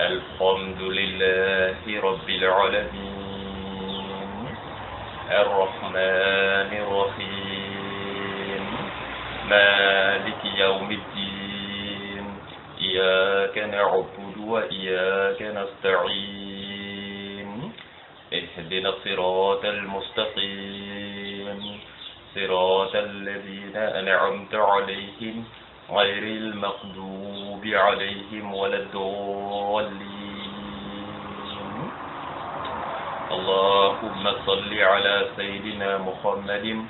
الحمد لله رب العالمين الرحمن الرحيم مالك يوم الدين إياك نعبد وإياك نستعين اهدنا الصراط المستقيم صراط الذين أنعمت عليهم غير المغضوب عليهم ولا الضالين اللهم صل على سيدنا محمد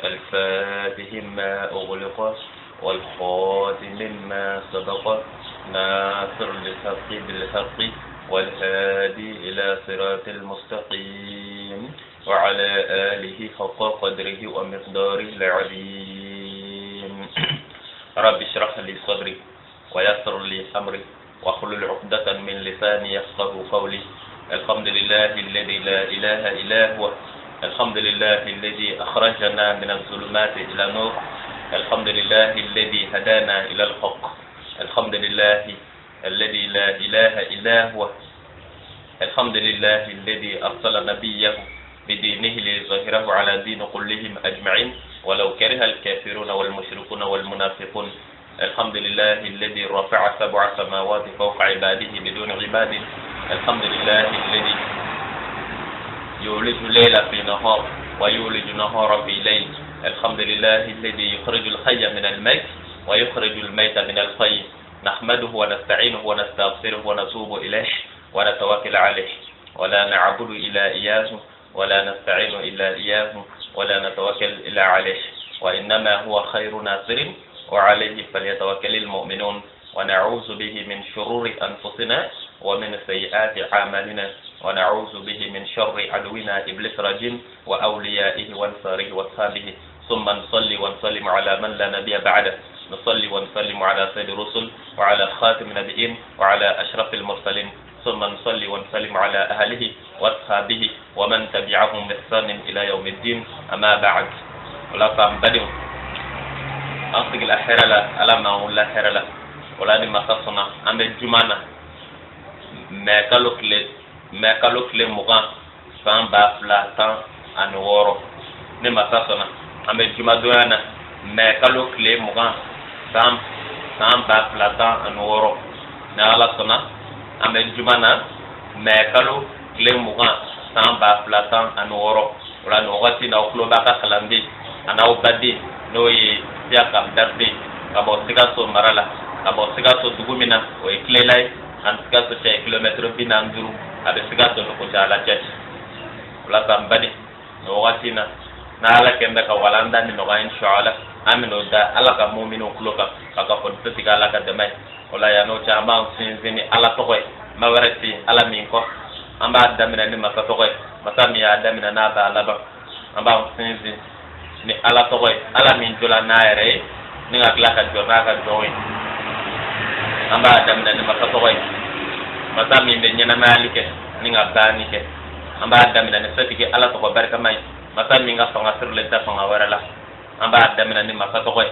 الفاتح ما أغلق والخاتم ما سبق ناصر الحق بالحق والهادي إلى صراط المستقيم وعلى آله حق قدره ومقداره العظيم رب اشرح لي صدري ويسر لي أمري واحلل عقدة من لساني يفقه قولي الحمد لله الذي لا إله إلا هو الحمد لله الذي أخرجنا من الظلمات إلى النور الحمد لله الذي هدانا إلى الحق الحمد لله الذي لا إله إلا هو الحمد لله الذي أرسل نبيه بدينه ليظهره على دين كلهم أجمعين ولو كره الكافرون والمشركون والمنافقون الحمد لله الذي رفع 7 سماوات فوق عباده بدون عباد الحمد لله الذي يولج الليل في نهار ويولج نهار في ليل الحمد لله الذي يخرج الحي من الميت ويخرج الميت من الحي نحمده ونستعينه ونستغفره ونتوب إليه ونتوكل عليه ولا نعبد إلا إياه ولا نستعين إلا إياه ولا نتوكل إلا عليه وإنما هو خير ناصر وعليه فليتوكل المؤمنون ونعوذ به من شرور أنفسنا ومن سيئات أعمالنا ونعوذ به من شر عدونا إبليس رجيم وأوليائه وانصاره وأصحابه ثم نصلي ونسلم على من لا نبي بعده نصلي ونسلم على سيد الرسل وعلى خاتم النبيين وعلى أشرف المرسلين ثم نصلي ونسلم على أهله وأصحابه ومن تبعهم بإحسان إلى يوم الدين أما بعد ولا فنبدأ أنصق الأخيرة لا ألا ما هو الأخيرة لا ولا دي مساسنا أم الجمانة مكالوك لمغان سان بافلا تان أنورو دي مساسنا أم الجمادوانا مكالوك لمغان سان بافلا تان أنورو نالا سنا أم الجمانة مكالوك لمغان سان بافلا تان أنورو ولا نوغاتي نوكلو باكا كلامدي أنا وبدي نوي siaka darde kabo sigaso marala kabo sigaso dugumina o eklelai an sigaso che kilometre binanduru abe sigaso no ko jala jet wala tambani no watina na ala kenda ka walanda ni no inshallah amino da ala ka mu'minu kuloka ka ko tsiga ala ka demai wala ya no chama sinzini ala to koy mawarati ala min ko amba damina ni masa to koy masami ya damina na ba laba amba sinzini ni ala to koy ala min jola naere ni ngakla ka jona ka joy amba adam na ni maka to koy masami be nyana malike ni ngabani ke amba adam na ni satike ala to ko barka mai masami nga songa sur le ta songa warala amba adam na ni maka to koy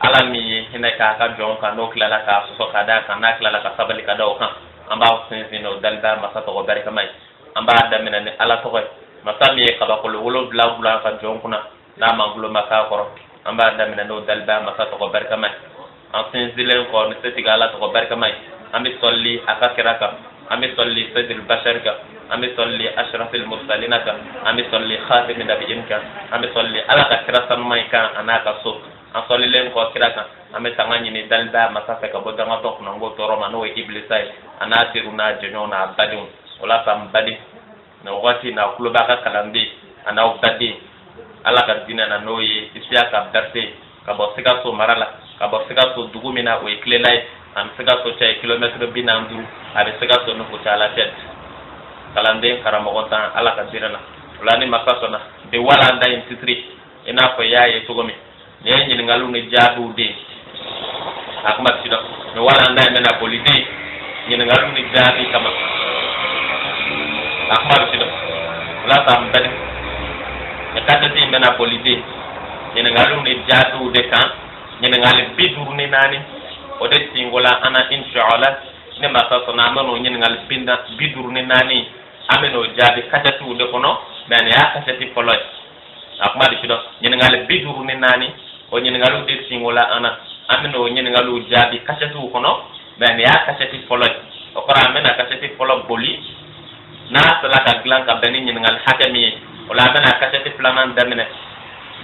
ala mi hina ka ka jon ka no kala ka so ka da ka na kala ka sabali ka do kan amba sinzino dalda maka to ko barka mai amba adam na ni ala to koy masami ka ba ko wolo bla ka jon kuna na mangulo maka koro amba damina no dalba maka to ko barka mai an sinzilen ko ni setiga ala to ko barka mai ambi solli akakiraka ambi solli sayyidul basharika ambi solli ashrafil mursalinaka ambi solli khatimin nabiyinka ambi solli ala ka kirasan mai ka anaka so an solli len ko kiraka ambi tangani ni dalba maka ka bodanga to ko ngo to roma no iblisai anatiru na jenyo na badun wala sam badi no wati na kuloba ka kalambi ana ubadi ala ka dina na noye isia ka darse ka bo siga so marala ka bo siga so dugumina o eklelai an siga so cha kilometre binandu abi siga so no ko cha la tet kalande karamo gonta ala ka dirana ulani makasona de wala nda in titri ina ko yaye togomi ne nyi ngalu ne jadu de akma tido ne wala nda mena politi nyi ngalu ne jadi kama akma tido la tambade kata ti mena politi ni ngalum ni jatu de kan ni ngal bidurni nani o de singola ana inshallah ne masa na amano ngal binda bidur ni nani ameno jabi kasatu de kono ben ya kasati poloy akma di sido ngal bidur ni nani o ngal de singola ana ameno ngal jabi kasatu kono ben ya kasati poloy o kora amena kasati polo boli na sala ka glan ka ben ngal hakami wala amena kasati planan damene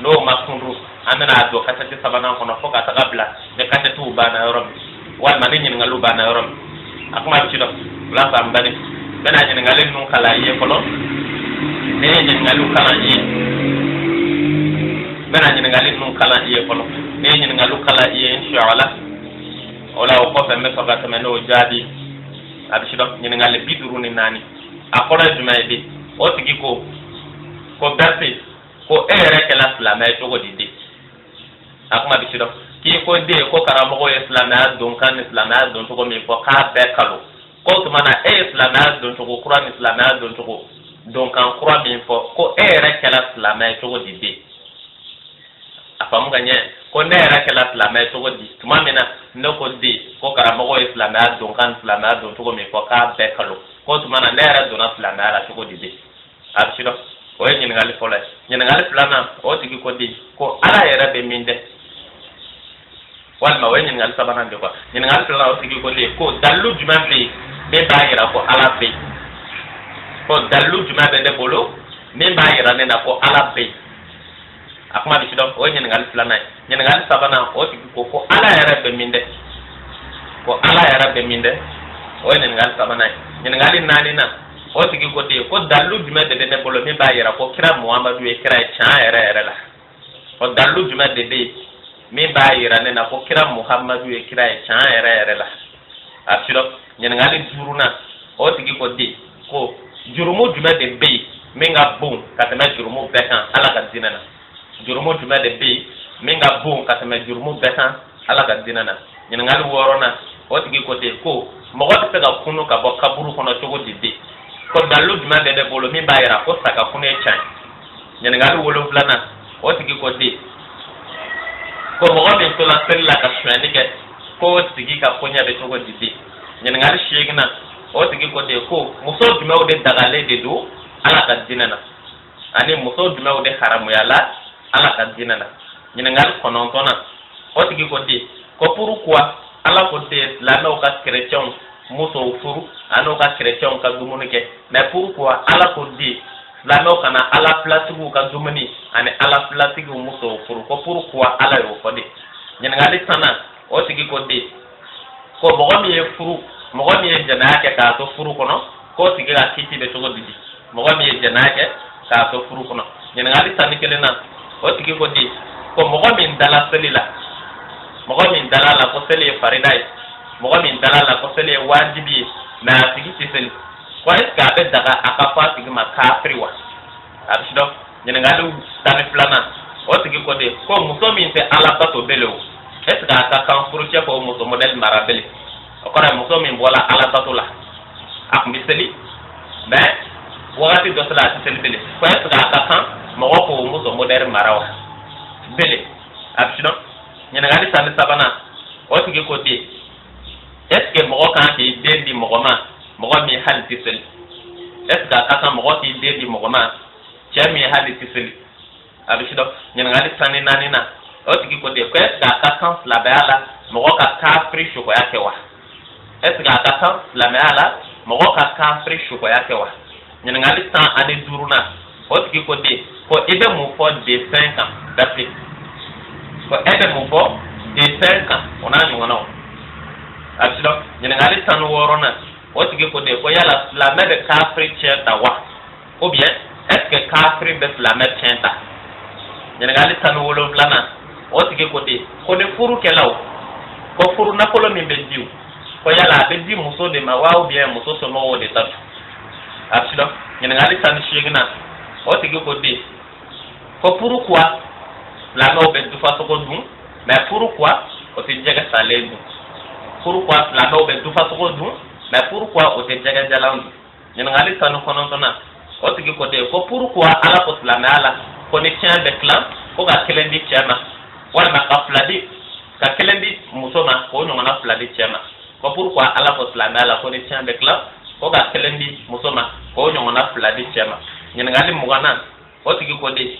no makundu amena do kasati sabana kono foka tagabla de kasatu bana yorom wal manin ngal bana yorom akuma ci do la sam bani bana ni ngalen nun kala ye kolo ne ni ngalu kala ye bana ni ngalen nun kala ye kolo ne ni ngalu kala ye inshallah wala o ko fembe so gata meno jadi abi ci do ni ngale biduru ni nani akora jumayde o tigi ko berti ko ere kala islam ay to godidi akuma bi ci do ki ko de ko karamo ko islam don kan islam don to ko mi ko ka be kalo ko to mana islam don to ko quran islam don to ko don kan quran mi ko era kala islam ay to ko didi afam ganye ko ne era kala islam ay to ko di tuma mena no ko di ko karamo ko islam don kan islam don to ko mi ko ka be kalo ko to mana ne era don islam ala to ko didi abshido o yen ngali fola ngali plana o tigi ko di ko ala era be minde walma wani ngal sabana de ko ni ngal tala o sigi ko le ko dalu juma be bayira ko ala be ko dalu juma de bolo me bayira ne na ko ala be akuma bi sidon o ni ngal plana ni ngal sabana o sigi ko ala yara be minde ko ala yara be minde o ni ngal sabana ni ngal nani na o sigi ko de ko dalu juma de bolo me bayira ko kira muhammadu e kira cha yara la ko dalu juma de min ba yira ne na ko kira muhammadu e kira e chan ere la asiro nyen ngali juruna o tigi ko di ko jurumu jume de be minga bun katema jurumu bekan ala ka dinana jurumu jume de be minga bun katema jurumu bekan ala ka dinana nyen ngali worona o tigi ko de ko mo ko te ga kunu ka bo kaburu kono chogo di ko dalu jume de bolo min ba yira ko saka kunu e chan nyen ngali wolo flana o tigi ko di ko mo be to la sella ka shwani ke ko tigi ka konya be to go didi nyen ngal shegna o tigi ko de ko muso duma o de dagale de do ala ka dinana ani muso duma o de haramu yala ala ka dinana nyen ngal konontona o tigi ko de ko pourquoi ala ko de la no ka chrétien muso furu ano ka chrétien ka dumunike mais pourquoi ala ko de la no kana ala place ku ka dumuni ani ala place ku muso furu ko pourquoi ala yo ko de nyen ngali sana o tigi ko de ko mo mi e furu mo mi e janake ka to furu kono ko tigi ga kiti be to didi mo mi e janake ka to furu kono nyen ngali tani kelena o tigi ko de ko mo mi ndala selila mo mi ndala la ko sele faridai mo mi ndala la ko sele wajibi na tigi tisel ko eska be daga akafa tigi ma kafri wa abisdo nyen ngali tani plana o tigi ko de ko muso mi te ala bato belo eska ka kan furuche ko muso model marabele o ko muso mi bola ala bato la ak miseli be wati do sala ti selbele ko eska ka kan mo ko muso model marawa bele abisdo nyen ngali tani sabana o tigi ko de eske mo kan ti dendi mo ma mi hal ti sel eska ka kan mo ti dendi mo ma chami hali tiseli abishido nyen ngali tani nani na o tigi ko de ko eska ka kan la bala mo ka kafri shuko yake wa eska ka kan la bala mo ka kafri shuko yake wa nyen ngali tan ani duruna o tigi ko de ko ebe mu fo de 5 ans d'après ko ebe mu fo de 5 ans ona ni wono abishido nyen ngali tan worona o tigi ko de ko yala la mede kafri cheta wa ou bien est-ce que kafri be la met chenta nyen ngali tan wolo blana o tigi ko de ko de furu kelaw ko furu na polo mi be diu ko yala be di muso de ma wa ou bien muso so mo de tatu absido nyen ngali tan shigna o tigi ko de ko pourquoi la no be du fa so ko dum mais pourquoi o te jega salendu pourquoi la no be du fa so ko dum mais pourquoi o te jega jalandu nyen ngali tan ko non tona o tigi ko de ko pourquoi ala ko slame ala ko ne tien de clan ko ga kelendi chema wala ma ka fladi ka kelendi musoma ko no na fladi chema ko pourquoi ala ko silamɛya la ko ni tiɲɛ bɛ tila ko ka kelen di muso ma k'o ɲɔgɔnna 2 di cɛ ma ɲininkali 20nan o tigi ko de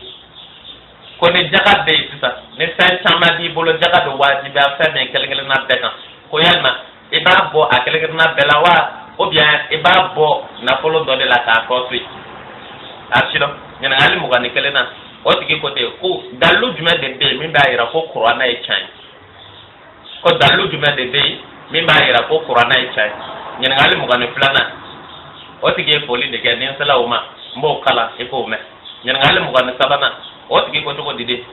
ko ni jaga bɛ yen sisan ni fɛn caman b'i bolo jaga bɛ wajibiya fɛn min kelen-kelenna bɛɛ kan ko yalima i b'a bɔ a kelen-kelenna bɛɛ la wa ou bien i b'a bɔ nafolo dɔ de la k'a tɔ to yen a si dɔn ɲininkali 21nan o tigi ko de ko dalilu jumɛn de bɛ yen min b'a yira ko kuranɛ ye tiɲɛ ye ko dalilu jumɛn de bɛ yen min b'a yira ko kuranɛ ye tiɲɛ ye ɲininkali 22nan o tigi ye foli de kɛ ni n sela o ma n b'o kalan i k'o mɛn ɲininkali 23nan o tigi ko cogo di de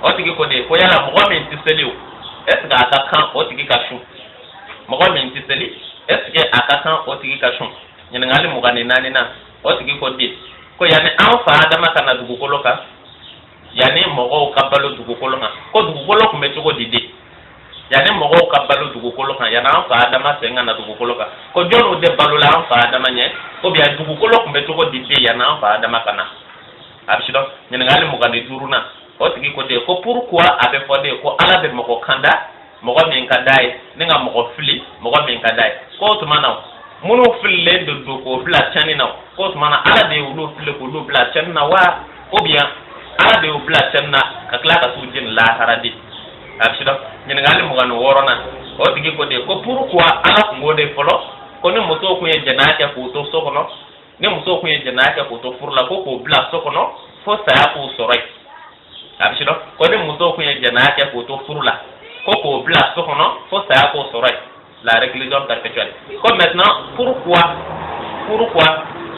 o tigi ko de ko yala mɔgɔ min tɛ seli o est ce que a ka kan o tigi ka sun mɔgɔ min tɛ seli est ce que a ka kan o tigi ka sun ɲininkali 24nan o tigi ko de ko yanni an fa adama ka na dugukolo kan yanni mɔgɔw ka balo dugukolo kan ko dugukolo tun bɛ cogo di de yanni mɔgɔw ka balo dugukolo kan yanni an fa adama sen ka na dugukolo kan ko jɔnw de balola an fa adama ɲɛ ou bien dugukolo tun bɛ cogo di de yanni an fa adama ka na a bɛ si dɔn ɲininkali 25nan o tigi ko de ko pourquoi a bɛ fɔ de ko ala bɛ mɔgɔ kanda mɔgɔ min ka d'a ye ni ka mɔgɔ fili mɔgɔ min ka d'a ye k'o tuma na minnu fililen de don k'o bila tiɲɛni na k'o tuma na ala de ye olu fili k'olu bila tiɲɛni na wa ou bien ala de y'u bila tiɲɛni na ka tila ka t'u jeni lahara de a bɛ si dɔn ɲininkali 26nan o tigi ko de ko pourquoi ala tun b'o de fɔlɔ ko ni musow tun ye jɛnɛya kɛ k'u to so kɔnɔ ni musow tun ye jɛnɛya kɛ k'u to furu la ko k'o bila so kɔnɔ fo saya k'u sɔrɔ yen a bɛ si dɔn ko ni musow tun ye jɛnɛya kɛ k'u to furu la ko k'o bila so kɔnɔ fo saya k'u sɔrɔ yen la réclusion perpétuelle ko maintenant pourquoi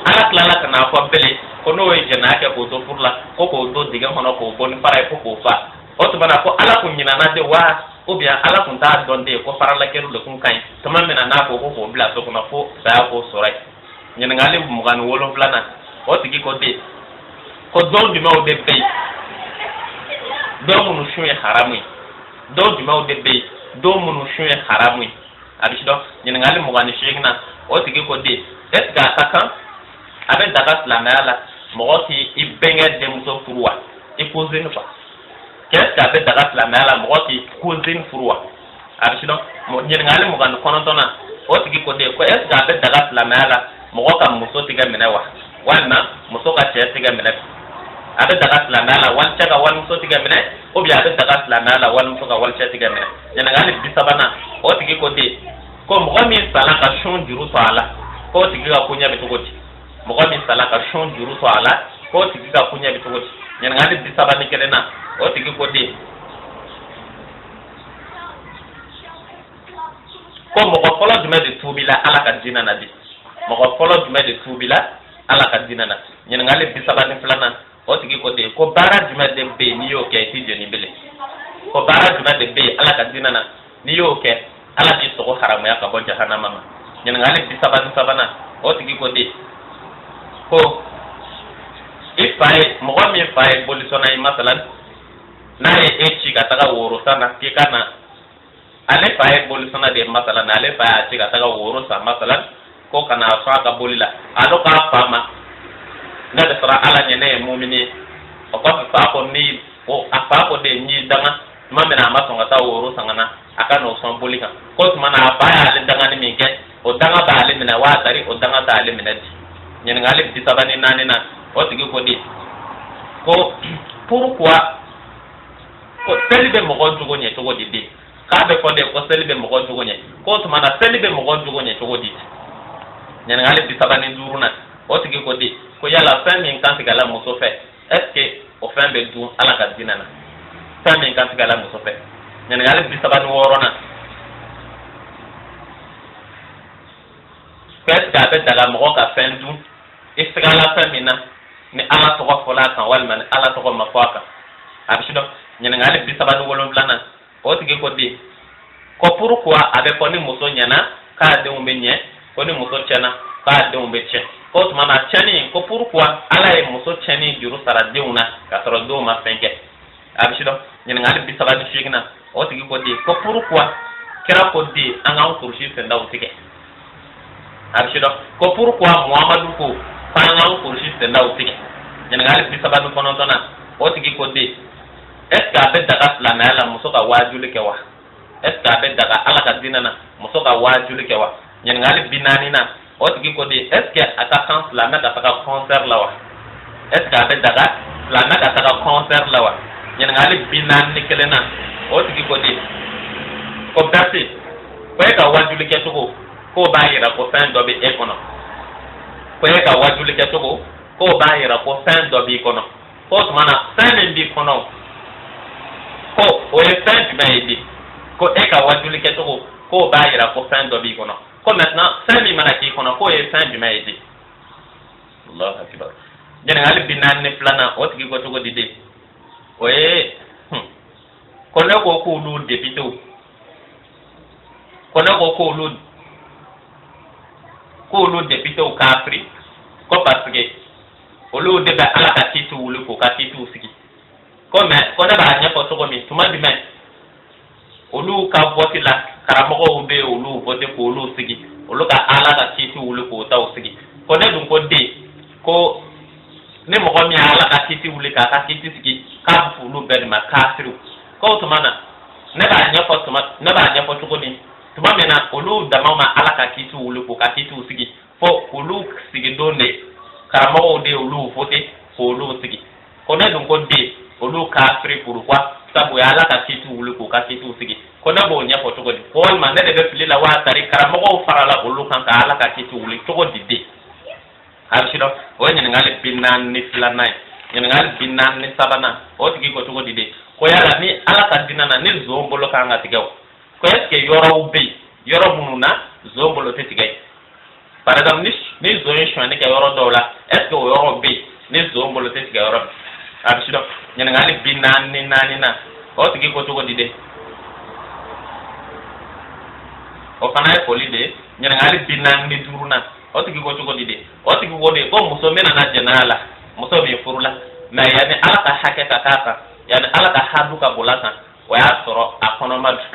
ala tilala ka n'a fɔ bele ko n'o ye jɛnɛya kɛ k'o to furu la ko k'o to dingɛ kɔnɔ k'o bɔ ni fara ye fo k'o fa o tuma na ko ala kun ɲinana de wa ou bien ala kun t'a dɔn de ko faralakɛlu de kun ka ɲi tuma min na n'a ko k'o bila so kɔnɔ fo saya k'o sɔrɔ yen ɲininkali 27nan o tigi ko de ko dɔw jumɛnw de bɛ yen dɔw minnu sun ye haramu ye dɔw jumɛnw de bɛ yen dɔw minnu sun ye haramu ye a bɛ si dɔn ɲininkali 28nan o tigi ko de est ce que a ka kan a bɛ daga silamɛya la mɔgɔ k'i bɛnkɛ denmuso furu wa i cousine quoi est ce que a bɛ daga silamɛya la mɔgɔ k'i cousine furu wa a bɛ si dɔn ɲininkali 29nan o tigi ko de ko est ce que a bɛ daga silamɛya la mɔgɔ ka muso tigɛ minɛ wa walima muso ka cɛ tigɛ minɛ a bɛ daga silamɛya la walicɛ ka walimuso tigɛ minɛ ou bien a bɛ daga silamɛya la walimuso ka walicɛ tigɛ minɛ ɲininkali 30nan o tigi ko de ko mɔgɔ min sala ka sun juru to a la k'o tigi ka koɲɛ bɛ cogo di mɔgɔ min sala ka sun juru to a la k'o tigi ka koɲɛ bɛ cogo di ɲininkali 31nan o tigi ko de ko mɔgɔ fɔlɔ jumɛn de tuubila ala ka diinɛ na de mɔgɔ fɔlɔ jumɛn de tuubila ala ka diinɛ na ɲininkali 32nan o tigi ko de ko baara jumɛn de bɛ yen n'i y'o kɛ i t'i jeni bilen ko baara jumɛn de bɛ yen ala ka diinɛ na n'i y'o kɛ ala b'i sogo haramuya ka bɔ jahanama ma ɲininkali 33nan o tigi ko de ko i fa ye mɔgɔ min fa ye bolisɔnna ye masalan n'a ye e ci ka taga woro san na k'i ka na ale fa ye bolisɔnna de ye masalan ale fa y'a ci ka taga woro san masalan ko kana sɔn a ka boli la ale k'a fa ma ne de sɔrɔ ala ɲɛ ne ye mumini ye o kɔfɛ fa ko a fa ko de n'i danga tuma min na a ma sɔn ka taa woro san ka na a ka n'o sɔn boli kan ko tuma na a fa y'ale dangani min kɛ o danga b'ale minɛ waa tari o danga t'ale minɛ di ɲininkali 34nan o tigi ko de ko pourquoi ko seli bɛ mɔgɔ jogo ɲɛ cogo di de k'a bɛ fɔ de ko seli bɛ mɔgɔ jogo ɲɛ ko tuma na seli bɛ mɔgɔ jogo ɲɛ cogo di ɲininkali 35nan o tigi ko de ko yala fɛn min kan tigɛ la muso fɛ est ce que o fɛn bɛ dun ala ka diinɛ na fɛn min kan tigɛ la muso fɛ ɲininkali 36nan ko est ce que a bɛ daga mɔgɔ ka fɛn dun i sigala fɛn min na ni ala tɔgɔ fɔla a kan walima ni ala tɔgɔ ma fɔ a kan a bɛ si dɔn ɲininkali 37nan o tigi ko de ko pourquoi a bɛ fɔ ni muso ɲɛna k'a denw bɛ ɲɛ ko ni muso tiɲɛna k'a denw bɛ tiɲɛ ko tuma na tiɲɛni ko pourquoi ala ye muso tiɲɛni juru sara denw na k'a sɔrɔ denw ma fɛn kɛ a bɛ si dɔn ɲininkali 38nan o tigi ko de ko pourquoi kira ko de an k'an kulusi sendaw tigɛ a bɛ si dɔn ko pourquoi muhamadu ko k'an k'an kulusi sendaw tigɛ ɲininkali 39nan o tigi ko de est ce que a bɛ daga silamɛya la muso ka waajuli kɛ wa est ce que be daga ala ka dinana muso ka wajuli ke wa ɲininkali binani na o tigi ko di est ce que a ka kan silamɛ ka taga concert la wa est ce que a bɛ daga silamɛ ka taga concert la wa ɲininkali binani ni kelen na o tigi ko di ko bɛsi ko e ka wajuli kɛcogo k'o b'a yira ko fɛn dɔ bɛ e kɔnɔ ko e ka wajuli kɛcogo k'o b'a yira ko fɛn dɔ b'i kɔnɔ ko tuma na fɛn min b'i kɔnɔ ko o ye fɛn jumɛn ye di ko e ka wajuli kɛcogo k'o b'a yira ko fɛn dɔ b'i kɔnɔ ko maintenant fɛn min mana k'i kɔnɔ k'o ye fɛn jumɛn ye di Allahu akbar ɲininkali bi naani ni filanan o tigi ko cogo di de o ye ko ne ko k'olu députéw ko ne ko k'olu députéw kafiri ko parce que olu de bɛ ala ka kiiti wuli k'u ka kiitiw sigi ko mais ko ne b'a ɲɛfɔ cogo min tuma jumɛn olu ka vote la karamɔgɔw bɛ olu vote k'olu sigi olu ka ala ka kiiti wuli k'u taw sigi ko ne dun ko den ko ne mɔgɔ min ala ka kiiti wuli k'a ka kiiti sigi k'a bɛ fɔ olu bɛɛ de ma kafiriw ko tuma na ne b'a ɲɛfɔ cogo min tuma min na olu dama ma ala ka kiiti wuli k'u ka kiitiw sigi fo olu sigi don de karamɔgɔw de olu vote k'olu sigi ko ne dun ko den olu kafiri pourquoi sabu ya ala ka kiiti wuli k'u ka kiitiw sigi ko ne b'o ɲɛfɔ cogo di ko walima ne de bɛ fili la waa tari karamɔgɔw farala olu kan ka ala ka kiiti wuli cogo di den abisiro o ye ɲininkali bi naani ni filanan ye ɲininkali bi naani ni sabanan o tigi ko cogo di de ko yala ni ala ka dinɛ na ni zon bolo kan ka tigɛ o ko est ce que yɔrɔw bɛ yen yɔrɔ minnu na zon bolo tɛ tigɛ par exemple ni zon ye suɲɛni kɛ yɔrɔ dɔw la est ce que o yɔrɔ bɛ yen ni zon bolo tɛ tigɛ yɔrɔ min abisiro ɲininkali bi naani ni naani na o tigi ko cogo di de o fana ye foli de ye ɲininkali bi naani ni duurunan o tigi ko cogo di de o tigi ko de ko muso min nana jɛnɛya la muso min furula mais yanni ala ka hakɛ ka k'a kan yanni ala ka hadu ka bɔ a kan o y'a sɔrɔ a kɔnɔma don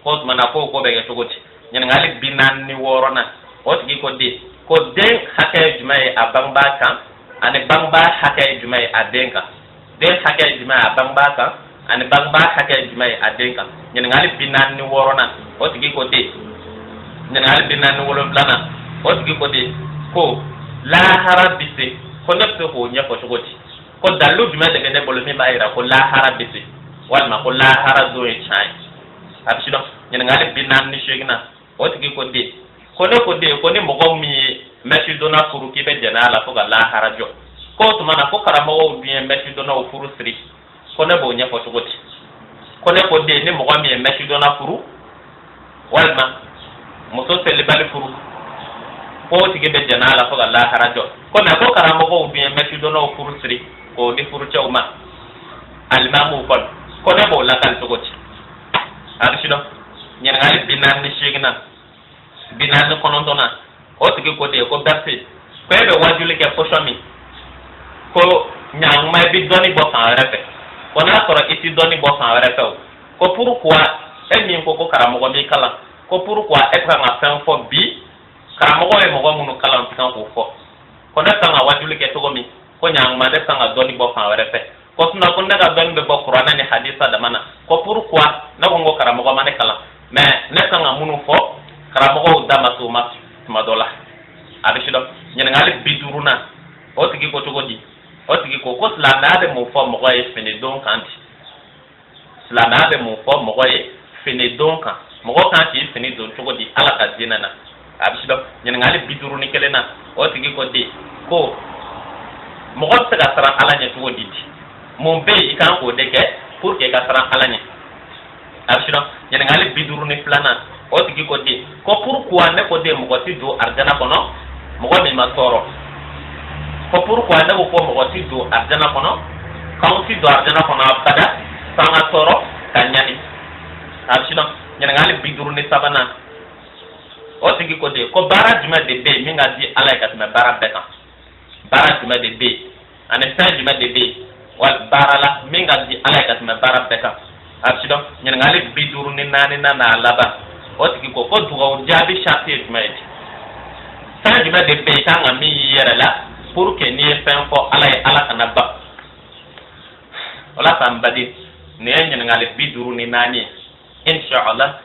ko tuma na k'o ko bɛ kɛ cogo di ɲininkali bi naani ni wɔɔrɔnan o tigi ko den ko den hakɛ ye jumɛn ye a bangebaa kan ani bangebaa hakɛ ye jumɛn ye a den kan den hakɛ ye jumɛn ye a bangebaa kan ani bangebaa hakɛ ye jumɛn ye a den kan ɲininkali bi naani ni wɔɔrɔnan o tigi ko den ɲininkali bi naani ni wolonfilanan o tigi ko de ko lahara bɛ se ko ne bɛ se k'o ɲɛfɔ cogo di ko dalilu jumɛn de bɛ ne bolo min b'a yira ko lahara bɛ se walima ko lahara don ye tiɲɛ ye a bɛ sidɔn ɲininkali bi naani ni seeginan o tigi ko de ko ne ko de ko ni mɔgɔ min ye mɛsi donna furu k'i bɛ jɛnɛya la fo ka lahara jɔ ko tuma na ko karamɔgɔw dun ye mɛsi donnaw furu siri ko ne b'o ɲɛfɔ cogo di ko ne ko de ni mɔgɔ min ye mɛsi donna furu walima muso selibali furu ko tigi bɛ jɛnɛya la fo ka lahara jɔ ko mais ko karamɔgɔw dun ye mɛsi donnaw furu siri k'o di furucɛw ma alimamuw kɔnɔ ko ne b'o lakali cogo di a bɛ sidɔn ɲininkali bi naani ni seeginan bi naani ni kɔnɔntɔnnan o tigi ko de ko bɛrisi ko e bɛ wajuli kɛ pɔsɔn min ko ɲankuma i bɛ dɔnni bɔ fan wɛrɛ fɛ ko n'a sɔrɔ i tɛ dɔnni bɔ fan wɛrɛ fɛ o ko pourquoi e min ko karamɔgɔ b'i kalan ko pourquoi e kan ka fɛn fɔ bi karamɔgɔ ye mɔgɔ minnu kalan tɛ kan k'o fɔ ko ne kan ka wajuli kɛ cogo min ko ɲankuma ne kan ka dɔnni bɔ fan wɛrɛ fɛ ko sinon ko ne ka dɔnni bɛ bɔ kuranɛ ni hadisa dama na ko pourquoi ne ko n ko karamɔgɔ ma ne kalan mais ne kan ka minnu fɔ karamɔgɔw da ma se o ma tuma dɔ la a bɛ sidɔn ɲininkali bi duurunan o tigi ko cogo di o tigi ko silamɛya bɛ mun fɔ mɔgɔ ye fini don kan di silamɛya bɛ mun fɔ mɔgɔ ye fini don kan mɔgɔ kan k'i fini don cogo di ala ka diinɛ na a bɛ sidɔn ɲininkali bi duuru ni kelen na o tigi ko de ko mɔgɔ bɛ se ka siran ala ɲɛ cogo di mun bɛ yen i kan k'o de kɛ pour que i ka siran ala ɲɛ a bɛ sidɔn ɲininkali bi duuru ni filanan o tigi ko de ko pourquoi ne ko de mɔgɔ ti don arijana kɔnɔ mɔgɔ min ma tɔɔrɔ ko pourquoi ne ko fɔ mɔgɔ ti don arijana kɔnɔ k'anw ti don arijana kɔnɔ abada f'an ka tɔɔrɔ ka ɲani a bɛ sidɔn ɲininkali bi duuru ni sabanan o tigi ko de ko baara jumɛn de bɛ yen min ka di ala ye ka tɛmɛ baara bɛɛ kan baara jumɛn de bɛ yen ani fɛn jumɛn de bɛ yen wa baara la min ka di ala ye ka tɛmɛ baara bɛɛ kan a bɛ sidɔn ɲininkali bi duuru ni naaninan n'a laban o tigi ko dugawu jaabi sariti ye jumɛn ye di fɛn jumɛn de bɛ yen i kan ka min y'i yɛrɛ la pour que n'i ye fɛn fɔ ala ye ala kana ban o la san badi nin ye ɲininkali bi duuru ni naani ye inshallah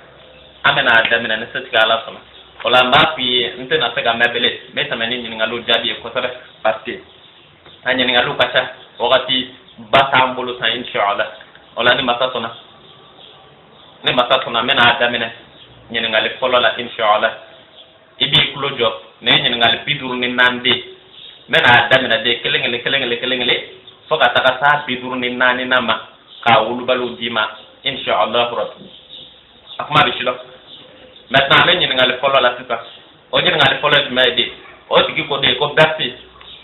amena damina ne setika ala sona ola mba fi nte na sega mebele metamani ni ngalo jabi ko sabe parce que anya ni ngalo kacha wakati batambulu ta inshallah ola ni masasona mena damina ni ngale folo la inshallah ibi klojo ne ni ngale bidur ni nande mena damina de kelengele foka taka sa bidur ni nani nama ka wulu balu dima inshallah rabbi akuma bishilo maintenant men ni ngale folo la sita o ni ngale folo di mede o tigi ko de ko berti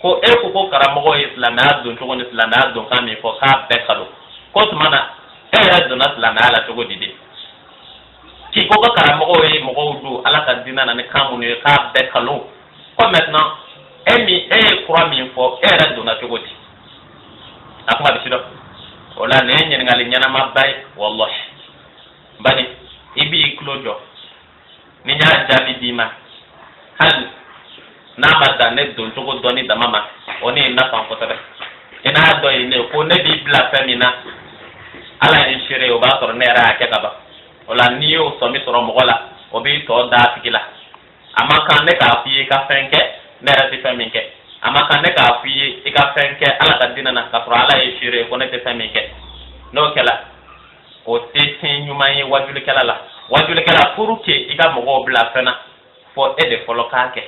ko e ko karamo islam adun to ni islam adun kami ko ka bekalo ko tumana e adun islam ala to go dide ki ko karamo mo go du ala ka dina na ne kamu ne ka bekalo ko maintenant emi croit mi fo e adun na to go di akuma bishilo wala ne ni ngale nyana mabay wallahi bani ibi klojo ni nya jabi dima hal na mata ne don to ko doni da mama oni na fa ko tabe ina do ine ko ne bi bla femina ala ni shire o ba tor ne ra ke kaba wala ni o so mi toro mo wala o bi to da fikila ama kan ne ka fi ka fenke ne ra ti feminke ama kan ne ka fi ka fenke ala ka dina na ka tor ala e shire ko ne te feminke no kala o te tin nyuma yi wajule kala la wajule kala furuke iga mogo bla fena fo ede folo kake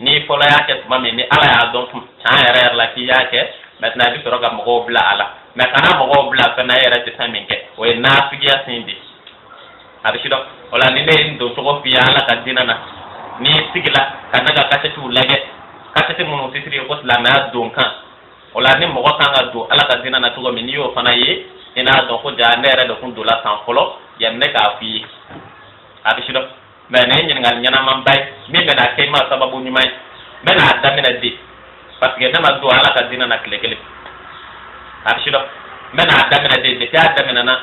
ni folo yake mame ni ala ya donc tan yere la ki yake maintenant bi roga mogo bla ala mais kana mogo bla fena yere te taminke o na figia sindi abishido wala ni ne ndo to fi ala ka dinana ni sigila kanaga katetu lage katete munu titri ko la na donkan wala ni mogo kanga do ala ka dinana to go mi ni yo fana yi ina don ko ja nere do kun do la san folo yamne ka fi abishido mena nyin ngal nyana mambay mi mena kema sababu nyumay mena damina di parce que nama do ala ka dina na klekele abishido mena damina de ta damina na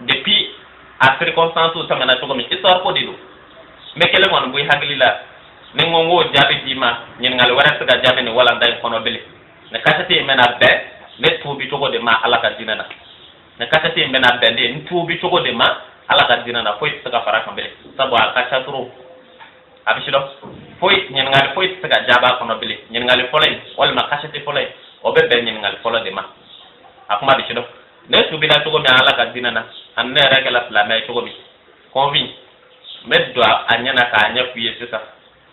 depuis a circonstance to mena to mi histoire ko dido me kele mon buy haglila ne ngongo jabe dima nyin ngal wara saga jabe ni wala nday kono bele ne katati mena be ne tubi to ko de ma ala ka dina na ne katati mena be de tubi to ko de ma ala ka dina na foi saka fara kambele sabu akacha turu abishido foi nyen ngali foi saka jaba kono bele nyen ngali folay wal ma kashati folay o be ben nyen ngali folo de ma akuma bishido ne tu bina to go mi ala ka dina na an ne regala la me to go bi convin meddo anyana ka anya fiye sisa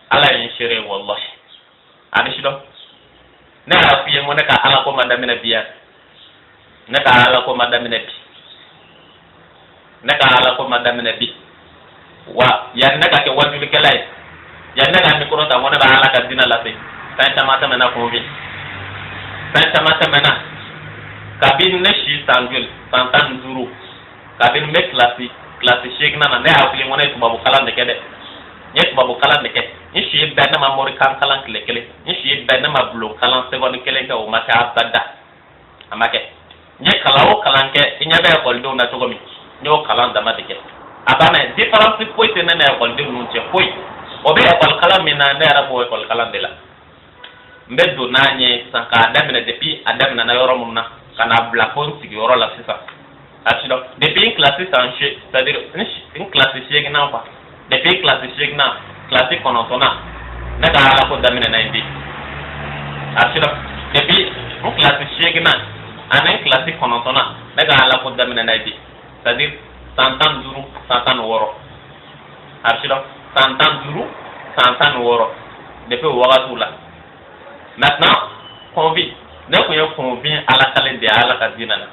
ala yin shire wallahi abishido ne a fiye mo ne ka ala ko madamina biya ne ka ala ko madamina bi naka ala ko madamina bi wa ya naka ke wajuli kelay ya naka mi ko ta mona ba ala ka dina la se tan tamata mena ko vi tan tamata mena kabin ne shi sangul santan duru kabin me klasi shegna na ne afli mona to babu kala de kede nyet babu kala de ke ni shi be na ma mori kan kala kele ni shi be na ma blo kala se gon kele ka o maka abada amake nye kala o kala ke inya be ko do na to gomi nyo kalan dama de ke abana difference point na na ko de nun che point o be ko kala mina na ra bo ko kala de la mbeddo nanye saka adamina depuis adamina na yoro munna kana blakon sigi yoro la sisa asido depuis une classe sanche c'est-à-dire une classe chegna pa depuis classe chegna classe konotona na ka ala ko damina na indi asido depuis une classe chegna ana classe konotona na ka ala ko damina na indi c'est-à-dire 100 duru 100 woro asido 100 duru 100 woro depuis wakatu la maintenant convie ne ko yo convie ala kale de ala ka dinana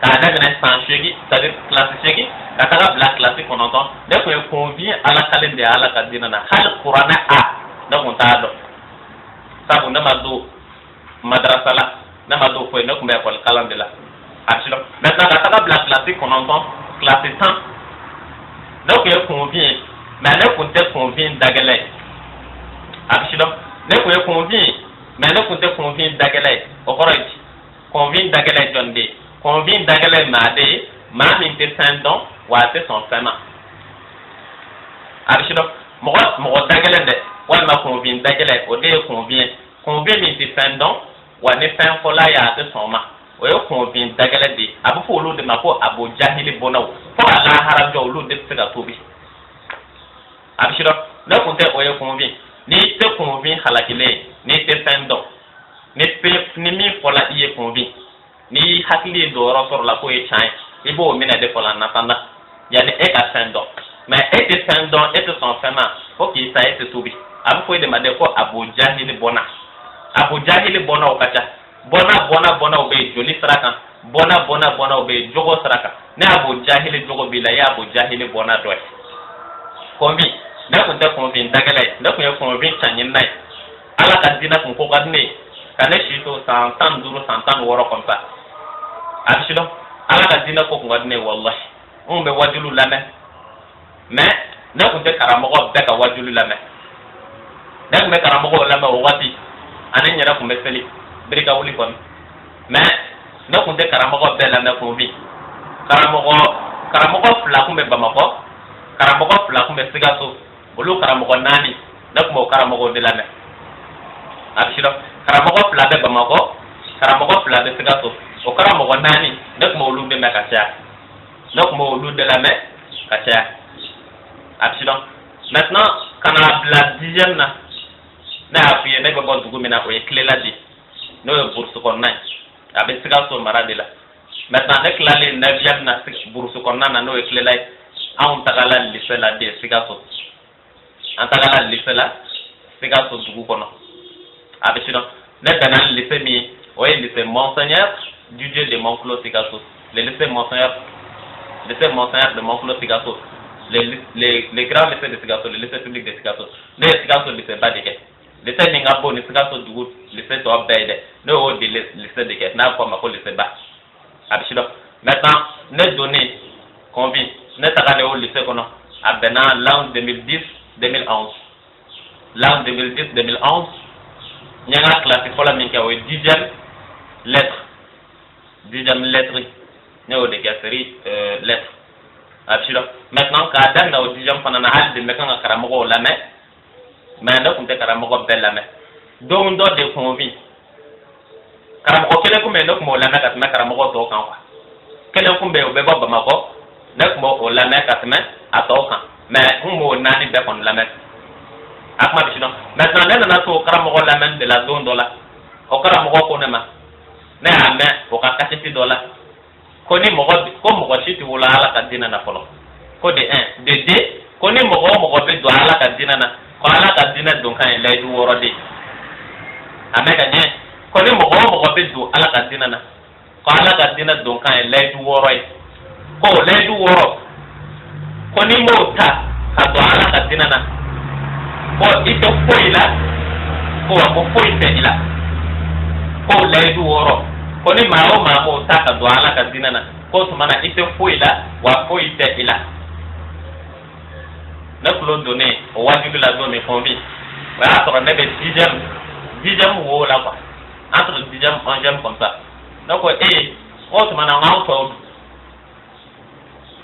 ka da na sanchegi c'est-à-dire classe chegi ka ka black classe kononton ne ko yo convie ala kale de ala ka dinana hal qur'ana a da ko ta do sabu na madu madrasa la na madu ko ne ko be ko kalande la asido maintenant ka ka black classe kononton classe 100 ne ko yo convie mais ne ko te convie dagale asido ne ko convie mais ne ko te convie dagale o correct convie dagale jonde convie dagale made ma min te sandon wa te son fema archido mo dagale de wa ma convie dagale o de convie min te sandon wa ne fin fola ya te son ma o ye kunfin dagɛlɛ de a bɛ fɔ olu de ma ko abu jahili bɔnnaw fo ka lahara jɔ olu de bɛ se ka tobi a bɛ sidɔn ne kun tɛ o ye kunfin n'i tɛ kunfin halakilen n'i tɛ fɛn dɔn ni min fɔla i ye kunfin n'i hakili ye dɔyɔrɔ sɔrɔ la k'o ye tiɲɛ ye i b'o minɛ de fɔlɔ natanda yanni e ka fɛn dɔn mɛ e tɛ fɛn dɔn e tɛ sɔn fɛn ma fo k'i sa e tɛ tobi a bɛ fɔ e de ma de ko abu jahili bɔnna abu jahili bɔnnaw ka ca bɔnnaw bɛ yen joli sira kan bɔnnaw bɛ yen jogo sira kan ne abu jahili jogo b'i la i ye abu jahili bɔnna dɔ ye kɔnfin ne kun tɛ kɔnfin dagɛlɛ ye ne kun ye kɔnfin caɲinina ye ala ka diinɛ kun ko ka di ne ye ka ne si to san 15 san 16 comme ça a bɛ sidɔn ala ka diinɛ ko kun ka di ne ye walahi n kun bɛ wajulu lamɛn mais ne kun tɛ karamɔgɔ bɛɛ ka wajulu lamɛn ne kun bɛ karamɔgɔw lamɛn o waati ani n yɛrɛ kun bɛ seli birika wuli kɔni mais ne kun tɛ karamɔgɔ bɛɛ lamɛn kunfin karamɔgɔ 2 kun bɛ bamakɔ karamɔgɔ 2 kun bɛ sikaso olu karamɔgɔ 4 ne kun b'o karamɔgɔw de lamɛn a bɛ sidɔn karamɔgɔ 2 bɛ bamakɔ karamɔgɔ 2 bɛ sikaso o karamɔgɔ 4 ne kun b'olu de lamɛn ka caya ne kun b'olu de lamɛn ka caya a bɛ sidɔn maintenant kana bila 10e na ne y'a f'i ye ne bɛ bɔ dugu min na o ye Kilela de n'o ye burusi kɔnɔna ye a bɛ Sikaso mara de la maintenant ne tilalen 9e na burusi kɔnɔna na n'o ye Kilela ye anw tagala lycée la de Sikaso an tagala lycée la Sikaso dugu kɔnɔ a bɛ sidɔn ne bɛnna lycée min ye o ye lycée Monseigneur Didier de Monclos Sikaso le lycée Monseigneur de Monclos Sikaso les grands lycées de Sikaso le lycée public de Sikaso ne ye Sikaso lycée ba de kɛ lycée min ka bon ni Sikaso dugu lycée tɔ bɛɛ ye dɛ ne y'o de lycée de kɛ n'a fɔ a ma ko lycée ba a bɛ sidɔn maintenant ne donnen convin ne tagalen o lycée kɔnɔ a bɛnna l'an 2010-2011 l'an 2010-2011 n ye n ka classe fɔlɔ min kɛ o ye 10e lettre ne y'o de kɛ série lettre a bɛ sidɔn maintenant k'a daminɛ o 10e fana na hali de bɛ kan ka karamɔgɔw lamɛn mais ne kun tɛ karamɔgɔ bɛɛ lamɛn don dɔ de kunfin karamɔgɔ kelen kun bɛ yen ne kun b'o lamɛn ka tɛmɛ karamɔgɔ tɔw kan quoi kelen kun bɛ yen o bɛ bɔ bamakɔ ne kun b'o lamɛn ka tɛmɛ a tɔw kan mais n kun b'o 4 bɛɛ kɔni lamɛn a kuma bɛ sidɔn maintenant ne nana to o karamɔgɔ lamɛn de la don dɔ la o karamɔgɔ ko ne ma ne y'a mɛn o ka kaseti dɔ la ko ni mɔgɔ si tɛ wolo ala ka diinɛ na fɔlɔ ko de 1 de 2 ko ni mɔgɔ o mɔgɔ bɛ don ala ka diinɛ na ko ala ka diinɛ donkan ye layidu 6 de ye a mɛn ka ɲɛ ko ni mɔgɔ o mɔgɔ bɛ don ala ka diinɛ na ko ala ka diinɛ donkan ye layidu 6 ye ko layidu 6 ko ni m'o ta ka don ala ka diinɛ na ko i tɛ foyi la ko wa ko foyi tɛ i la ko layidu 6 ko ni maa o maa m'o ta ka don ala ka diinɛ na ko tuma na i tɛ foyi la wa foyi tɛ i la ne kulo donnen o wajibi la don min convin o y'a sɔrɔ ne bɛ 10e wo la quoi entre 10e 11e comme ça ne ko o tuma na n k'aw tɔw dun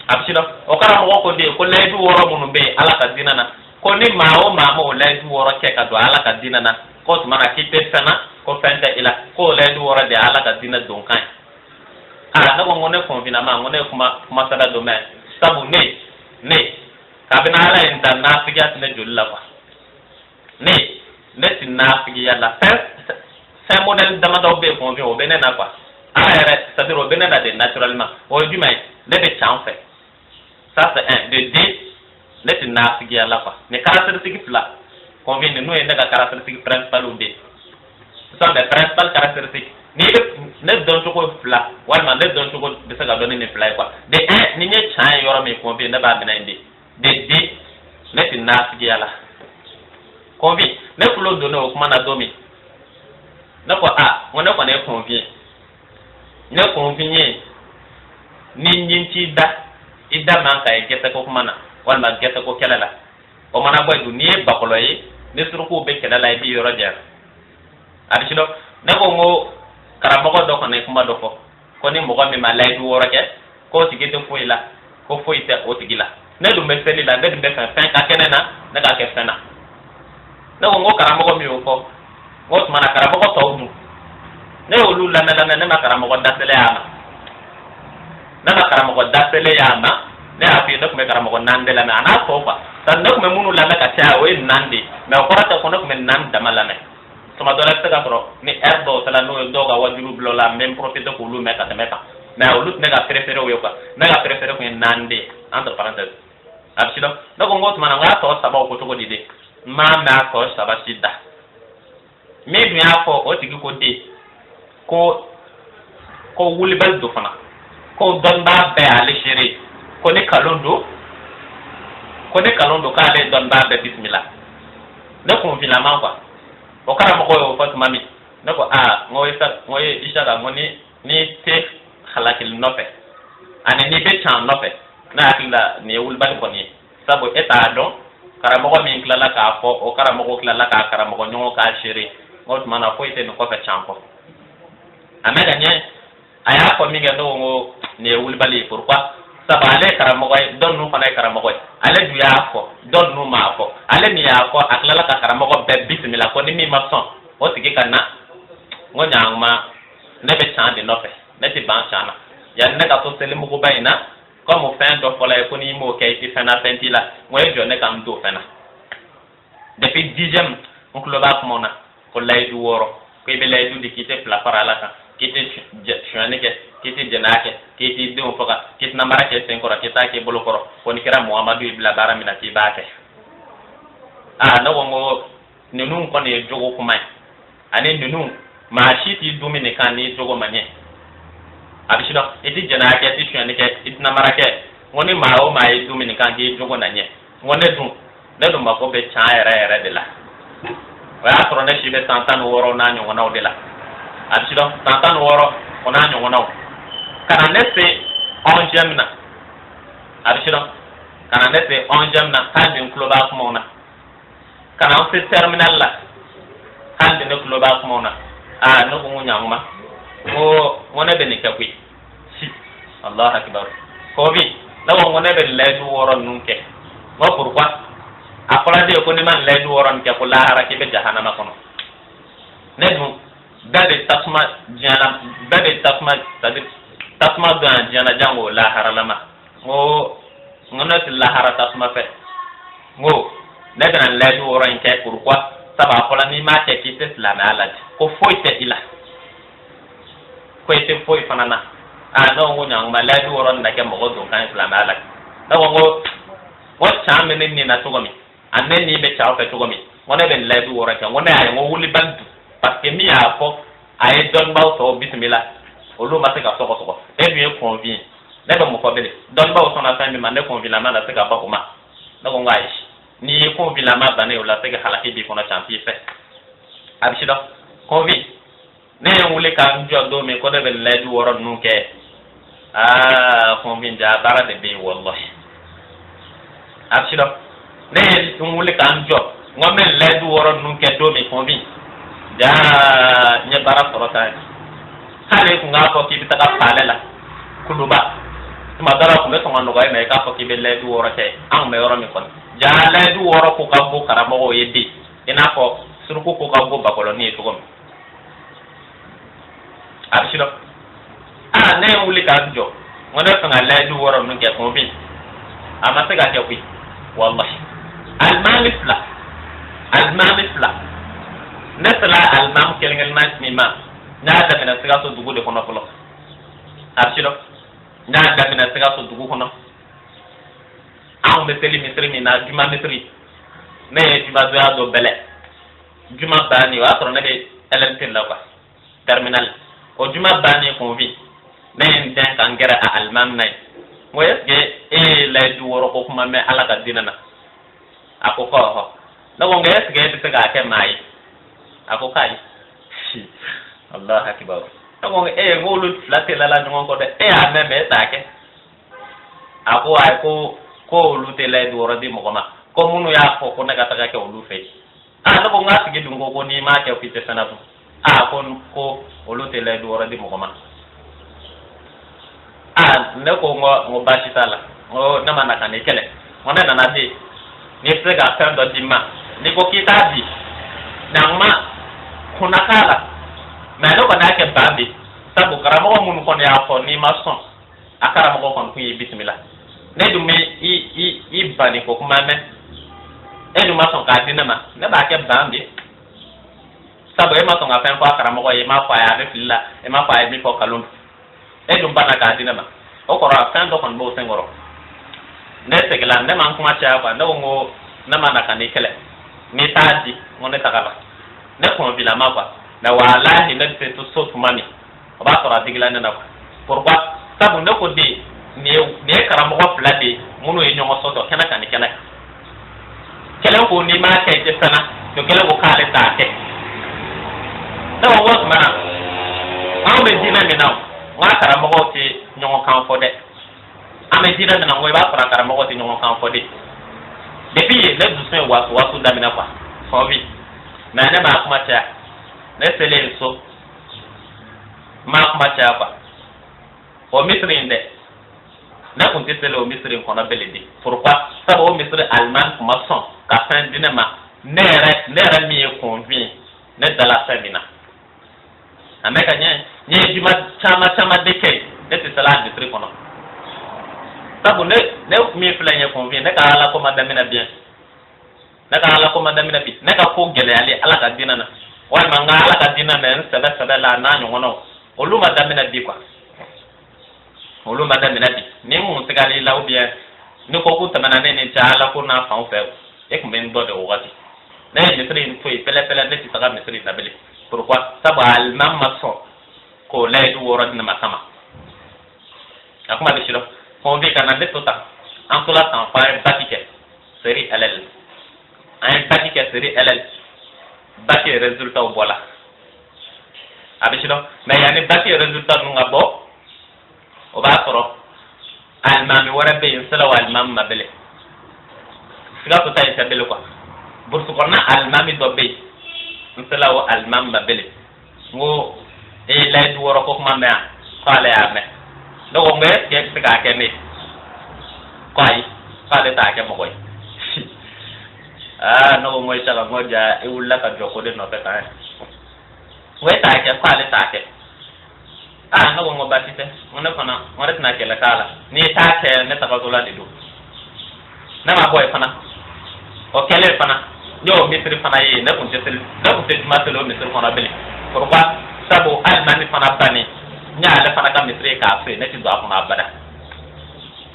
a bɛ sidɔn o karamɔgɔ ko de ko layidu 6 minnu bɛ yen ala ka diinɛ na ko ni maa o maa m'o layidu 6 kɛ ka don ala ka diinɛ na ko tuma na k'i tɛ fɛn na ko fɛn tɛ i la ko layidu 6 de ye ala ka diinɛ donkan ye ne ko ne convina ma n ko ne ye kuma sɛbɛ don mɛ sabu ne kabini ala ye n da naafigiya tɛ ne joli la quoi ne ti naafigiya la fɛn modèle damadɔ bɛ yen convin o bɛ ne na quoi ala yɛrɛ c'est à dire o bɛ ne na de naturellement o ye jumɛn ye ne bɛ can fɛ ça c'est 1 de 2 ne ti naafigiya la quoi ni caractéristique 2 convin ninnu ye ne ka caractéristique principale de ye ce sont des principales caractéristiques ni ne dɔncogo 2 walima ne dɔncogo bɛ se ka dɔn ni nin 2 ye quoi de 1 ni n ye can ye yɔrɔ min convin ne b'a minɛ yen de 2 ne ti naafigiya la convin ne kulo donnen o kuma na don min ne ko n ko ne kɔni ye convin ne convin ye ni ɲin t'i da i da man ka ye gɛsɛ ko kuma na walima gɛsɛ ko kɛlɛ la o mana bɔ yen dun n'i ye bakɔlɔ ye ni surukuw bɛ kɛlɛ la i b'i yɔrɔ jɛra a bɛ sidɔn ne ko n ko karamɔgɔ dɔ kɔni ye kuma dɔ fɔ ko ni mɔgɔ min ma layidu 6 kɛ k'o tigi tɛ foyi la ko foyi tɛ o tigi la ne dun bɛ seli la ne dun bɛ fɛn ka kɛnɛ na ne k'a kɛ fɛn na ne ko n ko karamɔgɔ min y'o fɔ n ko tuma na karamɔgɔ tɔw dun ne olu lamɛla ne ma karamɔgɔ dasɛlɛ y'a ma ne ma karamɔgɔ dasɛlɛ y'a ma ne y'a f'i ye ne tun bɛ karamɔgɔ naani de lamɛn a n'a tɔ quoi ne tun bɛ minnu lamɛn ka caya o ye naani de ye mais o kɔrɔ tɛ ko ne tun bɛ naani dama lamɛn tuma dɔ la i bɛ se ka sɔrɔ ni heure dɔw sera n'o ye dɔw ka wajulu bila o la n bɛ n profiter k'olu mɛn ka tɛmɛ kan mais olu tun bɛ ka préféré o ye quoi ne ka préféré tun ye naani de ye entre parenthèses a bɛ si dɔn ne ko n ko tuma na n k'a tɔ saba o ko cogo di de n m'a mɛn a tɔ saba si da min dun y'a fɔ o tigi ko den ko wulibali don fana ko dɔnnibaa bɛɛ y'ale seere ye ko ni kalon don k'ale dɔnnibaa bɛɛ bisimila ne kun filama quoi o karamɔgɔ y'o fɔ tuma min ne ko n ko Isaka n ko ni tɛ halakili nɔfɛ ani n'i bɛ can nɔfɛ ne hakili la nin ye wulibali kɔni ye sabu e t'a dɔn karamɔgɔ min tilala k'a fɔ o karamɔgɔ tilala k'a karamɔgɔ ɲɔgɔn k'a seere n ko tuma na foyi tɛ nin kɔfɛ can kɔ a mɛ ka ɲɛ a y'a fɔ min kɛ ne ko n ko nin ye wulibali ye pourquoi sabu ale ye karamɔgɔ ye dɔ ninnu fana ye karamɔgɔ ye ale dun y'a fɔ dɔ ninnu m'a fɔ ale min y'a fɔ a tilala ka karamɔgɔ bɛɛ bisimila ko ni min ma sɔn o tigi ka na n ko ɲankuma ne bɛ can de nɔfɛ ne tɛ ban can na yanni ne ka to selimuguba in na comme fɛn dɔ fɔla ye ko n'i m'o kɛ i tɛ fɛn na fɛn t'i la n ko e jɔ ne ka n t'o fɛn na depuis 10e n tulo b'a kumaw na ko layidu 6 ko i bɛ layidu di k'i tɛ fila fara ala kan k'i tɛ sonyani kɛ k'i tɛ jɛnɛya kɛ k'i t'i denw faga k'i tɛ namara kɛ sen kɔrɔ k'i t'a kɛ bolo kɔrɔ ko ni kɛra Muhamadu y'i bila baara min na k'i b'a kɛ ne ko n ko ninnu kɔni ye jogo kuma ye ani ninnu maa si t'i dumuni kan n'i jogo ma ɲɛ a bɛ si dɔn i tɛ jɛnɛya kɛ i tɛ sonyani kɛ i tɛ namara kɛ n ko ni maa o maa ye dumuni kan k'i jogo na ɲɛ n ko ne dun mako bɛ can yɛrɛ de la o y'a sɔrɔ ne si bɛ san 16 n'a ɲɔgɔnnaw de la a bɛ si dɔn san 16 o n'a ɲɔgɔnnaw ka na ne se 11e na a bɛ si dɔn ka na ne se 11e na hali bi n tulo b'a kumaw na ka na n se terminal la hali bi ne tulo b'a kumaw na ne ko n ko ɲankuma n ko ne bɛ nin kɛ koyi Allahu akibar ko bi ne ko n ko ne bɛ layidu 6 ninnu kɛ n ko pourquoi a fɔra de ko ni ma layidu 6 nin kɛ ko lahara k'i bɛ jahanama kɔnɔ ne dun bɛɛ de tasuma c'est-à-dire tasuma don a diɲɛna jango laharalama n ko ne tɛ lahara tasuma fɛ n ko ne bɛna layidu 6 in kɛ pourquoi sabu a fɔra n'i m'a kɛ k'i tɛ silamɛya lajɛ ko foyi tɛ i la ko i tɛ foyi fana na ne ko n ko ɲankuma layidu 6 nin na kɛ mɔgɔ don kan silamɛya lajɛ ne ko n ko can bɛ ne nin na cogo min a ne nin bɛ caw fɛ cogo min n ko ne bɛ layidu 6 kɛ n ko ne y'a ye n ko wulibali dun parce que min y'a fɔ a ye dɔnnibaw tɔw bisimila olu ma se ka sɔgɔsɔgɔ e dun ye convient ne bɛ mun fɔ bilen dɔnnibaw sɔnna fɛn min ma ne convielama na se ka ban o ma ne ko n ko ayi n'i ye convielama bannen o la se ka halaki b'i kɔnɔ can t'i fɛ a bɛ si dɔn convient ne ye n wuli ka n jɔ don min ko ne bɛ layidu 6 ninnu kɛ convient ja baara de bɛ yen wallahi a bɛ si dɔn ne ye n wuli ka n jɔ n ko n bɛ layidu 6 ninnu kɛ don min convient ja n ye baara sɔrɔ ta ye hali kun k'a fɔ k'i bɛ taga paale la kuluba tuma dɔ la kun bɛ sɔn ka nɔgɔya i ma i k'a fɔ k'i bɛ layidu 6 kɛ an kun bɛ yɔrɔ min kɔnɔ ja layidu 6 ko ka bon karamɔgɔw ye den i n'a fɔ suruku ko ka bon bakɔlɔni ye cogo min a bɛ si dɔn ne ye n wuli ka n jɔ n ko ne bɛ fɛ ka layidu 6 ninnu kɛ kun bin a ma se ka kɛ koyi wallahi alimami fila ne sera alimamu kelen-kelenna min ma n y'a daminɛ Sikaso dugu de kɔnɔ fɔlɔ a bɛ si dɔn n y'a daminɛ Sikaso dugu kɔnɔ anw bɛ seli misiri min na juma misiri ne ye jumadonya dɔ bɛlɛ juma bannen o y'a sɔrɔ ne bɛ LMT la quoi terminal o juma bannen convient ne ye n dɛn ka n gɛrɛ a alimamu na ye n ko est ce que e ye layidu 6 ko kuma mɛn ala ka diinɛ na a ko ɔhɔ ne ko nka est ce que e bɛ se k'a kɛ maa ye a ko k'ayi Allahu akibar ne ko n ko olu fila tɛ lala ɲɔgɔn kɔ dɛ e y'a mɛn mɛ e t'a kɛ a ko ayi ko olu tɛ layidu 6 di mɔgɔ ma ko minnu y'a fɔ ko ne ka taga kɛ olu fɛ yen ne ko n k'a tigi dun ko n'i m'a kɛ k'i tɛ fɛn na dun ko olu tɛ layidu 6 di mɔgɔ ma ne ko n ko baasi t'a la n ko ne ma na ka n'i kɛlɛ n ko ne nana di n'i bɛ se ka fɛn dɔ di ma n'i ko k'i t'a di ɲankuma kunna k'a la mais no ko na ke bambi sabu karamo mun ko ne afo ni mason akara mo ko ku bismillah ne dum i bani ko kuma men e dum mason ka dinama ne ba ke bambi sabu e mason ka fen ko akara mo ko e ma fa ya be filla e ma fa e mi ko kalun e dum bana ka dinama o ko ra fen do kon bo sengoro ne segala ne man kuma cha ba no ngo na mana ka ni kele ni taji ngone takala ne ko bila ma ba na wallahi ne se to so mami ba to ra digla ne na pourquoi sabu ne ko di ne karamo ko plade munu e nyongo soto kana kan kana kele ko ni ma ke te sana to kele ko kale ta ke to wo mana an be dina me na wa karamo ko ti nyongo kan fo de ame dina na ngwe ba fara karamo ko ti nyongo kan fo de depuis le doucement wa su damina kwa fo bi na ne ma kuma cha ne sele so ma kuma cha kwa o misri inde na kun ti sele o misri ko na beledi pourquoi ça o misri allemand kuma son ka fin dinema nere mi convient ne dala semina ameka nye juma chama deke ne ti sala misri kono sabu ne mi flanye convient ne ka ala ko madamina bien ne ka ala ko madamina bi ne ka ko gele ali ala ka dinana wal manga ala ka dinana en sada la na nyono olu madamina bi kwa olu madamina bi ni mu tigali la ou bien ni ko ku tamana ne ni cha ala ko na fa fe e ko men do de wati ne ni tri foi pele ne ti taga me tri na bele pourquoi sabu al mamma so ko le du woro na makama akuma de shiro on vit kana de tota en cela sans faire batike série LL un batike série LL bati résultat au bola abishiro mais yani bati résultat nu ngabo o ba soro almami wara be insala wal mamma bele siga to tay sa bele quoi bursu ko na almami do be insala wa almamma bele ngo e lay du woro ko mamma xale ya me do ko ngé ke siga ke ni koy xale ta ke mo koy no mo isa ko ja e ulla ka joko de no pe ta we ta ke xale ta ke no mo batite mo ne fana mo ret na ke la kala ni ta ke ne ta ko la di do na ma boy fana o kele fana yo misri fana yi ne kun tesel ne kun tesel matelo misri fana bele pourquoi sabo almani fana bani nya le fana ka misri ka fe ne ti do afuna bada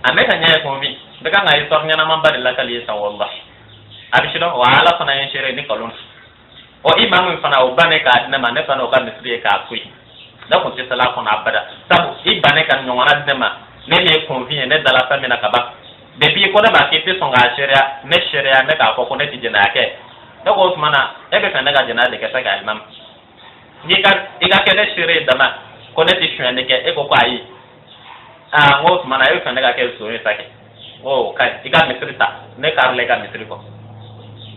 ameka nya ko mi daga ngai tor nya na mamba de la kali sa wallahi abishiro wala fana yin shere ni kalon o imamu fana o bane ka ne ma ne fana o ka misri ka fe da kun tesel la fana bada sabo ibane kan nyongana de ma ne ne convient ne dala fa mina kaba depuis ko na ba ke te songa sheria ne ka ko ne ti jena ke do ko mana e be fana ga jena de ke sa ga imam ni ka ke ne sheria dama ko ne ti shwene ke e ko kwa yi ngo mana e fana ga ke so ni sa ke o ka iga metrita ne kar le ga metriko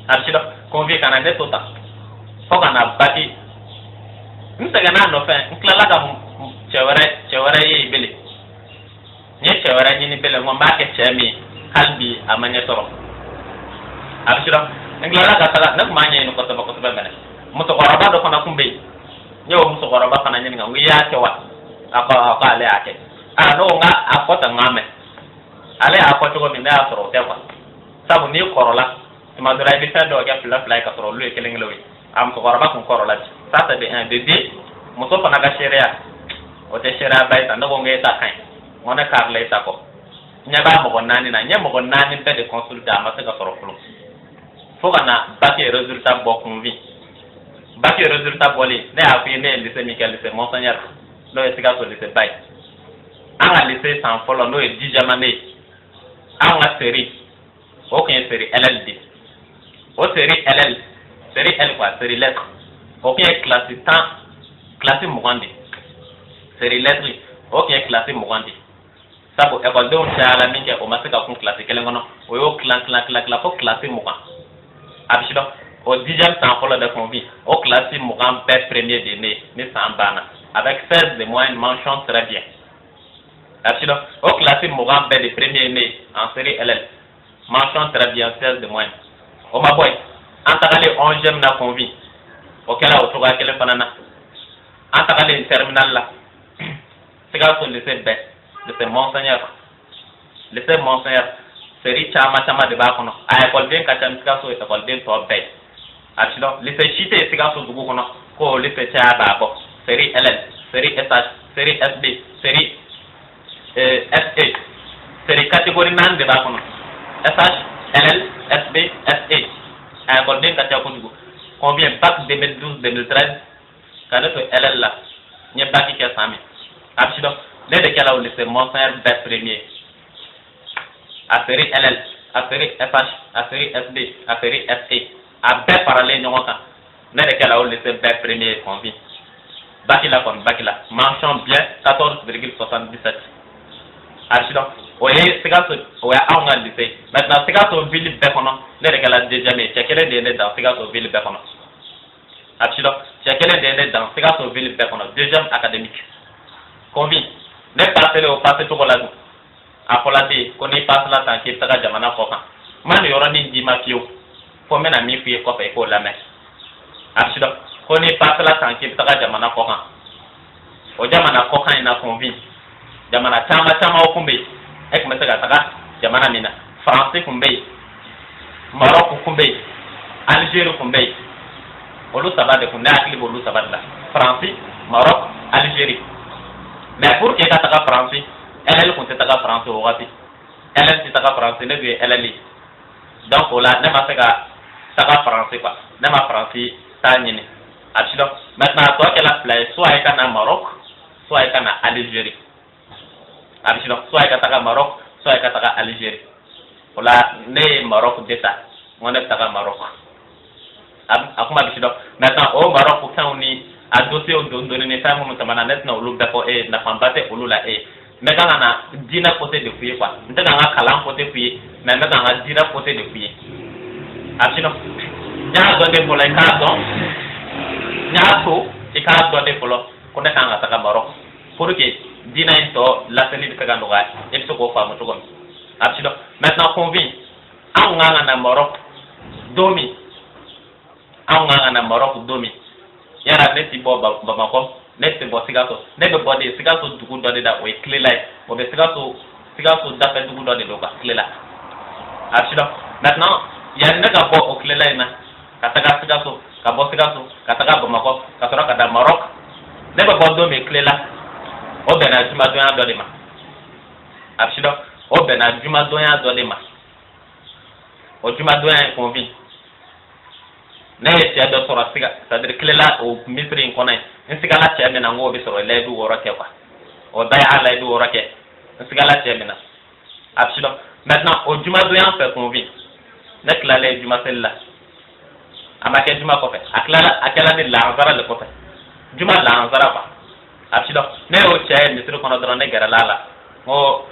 archido convie kana de tota ko kana bati ntega na no fe nklala ga chewere yi bele ni chewere ni bele mo ma ke chemi kalbi amanya toro abishira ngala ka tala nak manya no ko to bene muto koraba do kana kumbe nyo muto koraba kana nyi ngi ya tewa aka ale ake no nga akota ngame ale akoto ko minda toro tewa sabu ni korola tuma dora bi sa do ga fla ka toro lu keleng lewi am ko koraba kun korola sa de un de muto pana ga sheria o te sheria bai tan do ngi ta kai ngone karle ta ko nyaba mo nani na nyamo ko nani pe de consulta ma se ka soro flo fo kana baki résultat bo convi baki résultat bolé ne a fi ne lycée Michael lycée monseigneur no e sika so lycée bay anga lycée sans folo no e dijamane anga série aucun série LLD o série LL série L quoi série lettre aucun classe temps classe mugandi série lettre aucun classe mugandi sabo école de on chala minke o masika kun classe kelen ngono o yo clan fo classe mukan abishido o 10e temps pour le convie au classe mukan pe premier de ne sambana avec 16 de moyenne mention très bien abishido au classe mukan pe de premier né en série LL mention très bien 16 de moyenne o ma boy antagale 11e na convie o kala o toga kelen fanana en taga le terminal la siga so lycée monseigneur seri chama de ba kono ay école den ka tan siga so école den to be atilo lycée chité siga so dugu kono ko lycée cha ba ko seri LL seri SH seri SB seri SA seri catégorie nan de ba kono SH LL SB SA ay école den ka ta ko dugu combien bac 2012 2013 quand to LL là n'y bac qui a sami atilo les de quel lycée monseigneur best premier a série LL, a série FH, a série SD, a série SA, a B parallèle non kan. N'est lequel a laissé B premier convient. Bakila, mention bien 14,77. Archidon, oye, c'est gars, oye, a on a lycée. Maintenant, c'est gars au ville Bekono, n'est lequel a déjà mis, c'est quel est des dans c'est gars au ville Bekono. Archidon, c'est quel est des dans c'est gars au ville Bekono, deuxième académique. Convient. N'est pas au passé tout la akolade ko ni pasla tan ke taga jamana ko kan man yoro ni di mafio fo mena mi fi ko fe ko lame asido ko ni pasla tan ke taga jamana ko kan o jamana ko kan ina convin jamana tama o kumbe ek me taga jamana mina français kumbe Maroc kumbe Algérie kumbe olu sabade kunna akili bolu sabadla français Maroc Algérie mais pour que taga français elle compte taga français au rapi elle c'est taga français ne veut elle donc là ne ma taga français quoi ne ma français tanyini atilo maintenant toi qu'elle a play soit avec un Maroc soit avec un Algérie atilo soit avec taga Maroc soit avec taga Algérie voilà ne Maroc d'état on est taga Maroc akuma bisido maintenant au Maroc quand on est a dossier au donné ne ça mon tamana net na ulu dako e na pambate ulu la e mais quand on a dina côté de fouiller quoi on a kalam côté fouiller mais quand on a dina côté de fouiller atino nya do de pour les cas donc nya to e ka do de pour ko ne kan ataka Maroc pour que dina to la télé de kagando ga e to ko fa mo to ko atino maintenant convient an nga na Maroc domi an nga na Maroc domi yara ne ti bo Bamako ne ti bo sigaso ne be bo de sigaso dugu do de da o clé là o be sigaso da pe dugu do de do ka clé là atino maintenant ya ne ka bo o clé là na kataga sigaso ka bo sigaso kataga Bamako ka tora ka da Maroc ne be bo do me clé là o be na juma do ya do de ma atino o be na juma do ya do de ma o juma do ya convient ne ti ado soro siga c'est-à-dire clé là au mitri en connaît en siga la ti amena ngo be soro ledu woro ke quoi o daya ala ledu woro ke en siga la ti amena absolument maintenant au juma do yan fait convient ne clé la juma celle-là amake juma ko fait akala de la anzara le ko fait juma la anzara ba absolument ne o ti ay mitri kono do ne gara la o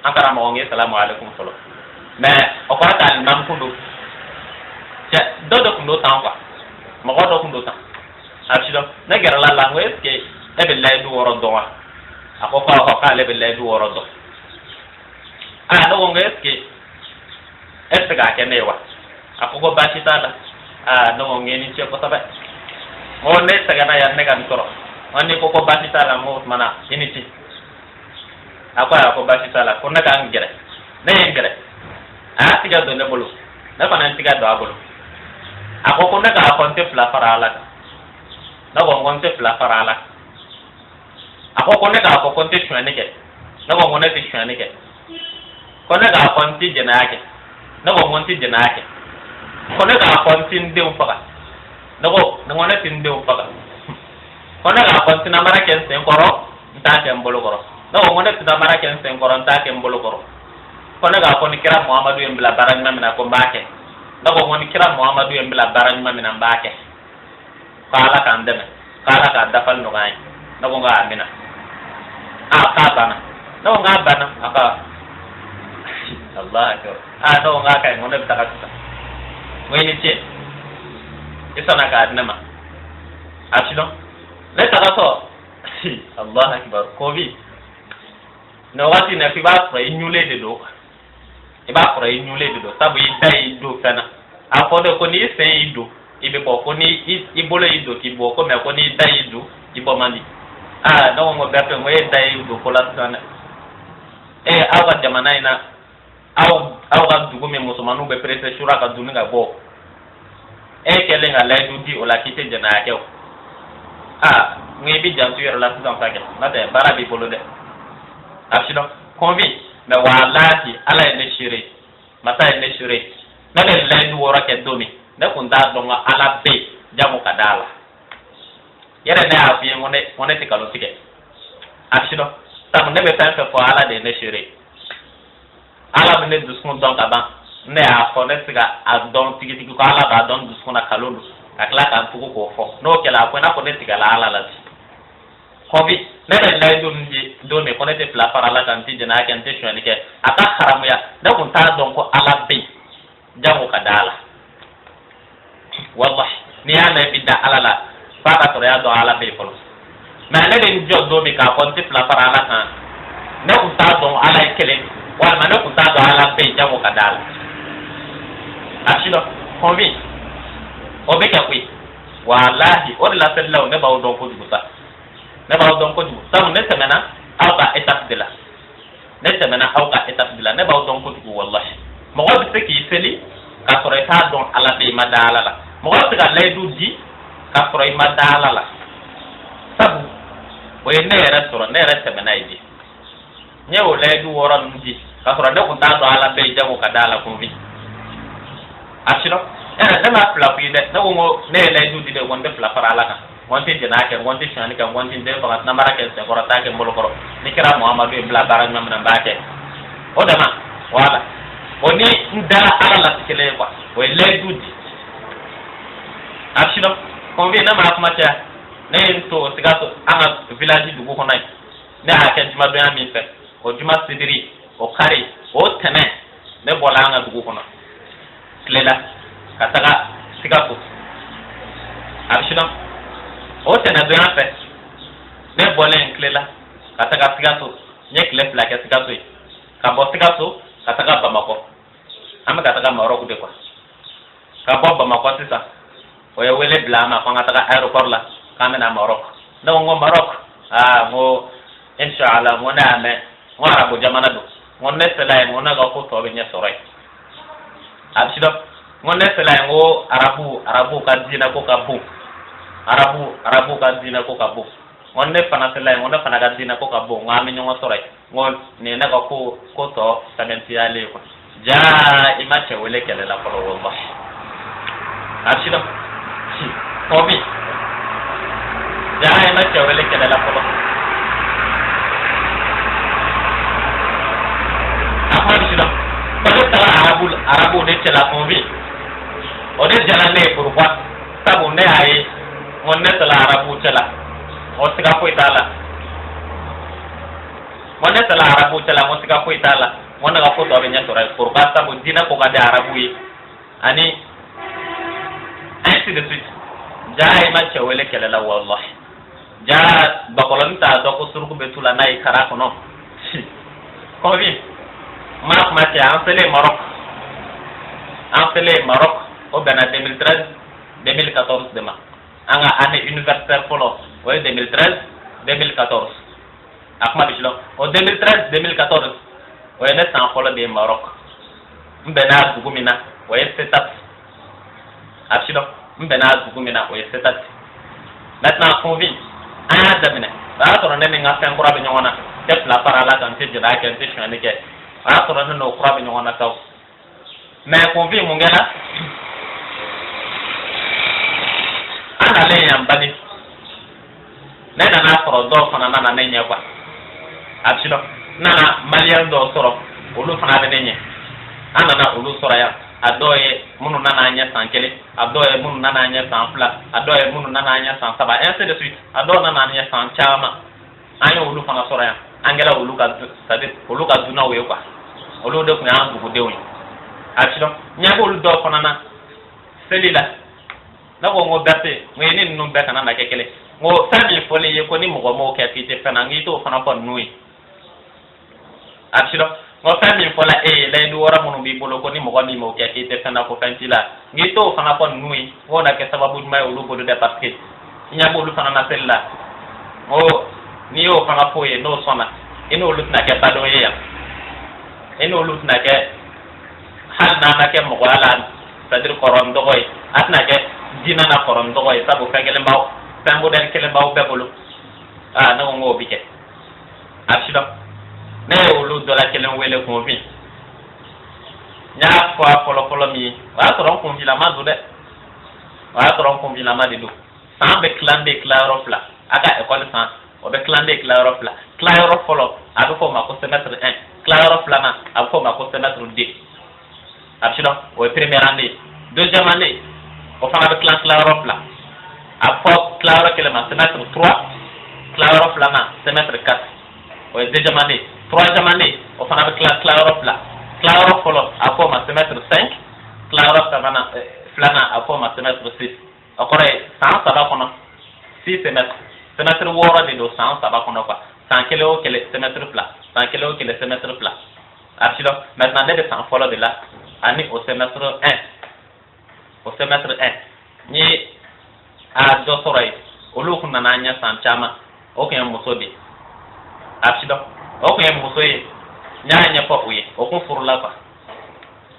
ankara mo ngi assalamu alaikum solo mais o ko ta nam kundu dodo kundo tan quoi ma godo kundo tan absido na gera la ngo eske e be lay du woro do wa akoko ka le be lay du woro do do ngo eske ga kene wa akoko ba ci tada no ngeni ci ko tabe mo ne taga na ya ne ga toro oni ko ba ci tada mo mana ini ci akwa ko ba ci tada ko na ka ngere ne ngere tiga do ne bolu na fa na tiga do abolu akoko ne ka konte fla farala na go konte fla farala akoko ne ka konte tshwane ke na go ngone te tshwane ke ko ne ka konte jenake na go ngonte jenake ko ne ka konte ndeu faka na go ngone te ndeu faka ko ne ka konte na mara ken sen koro nta ke mbolo koro na go ngone te na mara ken sen koro nta ke mbolo koro ko ne ka konte kira Muhammadu embla baran na ko mbake na ko woni kira Muhammadu embla baran mamina mbake kala kan deme kala ka dafal no gay na ko nga amina ka bana na ko nga bana aka Allah akbar no nga kay ngone bitaka tuta weni che isana ka adnama atino le taka so Allah akbar covid no wati na fi ba fra inyule de do e ba fra inyule de do sabu idai do kana afodo ko ni sen ido ibe bo ko ni ibolo ido ki bo ko me ko ni daidu ibo mandi no ngo bepe ngo daidu ko la sana awa jamana ina awa dugu me musumanu be presse shura ka duninga bo kelenga laidu di ola kite jana ke ngi bi jantu yor la san sake mate barabi bolo de absino konvi me wallahi ala ne shire mata ne shire na le laidu wora ke domi ne kun da donga ala be jamu kadala yere ne afi ngone tikalo tike absino tam ne be tan fo ala de ne shire ala ne duskun don kaba ne a ko ne tiga a don tigi ko ala ba don duskun na kalolu akla kan fuku ko fo no kela ko na ko ne tiga la ala la kobi ne be laidu ndi do me ko ne te pla para la kan ti jena kan te shwani ke aka haramu ya ne kun ta don ko ala be jamu kadala wallahi ni ana bidda ala la faka to ya do ala be folo ma ne de jo do mi ka ko ti pla para ala kan ne kun ta don ala kele wal ma ne kun ta do ala be jamu kadala ashilo kobi obe ka kwi wallahi o la sallahu ne ba don ko dusa ne ba don ko dusa ne semena auka etap de la ne semena auka etap de la ne ba don ko du wallahi mo ko be ki seli ka sore ta don ala be madala la mo ko ga laidu di ka sore madala la sabu o ne era soro ne era semena idi nye o laidu wora ndi ka sore ne ko ta do ala be jamu kadala ko vi ashilo ne ma pla ku ide ne wo ne laidu di de wonde pla para ala ka wonte jena ke wonte shani ka wonte de fa na mara ke se korata ke molo koro ni kira muhammadu ibn barak nam na baake o dama wala oni nda ala la tikele kwa o laidu di ashilo konvi na ma kuma cha ne to sigato anga village du ko nai ne ha ke juma do ami fe o juma sidiri o kare o tene ne bola anga du ko na klela kataga sigato ashilo o tene do yan fe ne bolen klela kataga sigato nye kle fla ke sigato ka bo sigato kataga bamako ama kataga maroko de kwa ka bo bamako sisa o ye wele blama ko ngata aeroport la kamena maroko no ngo maroko ngo inshallah ngo na me ngo arabu jamana do ngo ne sela ngo na ga ko to be nya sore absido ngo ne sela ngo arabu ka dina ko ka bu arabu ka dina ko ka bu ngo ne pana sela ngo na pana ka dina ko ka bu ngo ami ngo sore ngo ne na ga ko to tamenti ale ko ja imache wele kele la ko wallahi absido kobi ja imache wele kele la ko arabu ne tela konvi o de jana ne pourquoi sabu ne ay on ne tela arabu tela o siga ko itala on ne tela arabu tela o siga ko itala on ga ko to be nya toral pourquoi sabu dina ko ga de arabu yi ani ainsi de suite jaay ma chawele kala la wallahi ja bakolon ta do ko surku betula nay kara ko no konvi ma te en sele Maroc au Bénin 2013 2014 dema anga année universitaire polo ouais 2013 2014 akma bishlo au 2013 2014 ouais ne san polo de Maroc mbena dugumina ouais setat abshilo mbena dugumina ouais setat maintenant convient damine ba to ne nga fen kura be nyona te la parala kan te jira ke te shane ke a to no kura be nyona taw mais convient mon gars ana le yambani nena na foro do fana na nenye kwa abshilo na malian do soro ulu fana de nenye ana na ulu soro ya adoye munu nana anya sankele adoye munu nana anya sanfla adoye munu nana anya sansaba ainsi de suite adoye nana anya sanchama anya ulu fana soro ya angela ulu ka sade ulu ka duna we kwa ulu de kunya bugu de wi abshilo nyabo ulu do fana na selila na ko ngo berte ngene nnu be kana na kekele ngo sami fole ye ko ni mo mo ke fite fana ngi to fana ko nui abshilo ngo fami fola la du wara munu bi bolo ko ni mo mi mo ke te fana ko fantila ngi to fana ko nui wona ke sababu mai ulu bodu de parce que nya bolu fana na sella o ni o fana fo ye no sona ino lutna ke pado ye ya ino lutna ke hal na ke mo wala c'est-à-dire koron dogoy atna ke dina na koron dogoy sabu fengele mbaw fambo den kele mbaw bebulu na ngo bike abshido ne ulu dola kele wele ko vi nya kwa polo mi wa toron ko vi la madu de wa toron ko vi la madu do san be klande clarofla aka école san o be klande clarofla clarofolo adu ko ma ko semestre 1 clarofla na adu ko ma ko semestre 2 abshido o première année deuxième année o fana be classe clarofla après claro que le semestre 3 clarofla na semestre 4 o deuxième année troisième année o fana be classe clarofolo après ma semestre 5 clarofla flana après ma semestre 6 okore sans ça va kono 6 semestre woro de do sans ça va kono quoi sans kilo que le semestre plat sans kilo que le semestre plat abshido maintenant de sans follow de là année au semestre 1 ni a do soray o lu kunna na nya san chama o kan musobi abshido o kan musoyi nya nya po uye o kun furula fa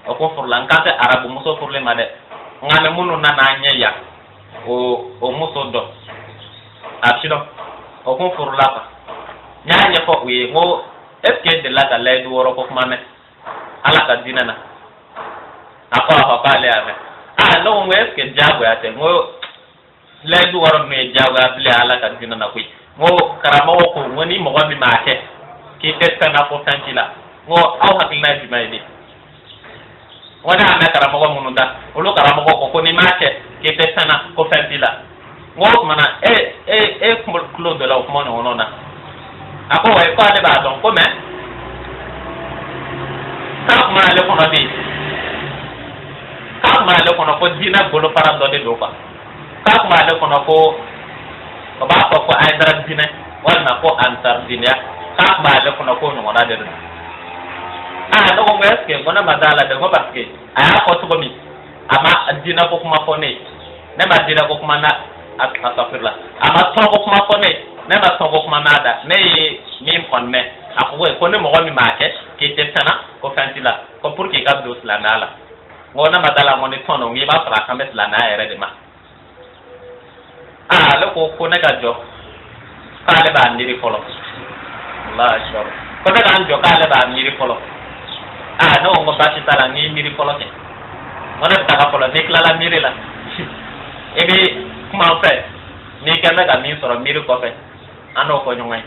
o kun furula nkante arabu muso furle made ngame munu na nya ya o muso do abshido o kun furula fa nya nya po uye ngo eske de la kala du woro ko kuma me ala ka dinana apa ale ave no ngo eske jago ya te ngo le du woro me jago abli ala ka dinana ko ngo karama ko ngoni mo gobi maake ki testa na ko tantila ngo aw hakilna bi maydi wona na karama ko mununda ulu karama ko ni maake ki testa na ko tantila ngo mana kumbul klo de la ko mo no na ako way ko ale ba don ko me ka ma le ko no di ka ma le ko no ko dina golo para do de do fa ka ma le ko no ko ba ko ay dara dina wala ko antar dina ka ma le ko no ko no na de no ko eske bona madala de ko parce que aya ko to mi ama dina ko kuma ko ne ba dina ko kuma na asafirla ama to ko kuma ko ne ba to ko kuma nada ne mi kon me ako ko ne mo mi maake ki tetana ko fantila ko pour ki ka do sla nala ngona madala mo ne tono ngi ba fra kamet la na ere de ma lo ko ne ka jo ka le ba ndiri folo Allah akbar ko ne ka jo ka le ba ndiri folo no ngo ba ci tala ngi ndiri folo ke ngona ta ka folo ne kala miri la ebe kuma fe ni kana ka mi soro miri ko fe ano ko nyongay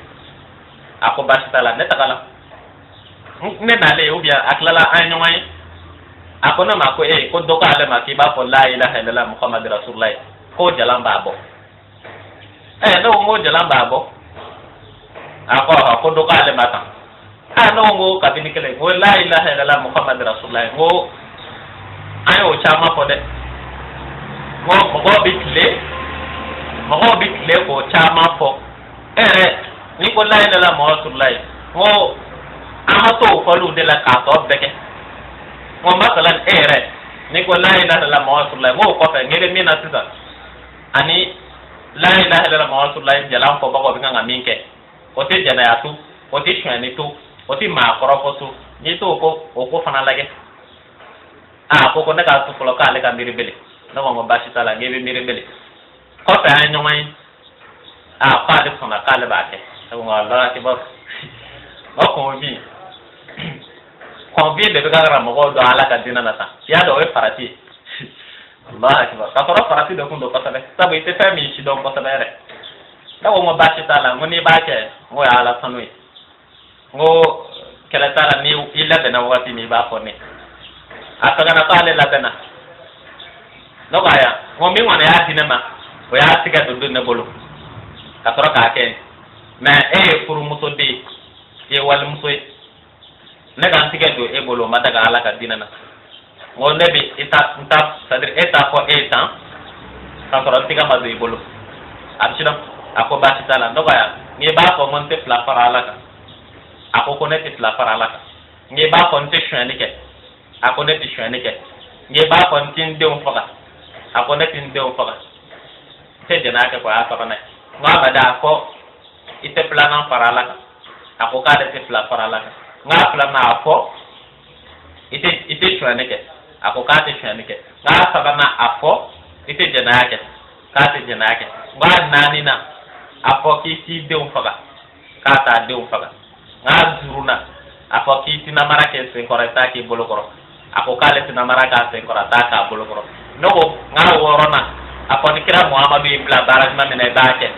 ako ba ci tala ne takala ne na le ubia aklala ay nyongay ako na mako ko doka ale maki ba ko la ilaha illallah muhammad rasulullah ko jalan babo no ngo jalan babo ako doka ale maka no ngo kabini kele ko la ilaha illallah muhammad rasulullah ngo ayo chama ko de ngo mo bitle ko chama ko ni ko la ilaha illallah muhammad rasulullah ngo amato ko lu de la ka to beke mo masalan ni ko la ilaha illallah muhammad rasulullah ngo ko fe ngere mina sisa ani la ilaha illallah muhammad rasulullah jalan ko bako binga minke o te jana ya tu o te shwani tu o te ma korofo tu ni to ko fana lage ko ne ka tu folo ka le ka miri bele no ngo bashi tala ngebe miri bele ko fe an nyomai pa de sona ka le ba ke ngo Allah akbar ko bi ko bi de ga ra mo do ala ka dina na ta ya do e farati Allah akbar ka toro farati do kundo pasabe sabu ite fami shi do pasabe re da ngo bashi tala ngoni ba ke ngo ya ala sanui ngo kala tala ni illa de na wati ni ba ko ne akaga na kale la bena no baya ngo mi wana ya dinema o ya tiga do ne bolo ka toro ka ke na furu muso de wal muso ne ga tiga do e bolo madaga ala ka dinana ngo nebi ita c'est-à-dire eta ko eta ka toro tiga ma do e bolo abshida ako ba tala no baya ni ba ko monte fla para ala ka ako ko ne ti fla para ala ka nge ba kon te shwani ke akone te shwani ke nge ba kon tin de on faga akone tin de on faga te jana ke ko afa na nga bada ko ite plana farala ako ka de te fla farala nga plana afo ite shwani ke ako ka te shwani ke nga sabana afo ite jana ke ka te jana ke nga nani na afo ki ti de on faga ka ta de on faga nga zuruna afo ki ti na mara ke se koreta ki bolokoro ako ka le ti na mara ka se korata ka bolokoro no nga worona ako ni kira Muhammadu ibla baraj ma mena baake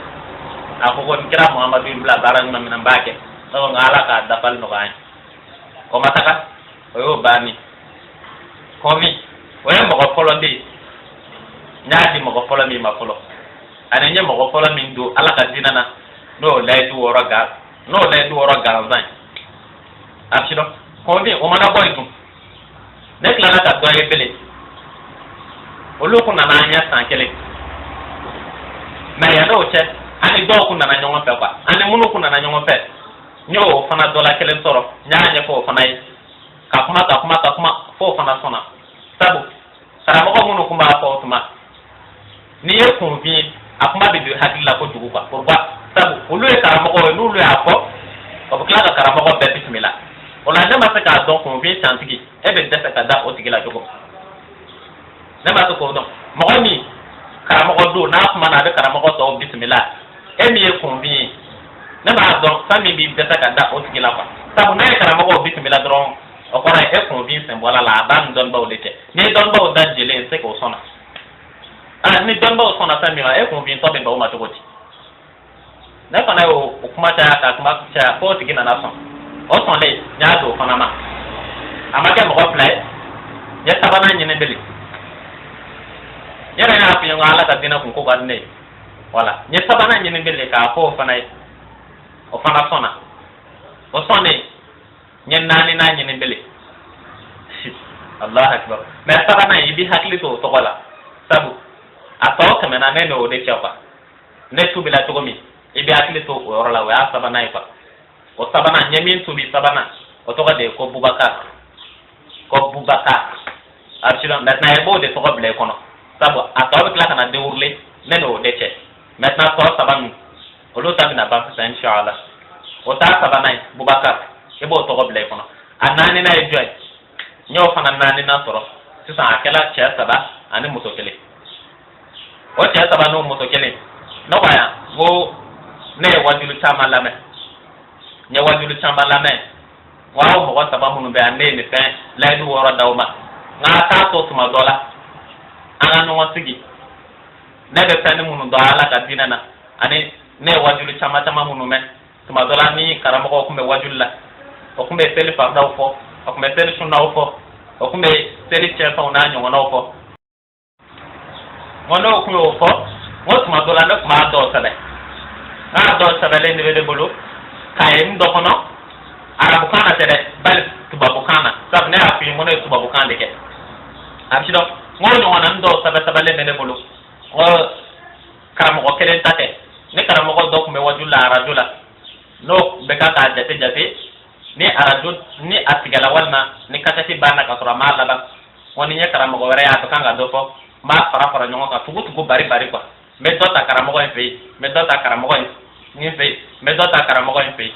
ako ko ni kira Muhammadu ibla baraj ma mena baake so nga ala ka dapal no gaay ko mataka o bani komi oye mo ko folo ndi nyaadi mo ko folo mi ma folo ane nye mo ko folo mi ndu ala ka dinana no laidu woroga zan abshido komi o mana boy dum nek la ka doye bele olu kuna na anya sankele na ya no che ani do kuna na nyongo pe kwa ani munu kuna na nyongo pe nyo fana dola kele toro nyaanya ko fana ka kuma fo fana sona sabu sara mo munu kuma fo tuma ni ye kunvi akuma be hadila ko dugu kwa pourquoi sabu olu e karamo ko nulu ya ko ko kala ka karamo ko be bismillah ola ndema se ka don kunvi chantigi e be desa ka da o tigila jogo nema to ko don mo ni karamo ko do na kuma na be karamo ko to bismillah e mi e kunvi nema don sami bi desa ka da o tigila kwa sabu na e karamo ko bismillah dron o ko na e kunvi sembola la ban don ba o dete ni don ba o da jele se ko sona ni don ba o sona sami ma e kunvi to be ba o ma to goti na fa na o kuma ta ka kuma cha ko tigina na son o son le nya do fana ma amake mo ko play ya tabana nyene bele yara na fi nga ala ka dina kun ko kan ne wala nye sabana nyene bele ka ko fana o fana sona o sonne nyen nani na nyene bele Allah akbar me sabana yibi hakli to wala sabu ato kamena ne no de chapa ne tu bila to mi ibi hakli to o rola wa sabana ifa o sabana nyemin tu bi sabana o to de ko Bubakar archila maintenant e bo de to ble kono sabu ataw kala kana de urle ne no de che maintenant to saban o lo tabi na ba sa inshallah o ta sabana Bubakar e bo to ble kono anani na e joy nyo fana nani na toro sisa akela che saba ani mutokele o che saba no mutokele no baya go ne wajulu chama lame nya wajulu chama lame waaw mo wata ba munu be ande ni fe laidu woro dawma nga ta to tuma dola ana no wasigi ne be tani munu do ala ka dinana ani ne wajulu chama munu me tuma dola ni karamo ko kumbe wajulla o kumbe seli farda fo o kumbe seli sunna fo o kumbe seli chefa una nyo na fo mono ko fo mo tuma dola no ma do sabe na do sabe le ni be de bulu kayem do kono arabu kana tere bal tubabu kana sab ne afi mo ne tubabu kana de ke absido ngono wana ndo sabale ne bulu o karamo ko kelen tate ne karamo ko dok me wajula rajula no be ka ta jate ni arajul ni atigala walma ni katati bana ka sura mala ba woni nya karamo ko wara ya to kanga do fo ma fara nyongo ka tugu bari kwa me do ta karamo ko fe me do ta karamo ko ni fe me do ta karamo ko fe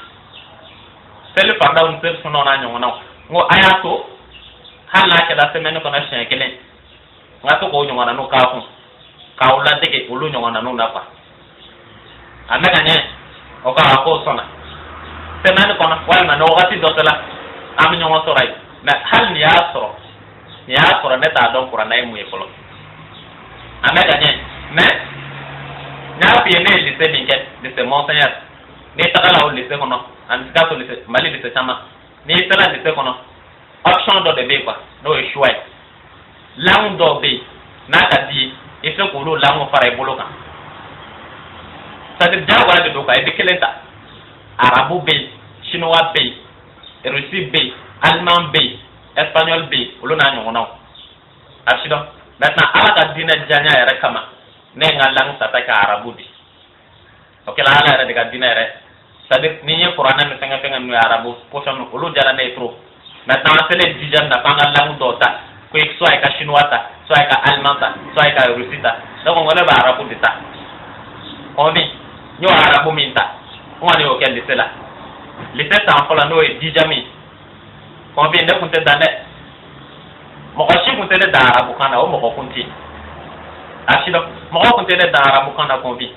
sele parda un per sono na nyongo na ngo ayato hala ke la semaine ko na chen kele ngato ko nyongo na no ka ku ka ulla teke ulu nyongo na no na pa ameka nye o ka ko sona semaine ko na wala na wakati do tala am nyongo so rai na hal ni asro ne ta don qur'an ay mu e kolo ameka nye me nya pi ne li se binket de se monseigneur ne tagala o li se kono and ka to li se mali li se chama ne tala li se kono option do de be quoi no e choix lang do be na ka di e fe ko lo lang fara e bolo kan ça te ja wala de do ka e be kelenta arabu be chinois be russi be allemand be espagnol be lo na nyo no asido maintenant ala ka dina janya ya kama ne ngalang tata ka arabu bi ok la ala de ka dina re c'est-à-dire ni ye qur'an ne tenga tenga no arabu potion lo jara ne trop maintenant c'est les dixièmes na panga langue d'ota ko soit ka chinois ta soit ka allemand ta soit ka russe ta donc on va ba arabu de ta on dit nyo arabu minta on est auquel de cela les tests en fola no e dixième on vient de compter dans les mo ko shi compter dans arabu kana o mo ko compter asido mo ko compter dans arabu kana ko vit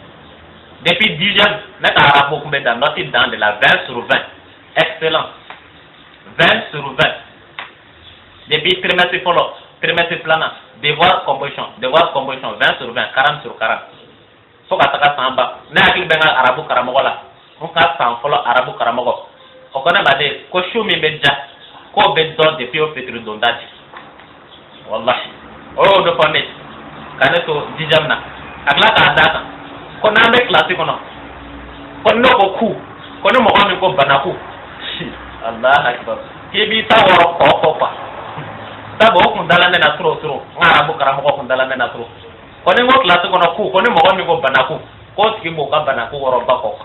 depuis dixième net arabu ko dans noté dans de la 20 sur 20 excellent 20 sur 20 depuis trimestre follow trimestre plana devoir composition 20 sur 20 40 sur 40 so ka taka samba na akil benga arabu karamogo la on ka san follow arabu karamogo o kona bade ko shumi bedja ko beddo depuis au petru dondati wallahi o do fone kaneto dijamna akla ka data ko na me classe ko no ko no ko ku ko no mo ko banaku Allah akbar kebi ta woro ko pa tabo ko dalane na tro ngara bu karamo ko dalane na tro ko ne mo classe ko no ku ko ne mo ko banaku ko ski mo ka banaku woro ba ko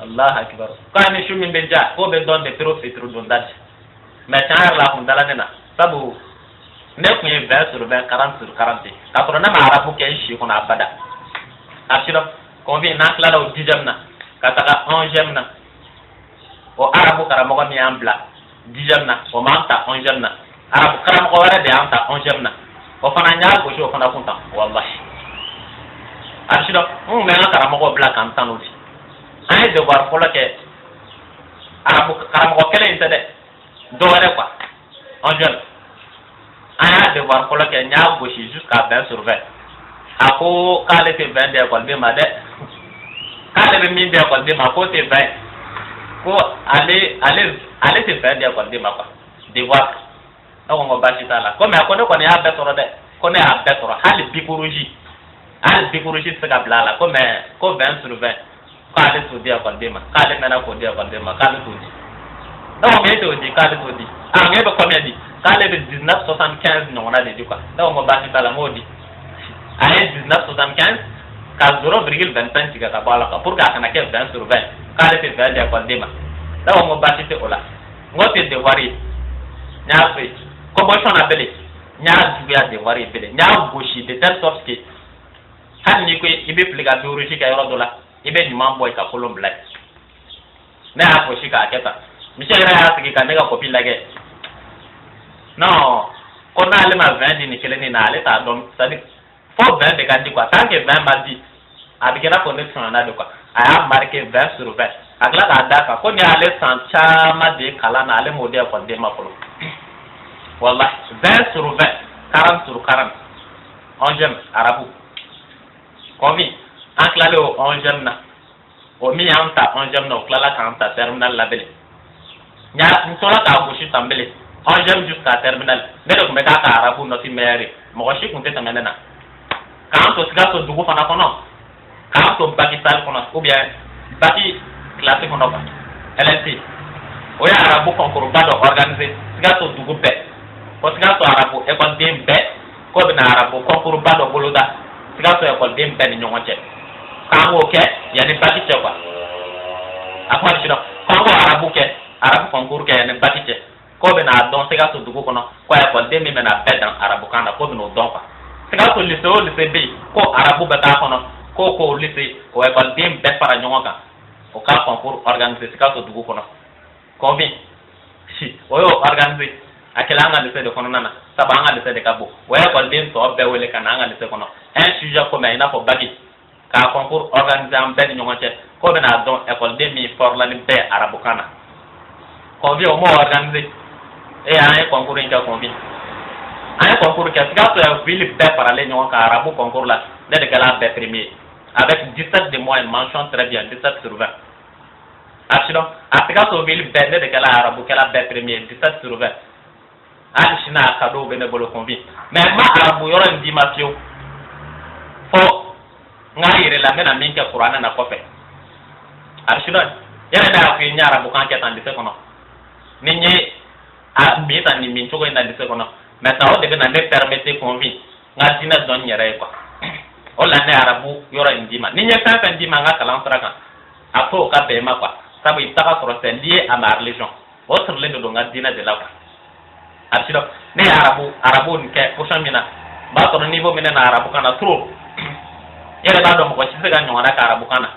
Allah akbar ka ne shumi benja ko be don de trop petru don dat mais tan la ko dalane na tabo ne ko 20 sur 20 40 sur 40 ka ko na ma arabu ke shi ko na bada asira ko vi na kala o dixième na ka ta 11e na o arabu karamo mi ambla dixième na o manta 11e na arabu karamo wala de anta 11e na o fana nya go jo fana kunta wallahi asira on me na karamo ko bla kan tanoti ay de war ko la ke arabu karamo kele intede do wala quoi 11e ay de war ko la ke nya go jusqu'à 20 sur 20 ako kale te 20 de ko be ma de kale be mi de ko de ma ko te 20 ko allez te faire des quoi de ma quoi devoir donc on va bâtir là comme on connaît a betoro de connaît a betoro hal bikuruji se gabla là comme ko 20 sur 20 ko allez to dire quoi de ma kale mena ko dire quoi de ma kale to di donc on met to di kale to di ah mais combien dit kale de 1975 non on a dit quoi donc on va bâtir là modi allez 1975 ka 0,25 tiga ka bala ka pour ka kana ke 20 sur 20 kale te vende kwa dema da mo bati te ola ngote de wari nya fe ko bo shona bele nya duya de wari bele nya goshi de telle sorte que han ni ko ibe pliga duru shi ka yoro dola ibe ni mambo ka kolom black na ha ko shi ka keta mi se ra ha sigi ka nega ko pilage non ko na le ma 20 ni kele ni na le ta dom c'est-à-dire faut 20 de ka di quoi tant que 20 ma di abikira connexion na de quoi a marqué 20 sur 20 agla ka daka ko ni ale san chama de kala na ale mode ko de makolo wallahi 20 sur 20 40 sur 40 11e arabu komi an klale o 11e na o mi anta 11e na o klala ka anta terminal labele nya ntola ka bushi tambele 11e jusqu'à terminal ne do me ka arabu no ti mere mo shi kunte tamene na ka to siga to dugu fana kono ka to baki sal kono ou bien baki classe kono ba LNC o ya arabu concours ba do organiser siga to dugu be ko siga to arabu e ko dem be ko be na arabu concours ba do boloda siga to e ko dem be ni nyonche ka ngo ke ya ni baki che kwa akwa shiro ko ngo arabu ke arabu concours ke ni baki che ko be na don siga to dugu kono ko e ko dem mi na be dan arabu kana ko be no don kwa siga to lycée be ko arabu bata kono ko lycée o e ko dem be para nyonga o ka concours organiser siga to dugu kono combien si o yo organiser akela nga lycée de kono nana saba nga lycée de kabo o e ko dem to be wele kana nga lycée kono un sujet comme ina ko bagi ka concours organiser am ben nyonga che ko be na don école de mi for la ni be arabu kana combien o mo organiser e un concours inja combien un concours qui siga to e ville be para le nyonga arabu concours là de kala be premier avec 17 de moyenne mention très bien 17 sur 20 Achino, apika so ville bende de kala arabu kala be premier 17 sur 20 Achina kado bene bolo convi mais ma arabu yoro ndi mafio fo ngayire la mena minke qur'ana na kofe Achino yere da ko nya arabu kan ke tan de kono ninye a mi tan ni min chogo ina de kono mais ça o de na me permettre convi ngadina don nyere quoi o la ne arabu yoro ndi ma ninye fa fa ndi ma nga kala on traka afo ka be ma quoi ça veut dire que c'est lié à ma religion autre le do ngadina de la asido ne arabu nke pusan mina ba to niveau mina na arabu kana trop yele ba do mo ko ci ga nyona ka arabu kana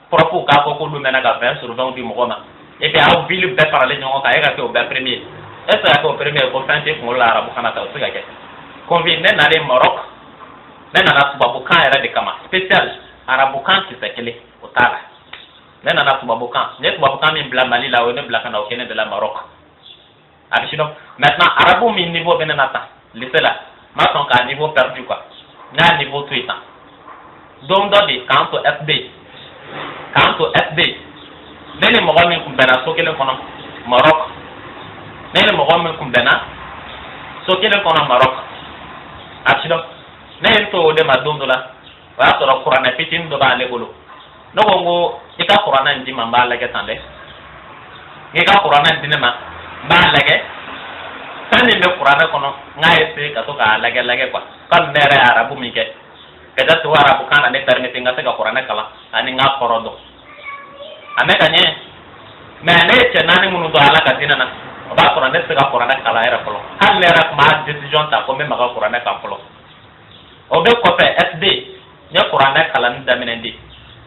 propos ka ko lu mena ga 20 sur 20 di mo ma et puis a ville be parler nyongo ka ega ke o be premier est ce que o premier ko santé ko la arabu kana ta o siga ke convient ne na le Maroc ne na babu kan era de kama spécial arabu kan ki sekele o tala ne na babu kan min bla Mali la o ne bla kana o kene de la Maroc abisino maintenant arabu mi niveau benata lycée là ma son ka niveau perdu quoi na niveau tuita donc do di kanto FB nene mo min kum bena so kele kono Maroc nene mo min kum bena so kele kono Maroc abisino ne to de ma dondola wa to Qur'an pitin do ba le golo no go ika Qur'an ndi mamba la ke tande ika Qur'an ndi ne ma ba lage tani be Qur'an kono ngaye se ka to ka lage kwa kan mere arabu mi ke kada to arabu kana ne permete ngase ka Qur'an kala ani nga korodo ameka nye me ne che nani munu do ala ka dinana ba Qur'an se ka Qur'an kala era polo hal lera ma decision ta ko me ma ka Qur'an ka polo o be ko fe SD nya Qur'an kala nda menendi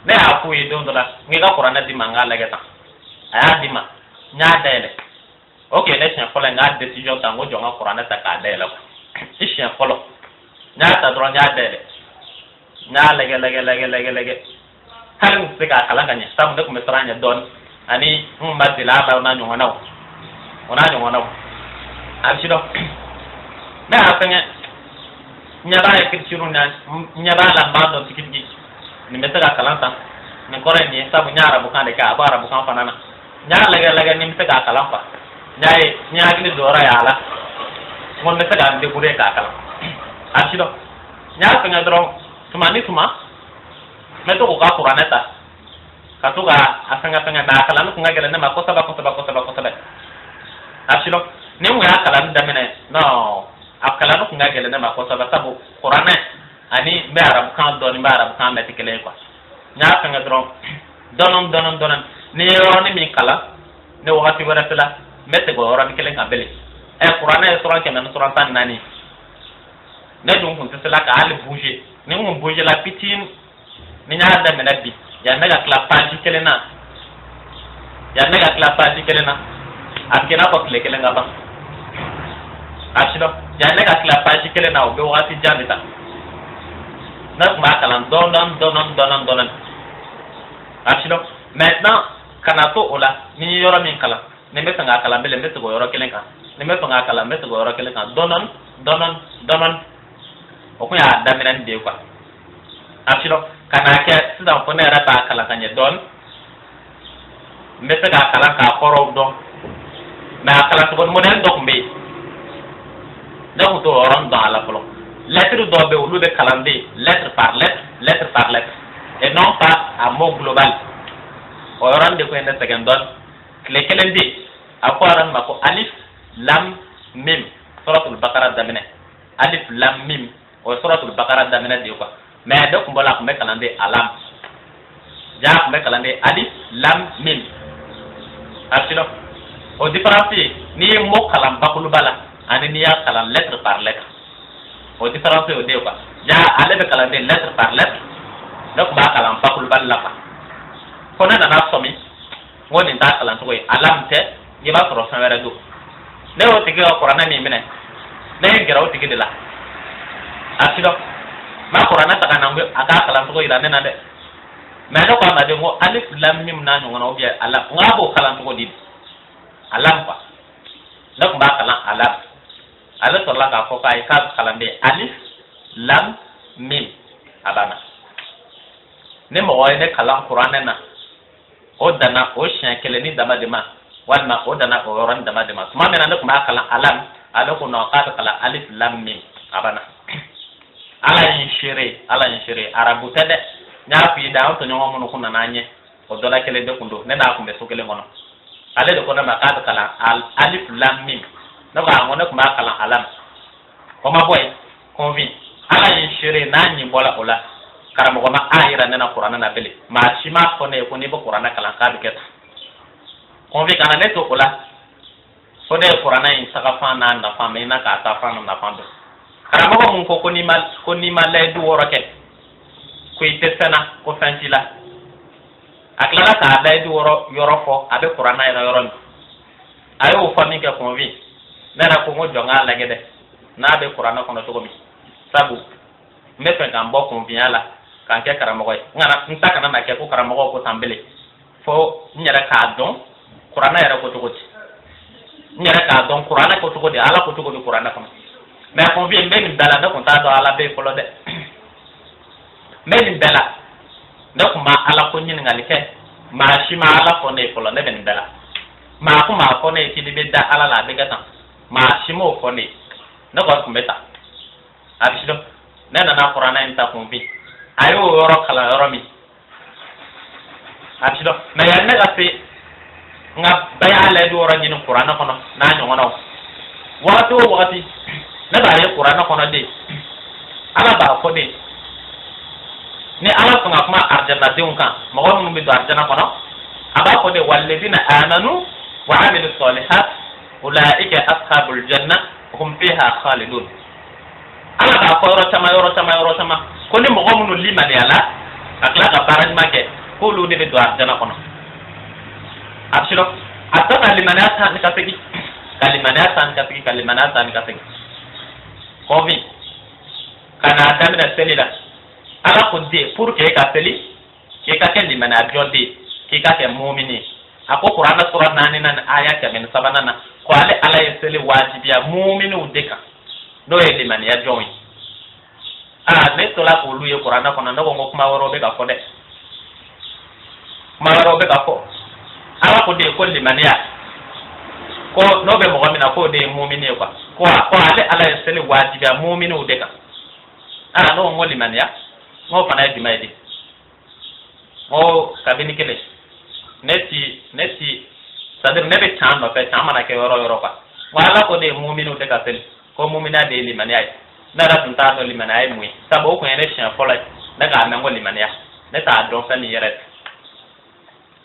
ne afu yi don do la ngi ka Qur'an di manga lage ta aya di ma nya dele okay ne chen folo nga decision tango jonga Qur'an ta ka dele ko chen folo nya ta dro nya dele nya lege har mu se ka kala kanya sam de ko mesranya don ani mbadila ba na nyonga nawo abshido na apenge nya ba e kirchiru nya ba la ba do tikiji ni metaka kalanta ni kore ni sabu nya arabu kan de ka ba arabu kan fanana nya lege ni metaka kalanta nya gni dora ya ala mon metaka de gure ka kala abshido nya penga dro tuma meto ko ka Qur'an ta katuga asanga da kala no ngagele na makosa ba abshido ne mu ya kala ndamene no akala no ngagele na makosa ba sabu Qur'an ani be arab kan do ni be arab kan meti kele kwa nya penga dro donon ni yo ni mi kala ne wakati wala tala mete go ora kele kan bele e Qur'an e sura kenan sura tan nani ne dum kun tsela ka ali bouger ne mu bouger la pitin ni nya da menabi ya mega klapati kele na akena ko kele ngaba asido ya mega klapati kele na o be wakati jamita na ma kalan donon asido maintenant kana to ola ni yoro min kala ne me tanga kala bele me to yoro kele kan ne me tanga kala me to yoro kele kan donon o ko ya damiran de kwa asido kana ke sidan ko ne rata kala kanye don me tanga kala ka koro don na kala to mo den do kumbe da ko to ron do ala polo lettre do be ulu be kalande lettre par lettre et non pas à mot global o ron de ko en second don le kelende akwaran mako alif lam mim suratul baqara damine alif lam mim o suratul baqara damine de ko mais do ko bola ko me kalande alam ja ko me kalande alif lam mim asilo o différence ni mo kalam bakulu bala ani ni ya kalam lettre par lettre o différence o de ko ja ale be kalande lettre par lettre do ko ba kalam bakulu bala fa ko na somi ngoni ta kalam to alam te ni ba toro sanwere do ne o tigi o Qur'an mi mine ne gera o tigi de la asido ma Qur'an ta kana ngo aka kalam to ila ne na de mais no ko ma de ngo alif lam mim na ngo no biya alam ngabo kalam to di alam pa donc ba kalam alam ala to la ka ko kai ka kalam de alif lam mim abana ne mo wa ne kalam Qur'an na o dana o shan kele ni dama de ma walma o dana o ran dama de ma tuma mena ne kuma kala alam ala ko no ka kala alif lam mim abana ala yin shire arabu tade nya fi da to nyoma mun kunna nanye o dola kele de kundo ne na ko be so kele mono ale de ko na ma ka kala alif lam mim no ga ngone kuma kala alam o ma boy convin ala yin shire na nyi bola ola karamo ma ayira ne na Qur'an na bele ma shima ko ne ko ni bo Qur'an kala ka be keta convin kana ne to ola fo de qur'ana in saka fa na fa me na ka ta fa na fa do karamo mun ko ni mal lay du woro ke ko ite sana ko fantila aklara ka lay du woro yoro fo abe qur'ana ina yoro ni ayo fa mi ka convi na ko mo jonga la gede na be qur'ana ko no to ko mi sabu me fe kan bo convi ala kan ke karamo ko ngana ntaka na ke ko karamo ko tambele fo nyara ka don qur'ana yara ko to ko nyara ka don qur'ana ko to ko de ala ko to ko de qur'ana ko mais on vient même bela donc on t'a dans ala be folo de même bela donc ma ala ko nyin ngali ke ma shima ala ko ne folo de ben bela ma ko ma ko ne ti be da ala la be gatan ma shimo ko ne no ko mbeta abisho nena na qur'ana inta ko bi ayo yoro kala yoro mi abisho mais ya ne gafe nga bayala do woro nyin qur'ana ko no na nyo ngono wato wati na ba ye qur'ana kono de ala ba ko de ni ala ko ngakma arjanna de unka mo won mi do arjanna kono aba ko de walladina amanu wa amilus salihat ulaika ashabul janna hum fiha khalidun ala ba ko yoro tama ko ni mo won limani ala akla ga baraj make ko lu de do arjanna kono abshiro ataka limanata ni kapegi kalimanata ni kapegi Convi kana damina selila ala ko de pour que ka seli ke ka ken limana jodi ke ka ke mu'mini ako qur'ana sura nani nan aya ka men sabanana ko ale ala yeseli wajibiya mu'minu deka do e limana ya jowi ne to la ko luye qur'ana ko nan do ngo kuma woro be ka ko de ma woro be ka ko ala ko de ko limana ya ko no be mo gamina ko de mu'mini ko ale ala yeseli wajibiya mu'minu deka no ngoli man ya ngo fana di maydi o kabini kele neti sadir nebe chamba pe chamba na ke yoro pa wala ko de mu'minu deka sel ko mu'mina de liman ya na da tunta do liman ay mu sabo ko ene shan fola daga na ngoli man ya ne ta do fani yeret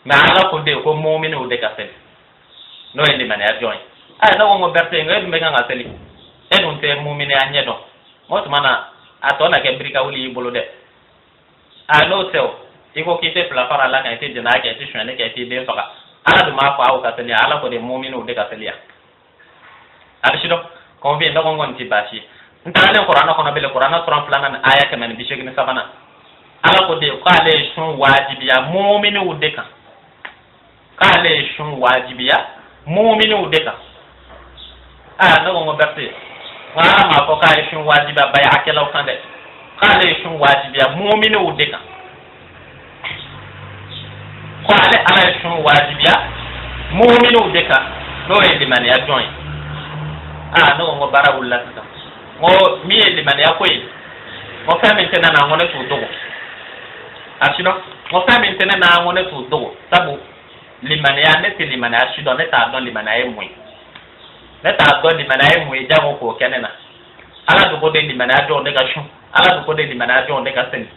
na ala ko de ko mu'minu deka sel no e liman ya join no ngo berte ngai mbe nga seli edun te mu'mini anye do mot mana atona ke brika wuli bolo de no teo iko kite pla para la kan te dina ke te shwane ke te de faka ala du ma fa o ka seli ala ko de mu'minu de ka seli ya abishido konvi ndo ngon ti bashi ntale qur'ana kono bele qur'ana suran planan aya ke men bishek ni sabana ala ko de ko ale shun wajibiya mu'minu de ka ale shun wajibiya mu'minu de ka no ngo berte wala ma ko ka shun wajiba bay akela kande kale shun wajibiya mu'minu deka ko ale ala shun wajibiya mu'minu deka no e limani ya join no ngo bara wulla ta ngo mi e limani ya koyi mo fami tena na ngone tu dogo ashino mo fami tena na ngone tu dogo sabu limani ya ne limani ya shido ne ta don limani ya mui neta do limana ay mu jago ko kenena ala do ko de limana do de ga shu ala do ko de limana do de ga sen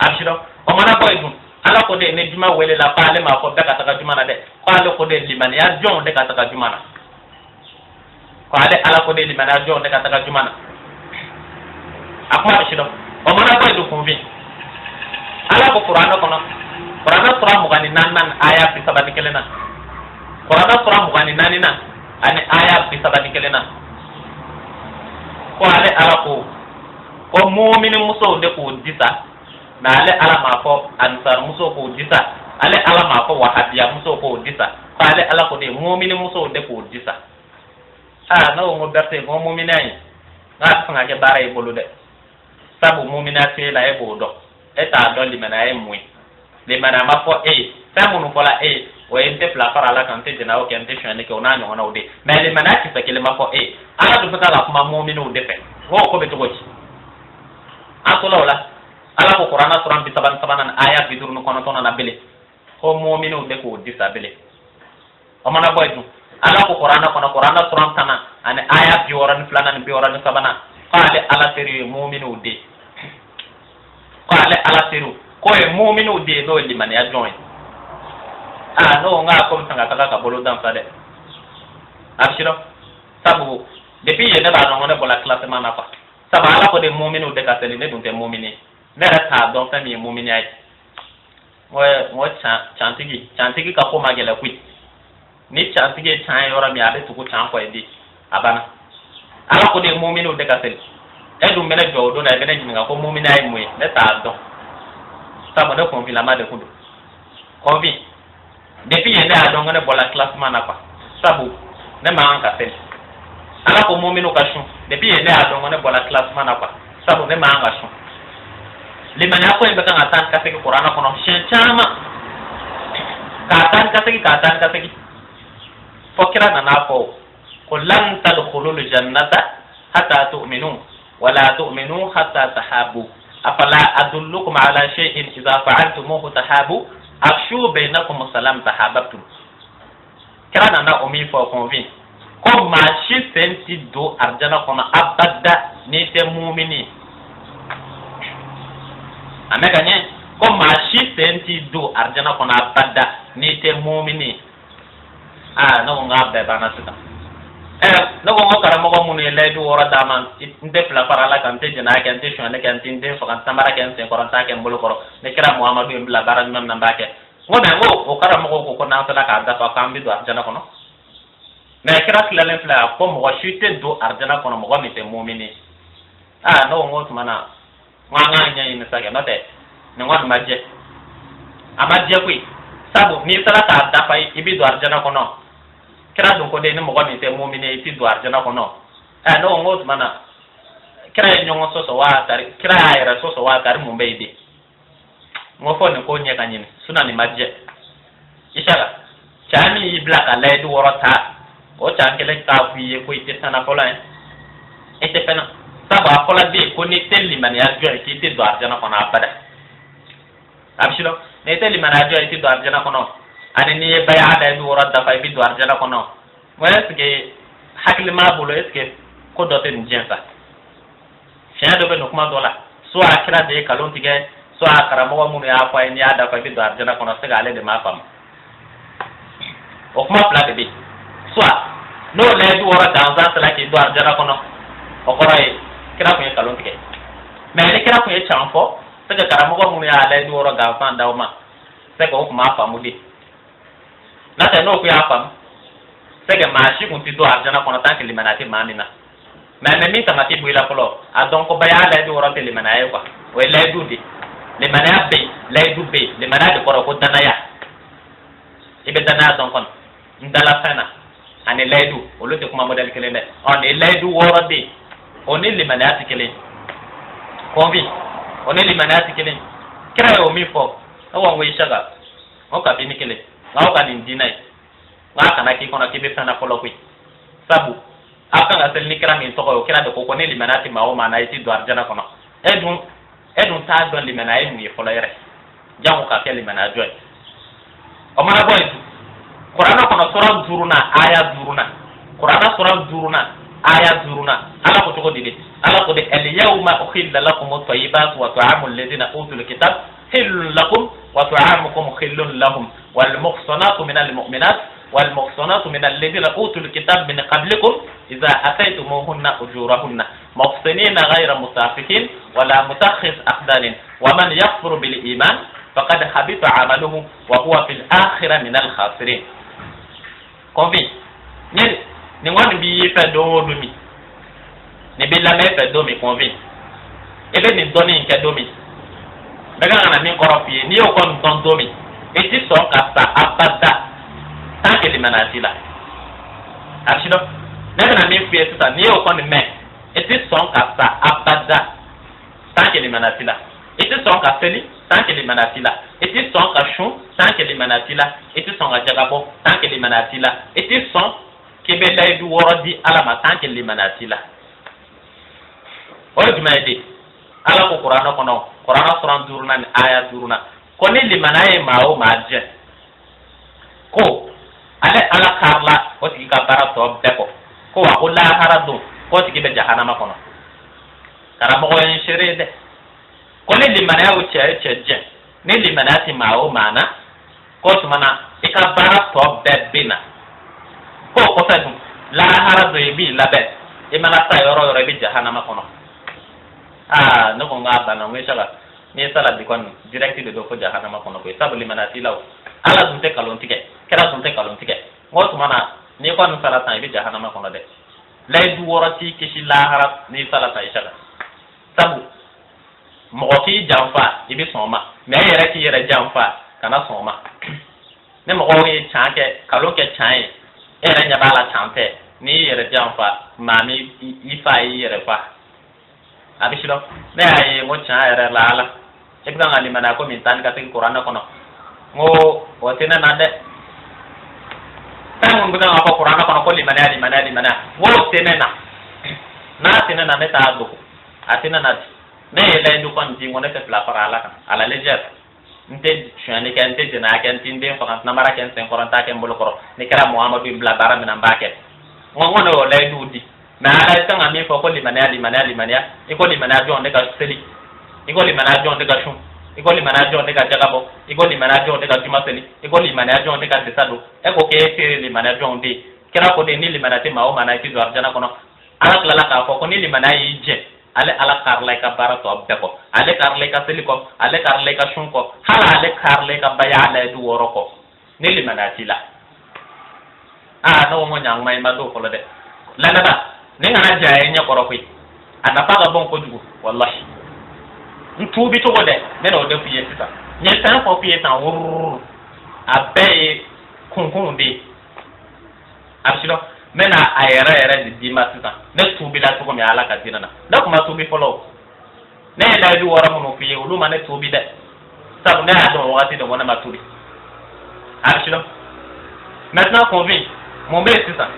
abshiro o mana boy dum ala ko de ne juma wele la pale ma ko daga taka juma na de ko ala ko de limana ya jon de ga taka juma na ko ala ko de limana jon de ga taka juma na akuma abshiro o mana boy do convi ala ko qur'ana sura mu gani nan aya fi sabati kelena qur'ana sura mu gani nan ani aya bi sabati kelena ko ale ala ko mu'minin muso de ko disa na ale ala ma ko ansar muso ko disa ale ala ma ko wahabiya muso ko disa ko ale ala ko de mu'minin muso de ko disa no ngo berte ngo mu'minai na fanga ke bara e bolu de sabu mu'mina te la e bodo eta do limana e mui limana ma ko samu no kola o ente pla para la kante dina o kente shane ke ona nyona ode mais le manaki sa kele mako ala do fata la kuma mu'minu de fe wo ko beto gochi asola wala ala ko qur'ana suran bi saban aya bi durnu kono tono na bele ko mu'minu de ko disa bele o mana boy du ala ko qur'ana suran tana ane aya bi woran flanan bi woran sabana qale ala seri mu'minu de qale ala seru ko e mu'minu de no liman ya join no nga ko tanga taka ka bolo dan sade abshiro sabu depuis yene ba no ngone bola classement na fa sabu ala ko de mu'minu de ka seli ne dun te mu'mini ne rata don fa mi mu'mini ay mo chantigi ka ko magela kui ni chantigi chan yora mi ade tuku chan ko edi abana ala ko de mu'minu de ka seli edu mena jodo na bena jinga ko mu'mini ay mu'e ne ta don sabu ne ko la ma de kundu convi depuis yene a don ngone bola classement na fa sabu ne ma an ka seli ala ko mu'minu ka shun depuis yene a don ngone bola classement na fa sabu ne ma an ka shun liman ya ko en baka ngatan ka segi qur'ana kono shen chama ka tan ka segi fokira na nafo qul lan tadkhulul jannata hatta tu'minu wa la tu'minu hatta tahabu afala adullukum ala shay'in idha fa'altumuhu tahabu afshu bainakum salam tahabbtum kira na omi fo convin ko ma shi senti do arjana kono abada ni te mu'mini ameka nye ko ma shi senti do arjana kono abada ni te mu'mini no nga be bana sita no go kara mo ko munu le do wora daman inte pla parala kan te jena kan te shone kan tinde fo kan tamara kan se koranta kan bulu koro ne kira muhammadu ibla baran nam nambake ngona ngo o kara mo ko na sala ka da fa kan bi do arjana kono me kira kilalen fla ko mo shi te do arjana kono mo mi te mu'mini no ngo tumana nganga nya ina sake no te ne ngwa maje amaje kui sabu ni sala ka da fa ibi do arjana kono kira dun ko de ni mo ko mi te mu'mini ti do arjana kono no ngo tumana kira nyongo so wa tari kira ayra so wa tari mo beidi mo fo ne ko nya kanyin suna ni maje ishara chami ibla ka le do worota o chan kele ka fi ko ite sana fola ite pena saba fola de ko ni telli man ya jo ite te do arjana kono abada abshilo ne telli man ya jo ite do arjana kono ani ni baya da do worota fa bi do arjana kono mo eske hakli ma bolo eske ko do te njensa fiya do be no kuma dola so akira de kalon tige so akara mo mu ya fa ni ada fa bi do arjana kono se gale de ma fam o kuma plate bi so no le do wora dan za sala ki do arjana kono o ko ray kira ko kalon tige me ne kira ko e champo se ga kara mo mu ya le do wora ga fa ndaw ma se ko kuma famu di na te no ko ya fam se ga ma shi kun ti do arjana kono tan ki limanati mamina mais mi tamati buila polo adon ko baya la du rote le manaye quoi we la du di le manaya be la du be le manaya ko ko danaya ibe danaya don kon ndala sana ane la du o lote kuma model kele ne on e la du woro be on e le manaya tikele convi on e le manaya tikele kira o mi fo o won we shaga o ka bi ni kele o ka ni dinai wa kana ki kono ki be sana polo kui sabu aka na sel ni kira min to ko kira de ko ko ne limanati ma o ma na iti do arjana kono edun ta do limanai mi fo la yere jamu ka ke limana joy o ma boy qur'ana kono sura duruna aya duruna qur'ana sura duruna aya duruna ala ko to dide ala ko de al yawma ukhilla lakum at-tayyibat wa ta'amul ladina utul kitab hillun lakum wa ta'amukum khillun lahum wal muhsanatu minal mu'minat والمحصنات من الذين أوتوا الكتاب من قبلكم إذا أتيتموهن أجورهن محصنين غير مسافحين ولا متخذ أخدان ومن يكفر بالإيمان فقد حبط عمله وهو في الآخرة من الخاسرين. Convi, ni wani bi fe do mi, ni bi la me fe do mi convi. Ebe ni doni nke do mi. Mega na mi korofi ni o kon don do mi. Eti so ka sa abada. Tant que les manati là. Achino, même na mi fié ça, ni au kon me. Et son kasa abada. Tant que les manati là. Et son kaseli, tant que les manati là. Et son kachon, tant que les manati là. Et son ajagabo, tant que les manati là. Et son kebela du worodi alama tant que les manati là. Oye duma ede. Ala ko Qur'an kono. Qur'an suran duruna ni aya duruna. Koni les manaye mao maje. Ko ale ala karla o tigi ka bara to beko ko wa ko la harado ko tigi be jahannama kono kara mo en shere de ko ne limana o che ne limana ti ma o mana ko tumana e ka bara to bebina ko ko fa dum la hara do bi labe e mana ta yoro yoro bi jahannama kono no ko ngaba na we sala ni sala bi kon direct de do ko jahannama kono ko sabuli mana tilaw ala dum te kalon tike kera dum te kalon tike ngotu mana ni kon sala ta bi jahannama kono de lay du worati kishi la hara ni sala ta ishala sabu mo ki jamfa ibi soma me yere ki yere jamfa kana soma ne mo yi chanke kalon ke chai ere nya bala champe ni yere jamfa mami ifa yere fa abishilo ne ay mo cha ere lala ibga ngali mana ko min tan ka tin qur'an ko no ngo wotina na de tan ngo ngako qur'an ko no ko limana wo tenena na tenena meta do atina na ne ele ndu kon ti ngone te la parala ala lejer nte chane kan te jena kan tinde ko na mara kan sen koranta kan bolo koro ni kala muhammadu ibn bara min ambake ngono o lay dudi na ala tan ami fo ko limana e ko limana jo ne ka seli e ko limana jo ne ka shun e ko limana jo ne ka jagabo e ko limana jo ne ka jumaseli e ko limana jo ne ka desado e ko ke te limana jo ndi kira ko de ni limana te mawo mana ki zo arjana kono ala kala ka ko ni limana yi je ale ala karle ka barato abbe ko ale karle ka seli ko ale karle ka shun ko hala ale karle ka bayale du woro ko ni limana tila no mo nyang mai ma do ko de la na ne ngana jaye nya koro fi ada faga bon ko dugu wallahi ntubi to de ne no de fiye tita nye tan ko fiye tan wur abe kunkun bi absilo mena ayere di masita ne tubi la to ko mi ala ka dinana da kuma tubi follow ne la du wara mo fiye ulu ma ne tubi de sabu ne ado wati de wona ma tubi absilo maintenant convaincu mon bébé c'est ça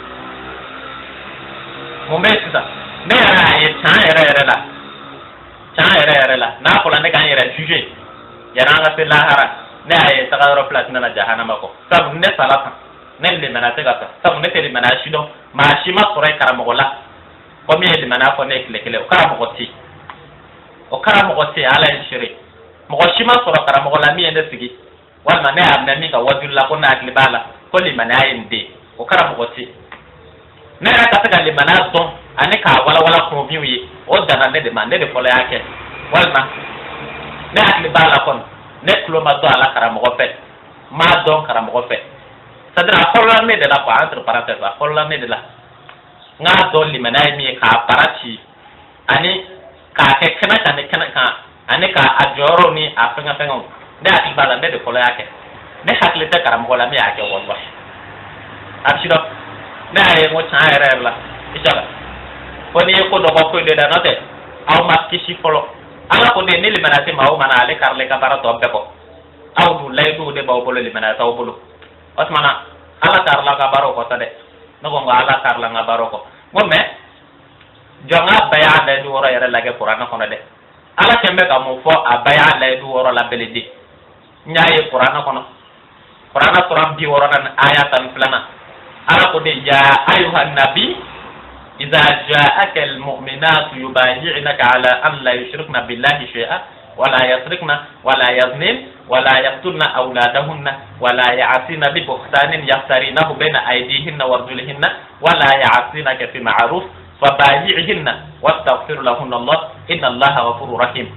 ne yɛrɛ ye can yɛrɛ la n'a fɔra ne k'an yɛrɛ juge yɛrɛ an ka se lahara ne y'a ye taga yɔrɔ fila tɛna na jahanama kɔ sabu ne sala kan ne limana tɛ ka sa sabu ne tɛ limana si dɔn maa si ma sɔrɔ ye karamɔgɔ la komi ye limana fɔ ne ye tile kelen o karamɔgɔ tɛ ala ye seere mɔgɔ si ma sɔrɔ karamɔgɔ la min ye ne sigi walima ne y'a mɛn min ka wajulu la ko ne hakili b'a la ko limaniya ye n den o karamɔgɔ tɛ ne yɛrɛ ka se ka limaniya dɔn ani k'a walawala kunfiw ye o danna ne de ma ne de fɔlɔ y'a kɛ walima ne hakili b'a la kɔni ne tulo ma dɔn a la karamɔgɔ fɛ m'a dɔn karamɔgɔ fɛ c'est à dire a fɔlɔla ne de la quoi entre parenthèses a fɔlɔla ne de la n k'a dɔn limaniya ye min ye k'a baara ci ani k'a kɛ kɛnɛ kan ni kɛnɛ kan ani k'a jɔyɔrɔw ni a fɛngɛw ne hakili b'a la ne de fɔlɔ y'a kɛ ne hakili tɛ karamɔgɔ la min y'a kɛ wallahi a bɛ sidɔn ne y'a ye n ko tiɲɛ yɛrɛ la i jala ko n'i ye ko dɔ fɔ foyi de la n'o tɛ aw ma kisi fɔlɔ ala ko de ni limaniya tɛ maa o maa na ale karilen ka baara tɔ bɛɛ kɔ aw dun layiduw de b'aw bolo limaniya t'aw bolo o tuma na ala karila ka baaraw kɔ sa dɛ ne ko n ko ala karila n ka baaraw kɔ n ko mais jɔn ka bɛɛ y'a layidu wɔɔrɔ yɛrɛ lajɛ kuranɛ kɔnɔ dɛ ala kɛn bɛ ka mun fɔ a bɛɛ y'a layidu wɔɔrɔ labɛlɛden n y'a ye kuranɛ kɔnɔ kuranɛ sura 62 aya 12 ala ko de ya ayuha nabi إذا جاءك المؤمنات يبايعنك على أن لا يشركن بالله شيئا ولا يسرقن ولا يزنين ولا يقتلن أولادهن ولا يعصين ببهتان يفترينه بين أيديهن وارجلهن ولا يعصينك في معروف فبايعهن واستغفر لهن الله إن الله غفور رحيم.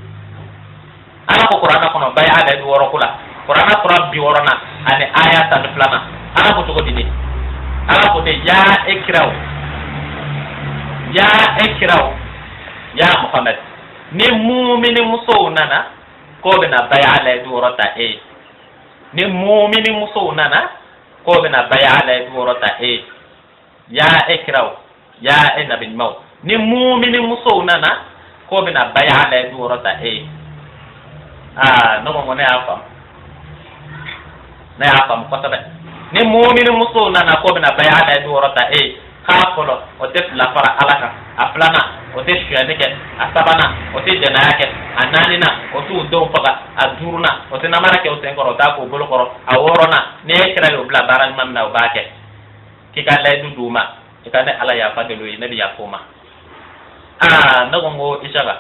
أنا قرآن كنا بايع على دور كلا قرآن قرآن بيورنا أن آيات الفلانة أنا بتقول دي أنا بقول يا إكراو ya ekiraw ya Muhammad ni mu'mini muso nana ko bena baya ala durata ni mu'mini muso nana ko bena baya ala durata ya ekiraw ya nabi maw ni mu'mini muso nana ko bena baya ala durata no mo ne afam ko tabe ni mu'mini muso nana ko bena baya ala durata k'a fɔlɔ o tɛ fila fara ala kan a filanan o tɛ suyani kɛ a sabanan o tɛ jɛnaya kɛ a naaninan o t'u denw faga a duurunan o tɛ namara kɛ o sen kɔrɔ o t'a k'o bolo kɔrɔ a wɔɔrɔnan ni e kɛra y'o bila baara ɲuman min na o b'a kɛ k'i ka layidu d'u ma i ka ne ala yafa deli o ye ne bɛ yafa o ma ne ko n ko Isaka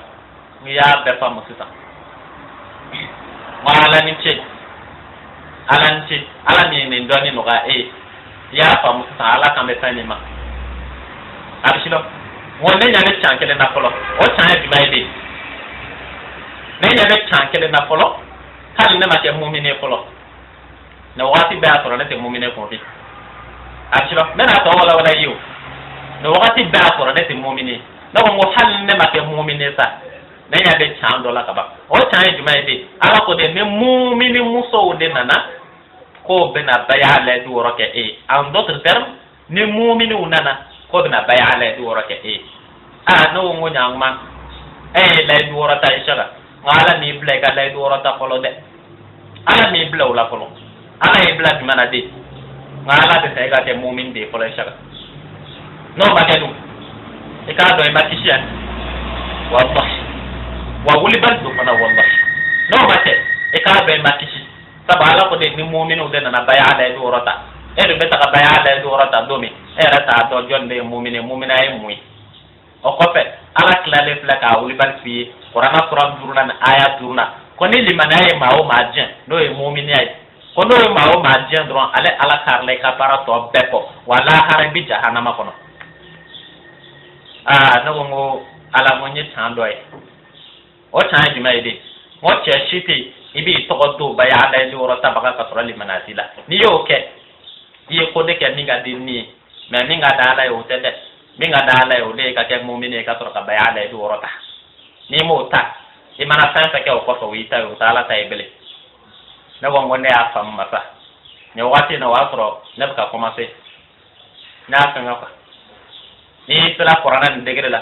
n y'a bɛɛ faamu sisan n ko ala ni ce ala min ye nin dɔɔni nɔgɔya e ye i y'a faamu sisan ala kan bɛ fɛn min ma abshilo wonne nyane chankele na folo o chan jumai de ne nyane chankele na folo hal ne ma te mu'mine folo na wati ba to ne te mu'mine ko fi abshilo me na to wala yiw na wati ba to ne te mu'mine na ko hal ne ma te mu'mine sa ne nyane chan do la kaba o chan jumai de ala ko de ne mu'mine muso de nana ko bena bayale du roke en d'autres termes ne mu'mine unana ko bena bayale du roke no ngunyang man la du rota ishara ngala ni blega la du rota folo de ala mi bla wala folo ala e bla mana de ngala de sai ga de mu'min de folo ishara no ba kedu e ka do e batisha wallahi wa wuliban do fana wallahi no ba ke e ka do e matishi sabala ko de ni mu'minu de na bayala du rota e do beta ka bayala du rota domi e rata do jonde mu'mina e muy o ko fe ala klale flaka wuli ban fi qur'ana sura duruna na aya duruna ko ni limana e mawo majin no e mu'mini ay ko no e mawo majin dron ala karle ka para to beko wala harabi jahannama kono no ngo ala mo nyi tando e o tan di mai de mo che shiti ibi to do bayala e do rota baka ka sura limana sila ni yo ke ye ko de ke minga dinni me minga dala yo tete minga dala yo le ka ke mu'mini ka to ka bayala e do rota ni mo ta e mana san ke o ko so wita yo tala ta ibele na go ngone afam masa ne wati na wasro ne ka commencer na kan ka ni tala qur'ana ndegere la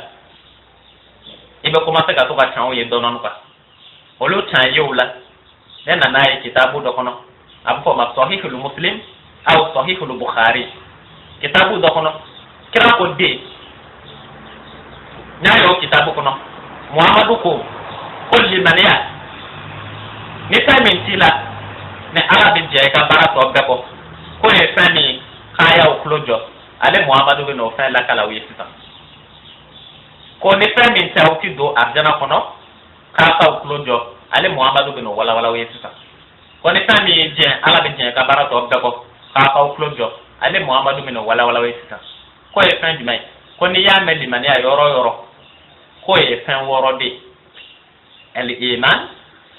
ibe commencer ka to ka chan o ye donon ka o lo chan yo la ne na na kitabu do kono abu ma sahihul muslim aw sahihul bukhari kitabu do kono kira ko de nyayo kitabu kono muhammadu ko kulli maniya ni tamin tila ne arabi je ka bara to be ko ne fani kaya o klojo ale muhammadu be no fa la kala wi sita ko ne tamin ta o ti do arjana kono ka ka o klojo ale muhammadu be no wala wala wi sita ko ne tamin je arabi je ka bara to be ko ka ka o klojo ale muhammadu be no wala wala wi sita ko e fan di mai ko ni ya meli mani ya yoro ko e fan woro de al iman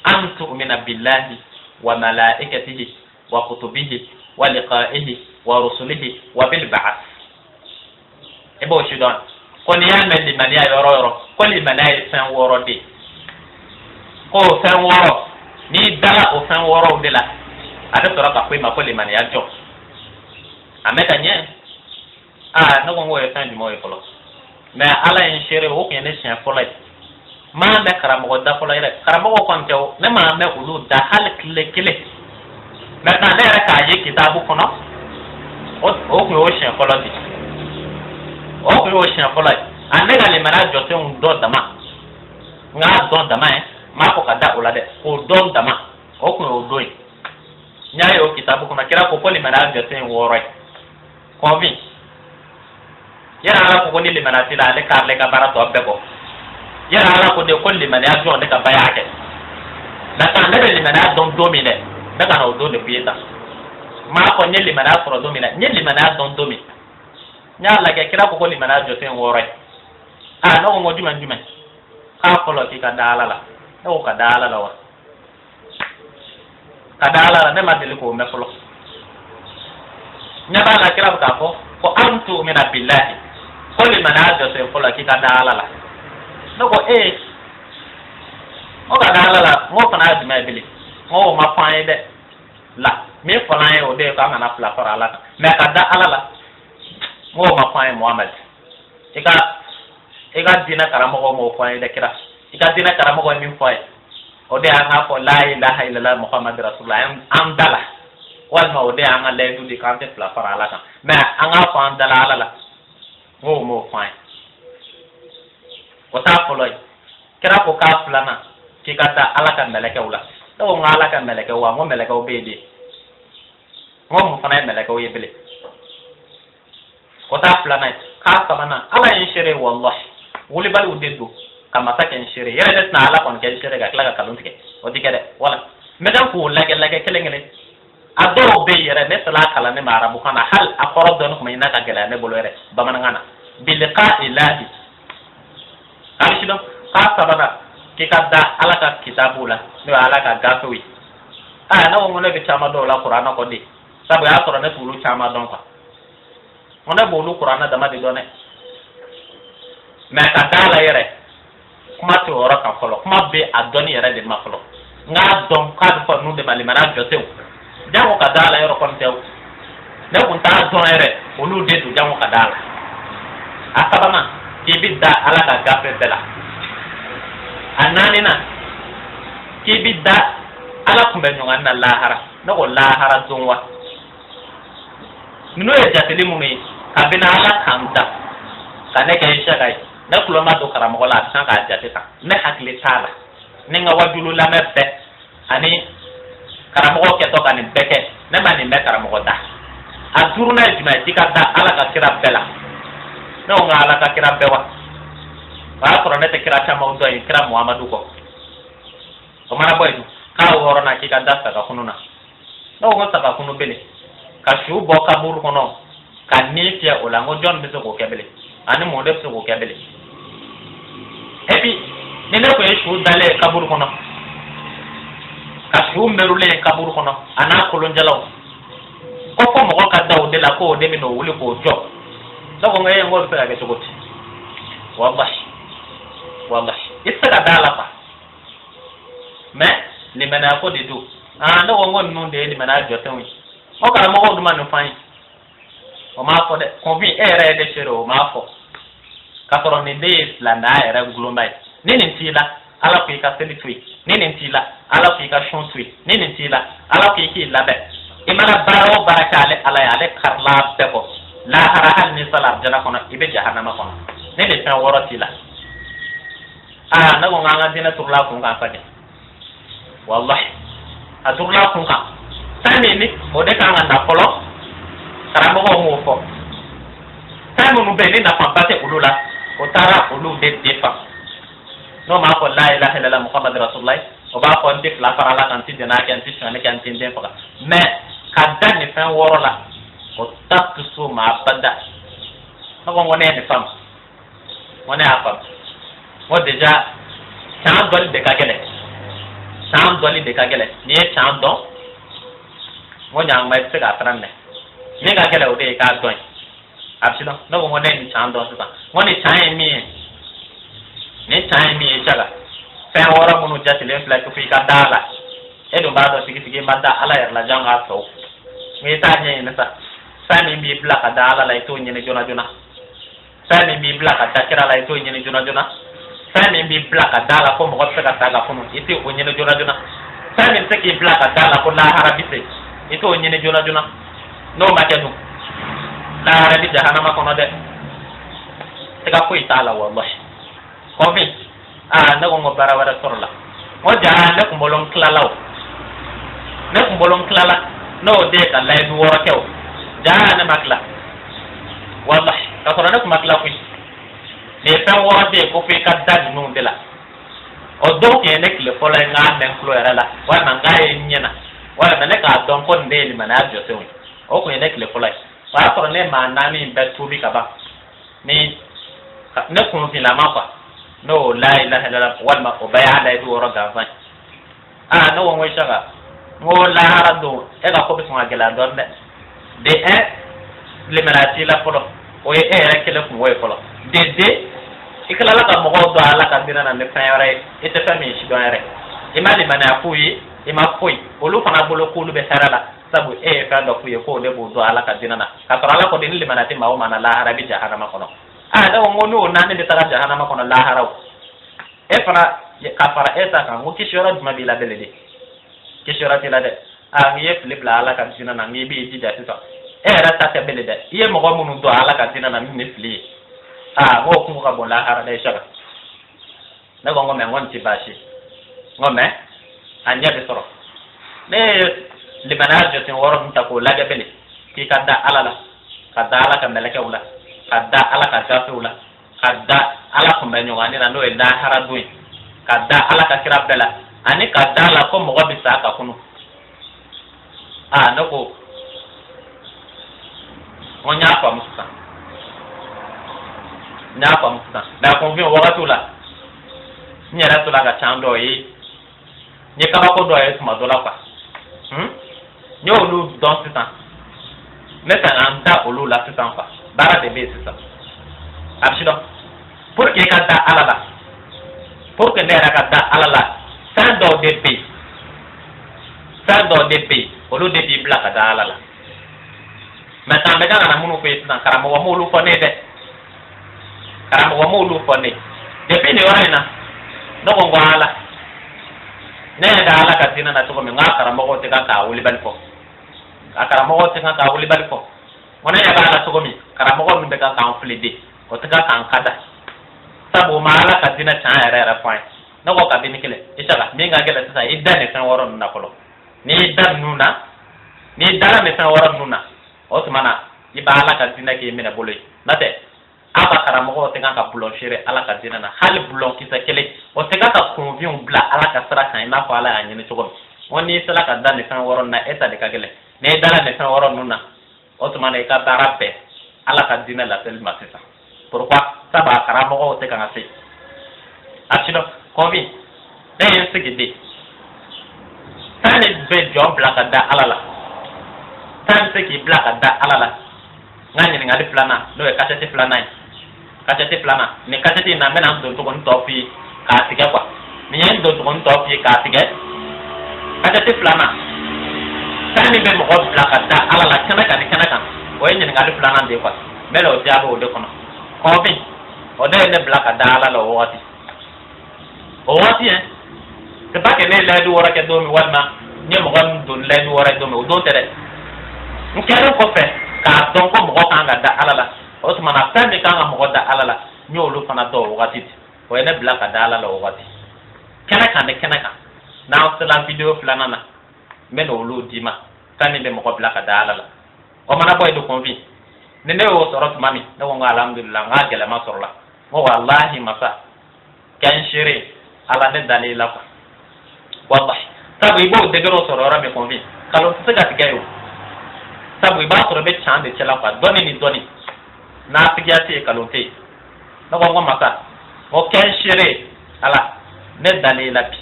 an tu'mina billahi wa malaikatihi wa kutubihi wa liqa'ihi wa rusulihi wa bil ba'th e bo shidon ko ni ya meli mani ya yoro ko ni mani ya fan woro de ko fan woro ni dala o fan woro de la ada tora ka ko ma ko le mani ya jo ameka nye no go e tan di mo e folo mais ala en chere o ko ne sien folo ma be karamo da folo ire karamo ko kon tew ne ma me ulu da hal kile mais ta ne ra ka je kitabu kono o ko o sien folo di o ko o sien folo ande ga le mara jote un do dama nga do dama ma ko kada ula de o do dama o ko o do nya yo kitabu kono kira ko le mara jote un woro convin yara ala ko ni le mana tila le kar le ka bara to be ko yara ala ko de ko le mana ajo de ka baya ke na ta le mana don domine na ka no do le pieta ma ko ni le mana fro domine ni le mana don domine nya la ke kira ko le mana ajo ten wore no ngo juma ka ko lo ki ka dala la no ka dala la wa ka dala la ne ma de ko me flo nya ba la kira ka ko antu min billahi ko le mana do se fola ki ka dala la no ko o ka dala la mo fana di ma bili o ma fain de la me fana o de ka na fla fara la me ka da ala la mo ma fain muhammad e ka dina karamo mo fain de kira e ka dina karamo ko min fain o de anga ko la ilaha illallah muhammad rasulullah am dala wal ma o de anga le du di kan te fla fara la mais anga fa dala la mo fine ko ta folo kira ko ka flana ki kata ala kan meleke wala to ngala kan meleke wa mo meleke obedi mo fana meleke o yebele ko ta flana ka sabana ala in shire wallahi wuli bal udedu kama ta ken shire yere des na ala kon ken shire ga kala ka luntike o dikede wala medan ko lage kelengele ado be yere ne sala kala ne mara bu kana hal akoro don ko ina ka gela ne bolore bamanangana biliqa ilahi arshidon ka sabana ki kadda ala ka kitabula no ala ka gafi na wo ngone bi chama do la qur'ana ko di sabu ya qur'ana tulu chama don ko ngone bolu qur'ana dama di done me ka dala yere kuma to ora ka folo kuma be adoni yere de ma folo nga don ka do nu de mali mara jotew jango ka dala yero kon tew ne kun ta don yere olu de du jango ka dala akabama ki bi da ala ka gafe bela ananina ki bi da ala kumbe nyonga na lahara na ko lahara zonwa mino ya jateli muni kabina ala kanta kane ke shagai na kuloma do karamo la san ka jateta ne hakli tala ne nga wajulu la mebbe ani karamo ke to kan beke ne mani me karamo da azuruna juma tikata ala ka kira bela no nga ala ka kira bewa ba ko ne te kira chama undo kira muhammadu ko o mara boy ka woro na ki kanda saka kununa no go saka kunu bele ka shu bo ka buru kono ka ni tia ola ngo jon biso ko kebele ani mo de biso ko kebele ebi ni ne ko shu dale ka buru kono ka shu merule ka buru kono ana ko lon jalaw ko mo ko ka daw de la ko de mi no wuli ko jo so ko ngay ngol fa ga to goti wallahi isa dala pa mais ni mana ko de do ndo wongon non de ni mana jotawi o kala mo ko dum fany o ma ko de convient ere de chero o ma ko katoro ni de la na era global ni tila ala ko ka seli tui ni tila ala ko ka shon tui ni tila ala ko ki la be e mana baro barakale ala ya le karla be ko la harahan ni salat jana kono ibe jahannama kono ni de tan woro tila na ko nganga dina turla ko ngaka fade wallahi aturla kun kan tani ni o de kan na polo karamo ko mo fo tani mu be ni na pambate ulula o tara ulu de defa no ma ko la ilaha illallah muhammad rasulullah o ba ko ndif la farala kan tin na kan tin na kan tin den fa mais ka dan ni fan woro la o takku so ma bada no ko ngone ni fam ngone afam mo deja tan dol de ka gele sam doli de kagele ni e cham don mo nyang mai se ga tranne ni ga gele o de ka don absilo no mo ne ni cham don sa mo ni chai mi e chaga fa wora mo no jati le fla ko fi ka dala e do ba do sigi manda ala yer la janga so mi ta nye ne sa mi bla ka dala la to nyene jona sa mi bla ka takira la to nyene jona sami bi blaka dala ko mo ko ka taga ko no ite o nyene jona sami se ki blaka dala ko la harabise ite o nyene jona no ma tenu la harabi jahannama ko no de te ka ko itala wallahi ko bi na ko mo bara wara sorla o ja na ko bolon klalaw na ko bolon klala no de ka lay du wora kew ja na makla wallahi ka sorana ko makla ko ne tan worde ko fi kadda nu de la o do ke nek le fola nga den klo era la wa na nga nyena wa na ne ka don ko ndeli mana jo se o ko nek le fola wa ko ne ma na mi be tu bi ka ba ni ne ko fi la ma fa no la ilaha illallah wal ma ko baya da du ro ga fa no wo shaga ngo la harado e ga ko bi so ngela don de le merati la folo o e era ke le ko wo folo de ikala la ka mo do ala ka dina na ne fayare ite fami shi do yare imali mana fuyi ima fuyi olu fana bolo kulu be sarala sabu fa do fuyi ko de bo do ala ka dina na ka to ala ko din le mana ti ma o mana la harabi jahannama kono da ngono na ne de tara jahannama kono la haraw fana ka fara eta ka mo ki shora dum bi la belede ki shora ti la de ngi flip la ala ka dina na ngi bi ti ja ti so ra ta te belede ye mo ko mu do ala ka dina na mi fli ngo ku ka bola hara dai shaka na gongo me ngon ti bashi ngome anya de soro ne libana jo tin woro nta ko la de bele ki kadda ala ka meleke wala kadda ala ka jafu wala kadda ala ko me nyongani na no e da hara duin kadda ala ka kira bela ani kadda la ko mo bi sa ka kunu nako ngonya pa musa nya pa musa na ko vi wakati la nyara to la ga chando yi ni ka ko do e tuma do la kwa nyo lu don sitan ne ta anda olu la sitan fa bara de be sitan abshido pour que ka da alala pour que ne ra ka da alala sans do de pe olu de bi bla ka da alala maintenant me kana na munu ko sitan karamo wa mulu fo ne de karamo wa mulu fo ne de pe ne wara na no ko ngala ne da ala ka tina na to ko me nga karamo ko te ka wuli bal ko akara mo te ka wuli bal ko wona ya ba la to mi kara mo mi be ka flide ko te ka kan kada sabu mala ka dina cha ya ra point no ko ka bi nikele ishala mi nga gele sa idda ne san woro na ko ni idda nuna ni dala ne san woro nuna o to mana ibala ka dina ke mi na boloy nate aba kara mo te ka bulon shere ala ka dina na hal bulon ki sa kele o te ka convion bla ala ka sara kan na ko ala anyi to ko woni sala ka dan ne san woro na eta de ka gele ne dala ne san woro nuna o to mana ka barabe ala ka dina la tel masisa pourquoi saba kara mo te ka ngase achino komi ne yen sigidi tane be jo blaka da alala tane se ki blaka da alala ngani ngali plana do e kachete plana ne kachete na mena do to kon topi ka tige kwa ni yen do to kon topi ka tige kachete plana tani be mo blaka da alala kana kan o yen ngali plana de kwa melo jabo de kono komi o de ne blaka da alala o wati te ba ke ne la du wora ke do mi wana nye mo gon do la du wora do mi o do tere nkere ko fe ka don ko mo ka nga da alala o to mana tan mi ka nga mo da alala nyo lu fana do wati o ene blaka da alala o wati kana kan na o la video flana na me no lu dima tan be mo ko blaka da alala o mana boy do convi ne ne o sorot mami ne ko alhamdulillah nga gele ma sorla mo wallahi masa kan shire ala ne dalila ko wallahi sabu ibo de gero sorora me convi kalo tsaga tigayo sabu iba soro be chande chela kwa doni na tigati kalo te no ko masa o kan shire ala ne dalila bi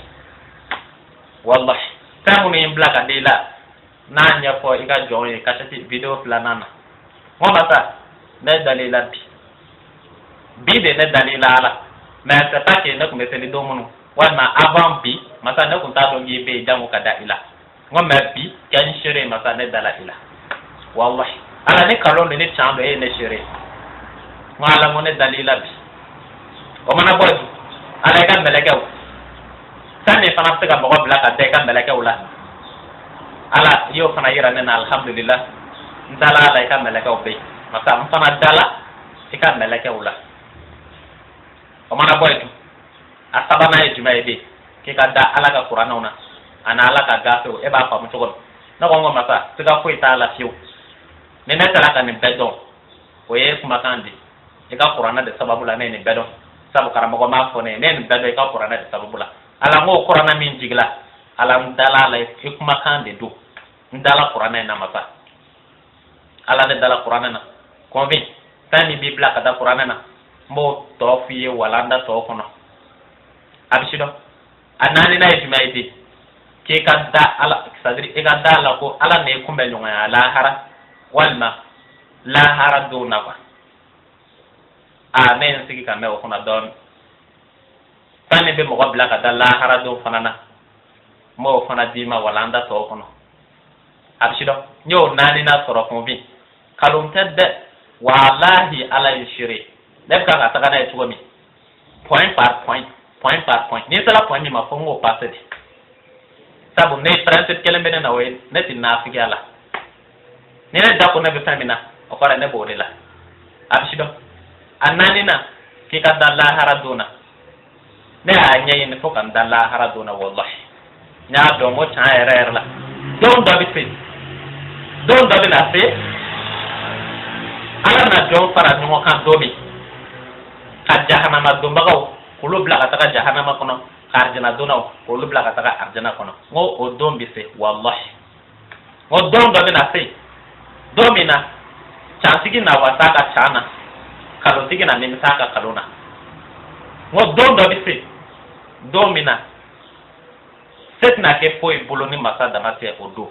wallahi tamu ni blaka dela na nya ko iga joye kashati video planana mo masa ne dalila bi de ne dalila ala mais c'est pas que ne ko meteli do munu wana avant bi masa ne ko ta do ngi be jamu kada ila ngom bi kan shere masa ne dala ila wallahi ala ne kalo ne chando e ne shere ngala mo ne dalila bi o mana boy ala kan belagaw tane fana tega mo blaka de kan belagaw la ala yo fana yira ne na alhamdulillah ndala ala kan belagaw be masa fana dala e kan belagaw la o mana boy asabana e juma ebe ke ka da ala ka qur'ana una ana ala ka gafe e ba fa mu togon na ko ngoma sa tiga ko ita ala fiu ne na tala ka ni bedon o ye kuma kandi e ka qur'ana de sababu la ne ni bedon sabu karamo ko ma fo ne ni bedon e ka qur'ana de sababu la ala ngo qur'ana min jigla ala ndala la e kuma kandi do ndala qur'ana na masa ala de dala qur'ana na convi tani bibla ka da qur'ana na mo to fiye walanda to kono abishido anani na ejmaidi ke ka da ala sadri e ga da la ko ala ne kumbe nyonga la hara walma la hara do na ba amen sigi ka me o kona don tani be mo ko blaka da la hara do fanana mo fana dima walanda to kono abishido nyo nani na soro konvi kalum tedde wallahi ala yishiri lebka ka taka na etugo mi point par point ni sala point mi ma fongo passé sabu ne principe kele bene na we ne tin na fi gala ne ne da ko na be famina o ko ne bo de la abshido anani na ki ka dalla haraduna ne a nyayi ne fo kan dalla haraduna wallahi nya do mo cha erer la don do bi na fe ala na do fara no kan do mi ka jahannama do bagaw kulu bla ka taka jahannama kono arjana dono kulu bla ka taka arjana kono ngo o dombi se wallahi ngo dombi na se domina chansigi na wasaka chana kalo tigi na nimisa ka kalona ngo don do bisi domina setna ke foi boloni masa damate odo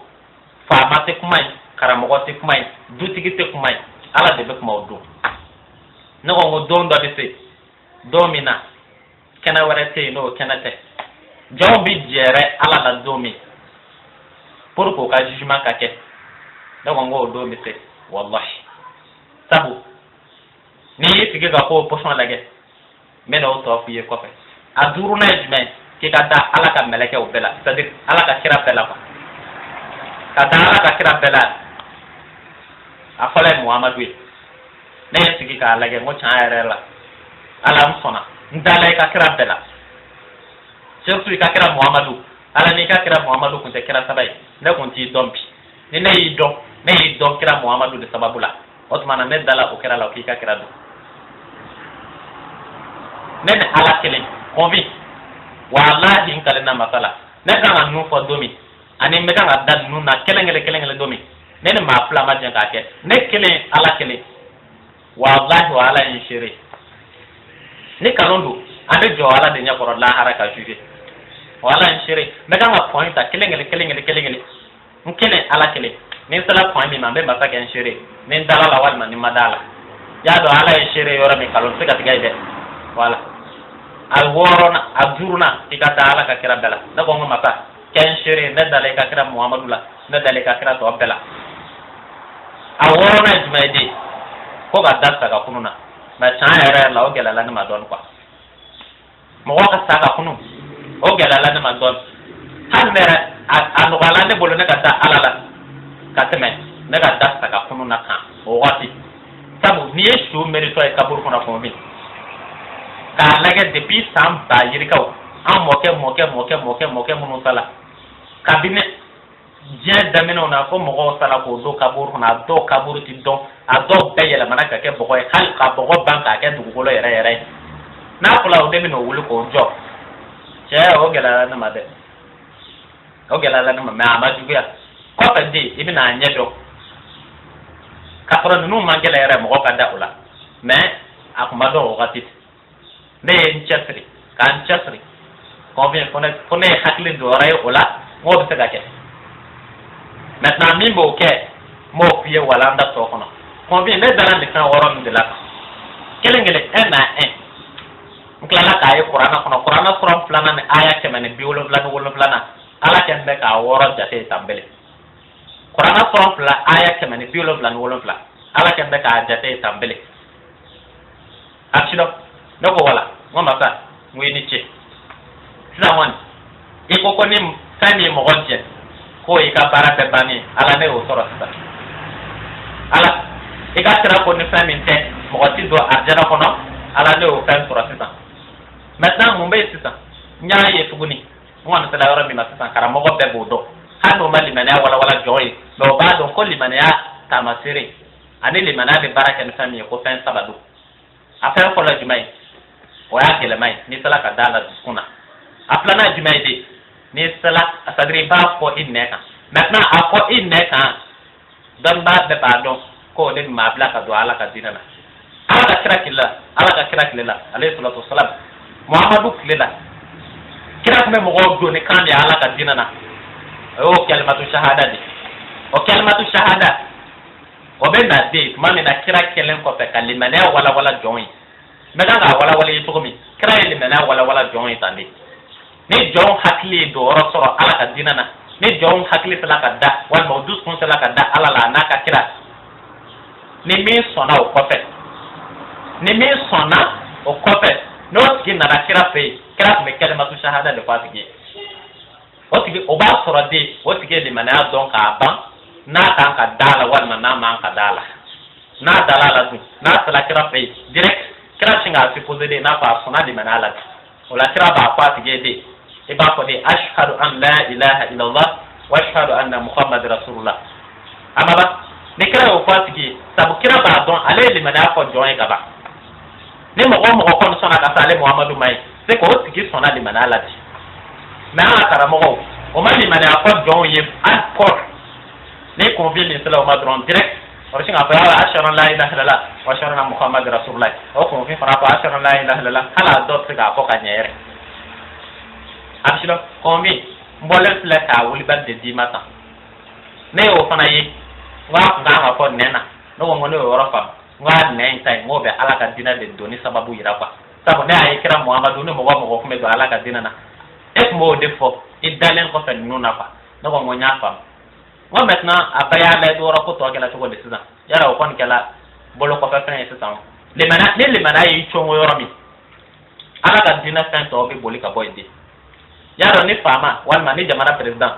fa mate kumai karamogo te kumai dutigi te kumai ala de be kuma odo ngo don do bisi domina kana warate no kana te jombi jere ala la domi pour ko ka jugement ka ke ngo do bisi wallahi sabu ni tigi ga ko poson lage meno to fiye ko fe aduru na jmen ki ka da ala ka meleke o bela c'est-à-dire ala ka kira bela ko ka da ala ka kira bela afale muhammadu ne tigi ka lage mo chaare la ala msona ndale ka kira bela surtout ka kira muhammadu ala ni ka kira muhammadu kun te kira sabai ne kun ti dompi ni ne yi dom kira muhammadu de sababula otmana ne dala o kira la o ki ka kira do nene ala kelen convi wallahi in kalena masala ne kan nu fo domi ani me kan da nu na kelengele domi nene ma fla ma janga ke ne kelen ala kelen wallahi wala in shiri ni kalondo ande jo ala de nyakoro la haraka juge wala in shiri me kan ma point ta kelengele nkele ala kelen ni sala point mi ma be ma ta ken shiri ni dala la wal man ni madala ya do ala in shiri yora mi kalon se ka tigaide wala al worona aduruna ikata ala ka kira bela na ko mata ken shere na dale ka kira muhammadullah na dale ka kira to bela a worona jmaidi ko ga dasta ka kununa ma chaara la o gela la ma don kwa mo ka sa ka kunu o gela la ma don han mera anu wala ne bolo ne ka ta alala ka teme ne ka dasta ka kununa kan o wati sabu ni yeshu merito e kabur kuna ko mi ka lage depuis sam ba yirikaw an moke munu sala kabine diɲɛ daminɛw na fo mɔgɔw sala k'o do kaburu kɔnɔ a dɔw kaburu ti dɔn a dɔw bɛɛ yɛlɛmana ka kɛ bɔgɔ ye hali ka bɔgɔ ban k'a kɛ dugukolo yɛrɛ yɛrɛ ye n'a fɔla o de bɛna o wuli k'o jɔ cɛ o gɛlɛyara ne ma dɛ o gɛlɛyara ne ma mɛ a ma juguya kɔfɛ de i bɛna a ɲɛ dɔn k'a sɔrɔ ninnu man gɛlɛ yɛrɛ mɔgɔ ka da o la mɛ a kun ma dɔn o wagati ne ye n cɛsiri k'an cɛsiri convient fo ne ye hakili don yɔrɔ ye o la n k'o bɛ se ka kɛ maintenant min b'o kɛ n b'o f'i ye walanda tɔ kɔnɔ convient ne dara nin fɛn wɔɔrɔ min de la kelen kelen 1 à 1 n tilala k'a ye kuranna kɔnɔ kuranna sura filanan ni aya 177 ala kɛn bɛ k'a wɔɔrɔ jate san bele kuranna sura fila aya 177 ala kɛn bɛ k'a jate san bele a ci dɔ ne ko wala n ko masa n ko i ni ce sisan kɔni i ko ni fɛn min ye mɔgɔ jɛ ko i ka baara bɛɛ bannen ala ne y'o sɔrɔ sisan ala i ka sira ko ni fɛn min tɛ mɔgɔ ti don arijana kɔnɔ ala ne y'o fɛn sɔrɔ sisan maintenant mun bɛ yen sisan n y'a ye tuguni n kɔni sera yɔrɔ min na sisan karamɔgɔ bɛɛ b'o dɔn hali n'o ma limaniya walawala jɔn ye mɛ o b'a dɔn ko limaniya taamasere ani limaniya bɛ baara kɛ ni fɛn min ye ko fɛn saba don a fɛn fɔlɔ jumɛn ye o y'a gɛlɛma ye n'i sera ka da a la dusukun na a filanan jumɛn ye de n'i sera c'est-à-dire i b'a fɔ i nɛ kan maintenant a fɔ i nɛ kan dɔnnibaa bɛɛ b'a dɔn ko o de bɛ maa bila ka don ala ka diinɛ na ala ka kira tile la alayhi salatu wasalam muhamadu tile la kira tun bɛ mɔgɔw don ni kan de ye ala ka diinɛ na o y'o kalimatu shahada de o kalimatu shahada o bɛ na de tuma min na kira kɛlen kɔfɛ ka limaniya walawala jɔn ye n bɛ kan k'a walawala ye cogo min kira ye limaniya walawala jɔn ye tan de ni jɔn hakili ye jɔyɔrɔ sɔrɔ ala ka diinɛ na ni jɔn hakili sera ka da walima o dusukun sera ka da ala la a n'a ka kira ni min sɔnna o kɔfɛ n'o tigi nana kira fɛ yen kira tun bɛ kalimatu shahada de fɔ a tigi ye o tigi o b'a sɔrɔ de o tigi ye limaniya dɔn k'a ban n'a kan ka da la walima n'a man ka da la n'a dala la dun n'a sera kira fɛ yen direct kira sin k'a supposé de n'a fɔ a sɔnna limaniya la o la kira b'a fɔ a tigi ye de i b'a fɔ de ashhadu an la ilaha illallah wa ashhadu anna muhammad rasulullah amaba ni kira y'o fɔ a tigi ye sabu kira b'a dɔn ale ye limaniya fɔ jɔn ye ka ban ni mɔgɔ o mɔgɔ kɔni sɔnna ka se ale muhamadu ma ye c'est que o tigi sɔnna limaniya la de mais an ka karamɔgɔw o ma limaniya fɔ jɔnw ye encore ni convient min sera o ma dɔrɔn direct ورشين أفعال أشهر لا إله إلا الله وأشهر أن محمد رسول الله أو في فرق أشهر لا إله إلا الله هلا دوت في كأفوك أنير أبشلو كومي مبولل فلك أولي بد ديماتا نيو فناي غام أفون نينا نو منو ورفا غام نين تاي مو به على كدينا دوني سببو يراقا سبب نيا يكرا محمد نو مو كم يدو على كدينا نا إف مو دفو إدالين كفن نونا فا نو مو نيافا moi maintenant après ya le do ko to kala to ko de sisan yara ko kon kala bolo ko fa fen sisan le mana yi chongo yoro mi ala ka dina fen to be boli ka boy de yaro ni fama wal man ni jamana president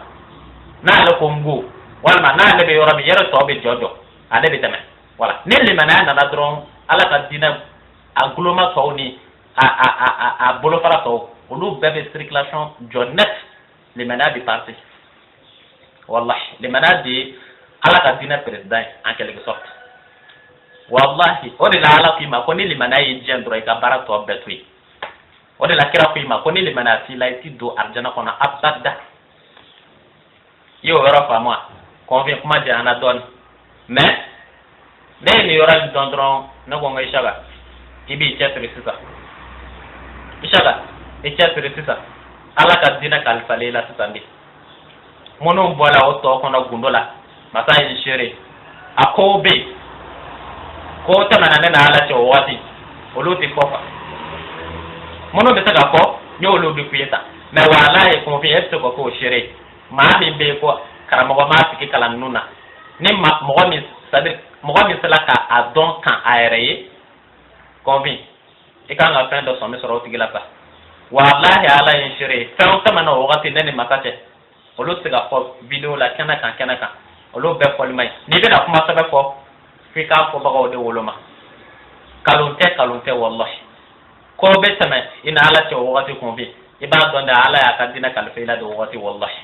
na le kongo wal man na le be yoro mi yaro to be jojo ade be teme voilà ni le mana na dron ala ka dina a gloma to ni a bolo fara to olu bebe circulation jonet le mana bi parti wallahi le manadi ala ka dina president en quelque sorte wallahi o de la ala fi ma ko ni le manayi jendro ka bara to betui o de la kira fi ma ko ni le manati la ti do arjana kona abada yo wara fa moi convient kuma de ana don mais de ni yora dondron na ko ngai shaga ibi chatri sisa ishaga e chatri sisa ala ka dina kalfale la sitandi mono bola o to kono gundola masa yin shere akobe ko tamana na ala che wati oluti fofa mono be taga ko nyolo bi kuyeta me wala e ko fi eto ko shere ma mi be ko karama ko ma fiki kala nuna ni ma mo mi sadir mo mi sala ka adon kan aéré convi e kan la fin de son mesoro tigila pa wallahi ala yin shere fa tamana o wati nene makache olu tiga fo video la kana kan olu be fo limay ni be na kuma sabe fo fi ka fo bago de woloma kalunte wallahi ko be tame ina ala ce wati ko bi iba don da ala ya ka dina kalfela de wati wallahi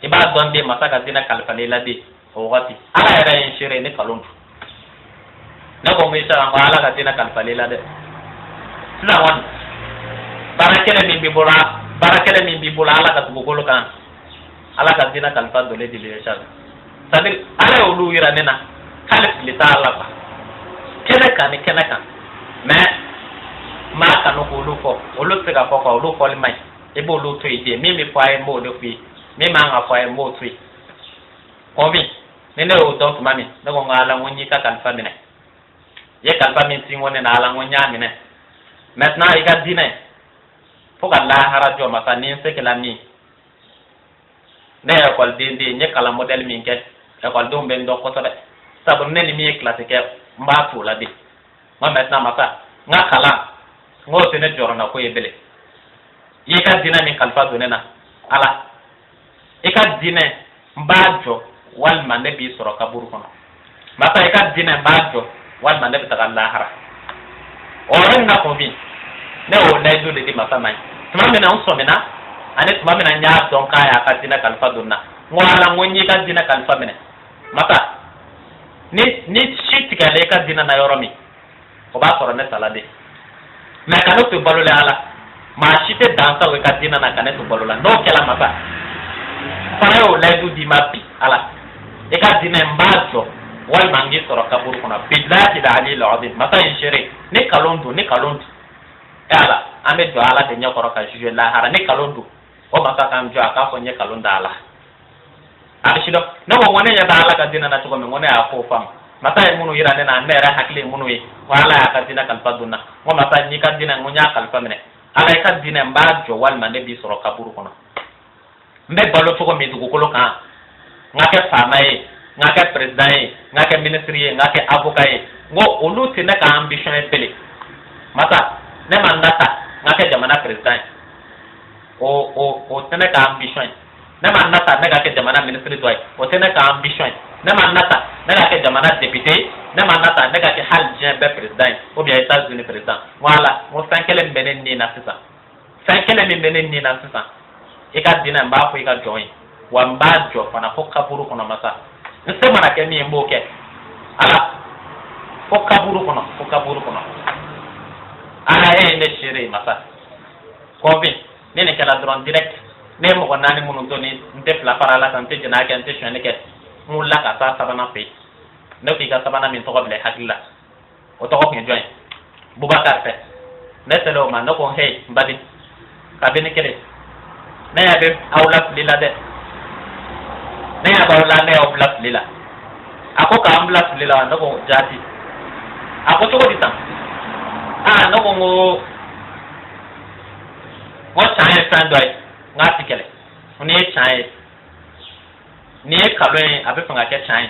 iba don de masaka dina kalfela de wati ala ya yin shire ne kaluntu na ko mi sa ala ka dina kalfela de sina wan barakele min bi bola ala ka tugolo kan ala ka dina kalfa dole di le shal sadir ala olu yira nena kalif li ta ala ba kene kan mais ma ka no olu fo olu te ka fo ko olu fo limai e bo olu to ide mi fo ay mo do fi mi ma nga fo ay mo tui komi nene o donc mami na ko ngala woni ka kalfa mine ye kalfa min tin woni na ala wonya mine maintenant i ka dina fo ka la harajo ma ni se ke la ni ne école de nye kala modèle min ke école dum ben do ko to de sabu ne ni mi classe ke mba to la de ma maintenant ma fa nga kala ngo te ne joro na ko yebele yi ka dina mi kalfa do ne na ala e ka dina mbajo wal mande bi soro kaburu kono ma fa e ka dina mbajo wal mande bi ta lahara o ren na ko bi ne o dai do de ma fa mai tuma me na on so me na ane tuma mina nya don kaya ka dina kalfa dunna ngwala ngonyi ka dina kalfa mine mata ni shit ka le ka dina na yoromi o ba soro ne salade me ka no to balole ala ma shite dansa we ka dina na ka ne to balola no kela mata fara o le du di mapi ala e ka dina mbazo wal mangi soro kaburu kuna billahi la ali al mata inshire ne kalondu ala ame do ala de nyakoro ka juje la hara ne kalondu o maka kam jo aka fo nye kalunda ala abishilo no wona ya dala ka dina na to me wona ya ko fam mata e munu yira ne na mera hakle munu yi wala ya ka dina kan faduna mo mata ni ka dina ngunya kal famene ala ka dina mba jo wal mande bi soro kaburu kono mbe balo to ko mi dugo kolo kan ngake famaye ngake president ngake ministre ngake avocat ngo olu tene ka ambition e pele mata ne mandata ngake jamana president o tene ka ambition ne man nata ne ga ke jamana ministry doy o tene ka ambition ne man nata ne ga ke jamana député ne man nata ne ga ke hal bien be président ou bien États-Unis président voilà mo sankele mbenen ni na sisa sankele mbenen ni na sisa e ka dina mba ko e ka join wa mba jo fana ko kaburu kono masa nse mana ke ni mboke ala ko kaburu kono ala e ne shiri masa convient nene kala drone direct ne mo nani munu doni nte fla para la tante jina ke nte shane ke mulla ka sa sabana pe ne fi ga sabana min to ko ble hakilla o to ko joy Bubakar fe ne telo ma no ko hey mbadi ka beni kele ne ya be awla lila de ne ya ba wala ne awla lila ako ka ambla lila no ko jati ako to ko ditam no ko ngo chai fan doy ngati kele ni chai ni kalwe abe fanga ke chai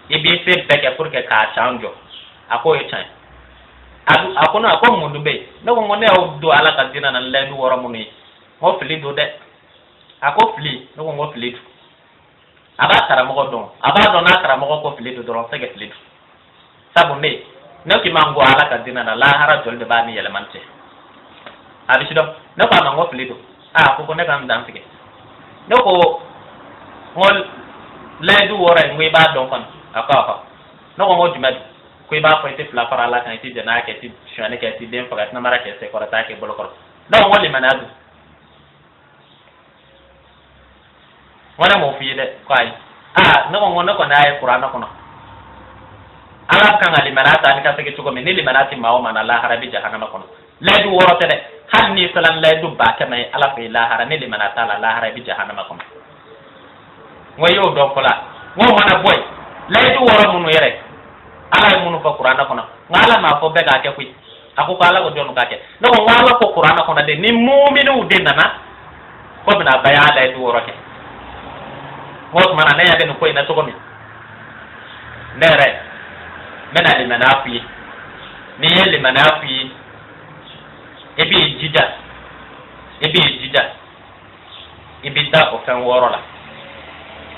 ibi se beke pour que ka chanjo ako e chai ako no ako mundu be no ko ne o do ala ka dina nan lendu woro muni mo fili do de ako fili no ko ngo fili aba kara mo don aba do na kara mo ko fili do ron sege fili sabu ne ki mango ala ka dina na la hara jol de bani yele mante abi sido ne ko mango fili do ko ne kam dan sege ne ko ngol lendu woro ngui ba don kon ako no ko mo jumadi ko ba ko te fla para la kan ti jana ke ti shane ke ti dem fagat na mara ke se ko ta ke bolo ko do ngol manadu wala mo fi de kai no ko ngono ko na ay qur'an ko no ala kan ali manata ni ka se ke tugo men ni manati mawo mana la harabi jahannama ko no ledu woro te de hanni salan ledu ba ta mai ala fi la hara ni manata la harabi jahannama ko wayo do ko la mo mana boy ledu woro munu yere ala munu fa qur'ana kono ngala ma fo bega ke kuy ako kala ko donu ka ke no ngala ko qur'ana kono de ni mu'minu de nana ko bina baya ledu woro ke mo mana ne ya de ko ina to ko mi nere mena li manafi ni li manafi ebi jida ebi da o fen woro la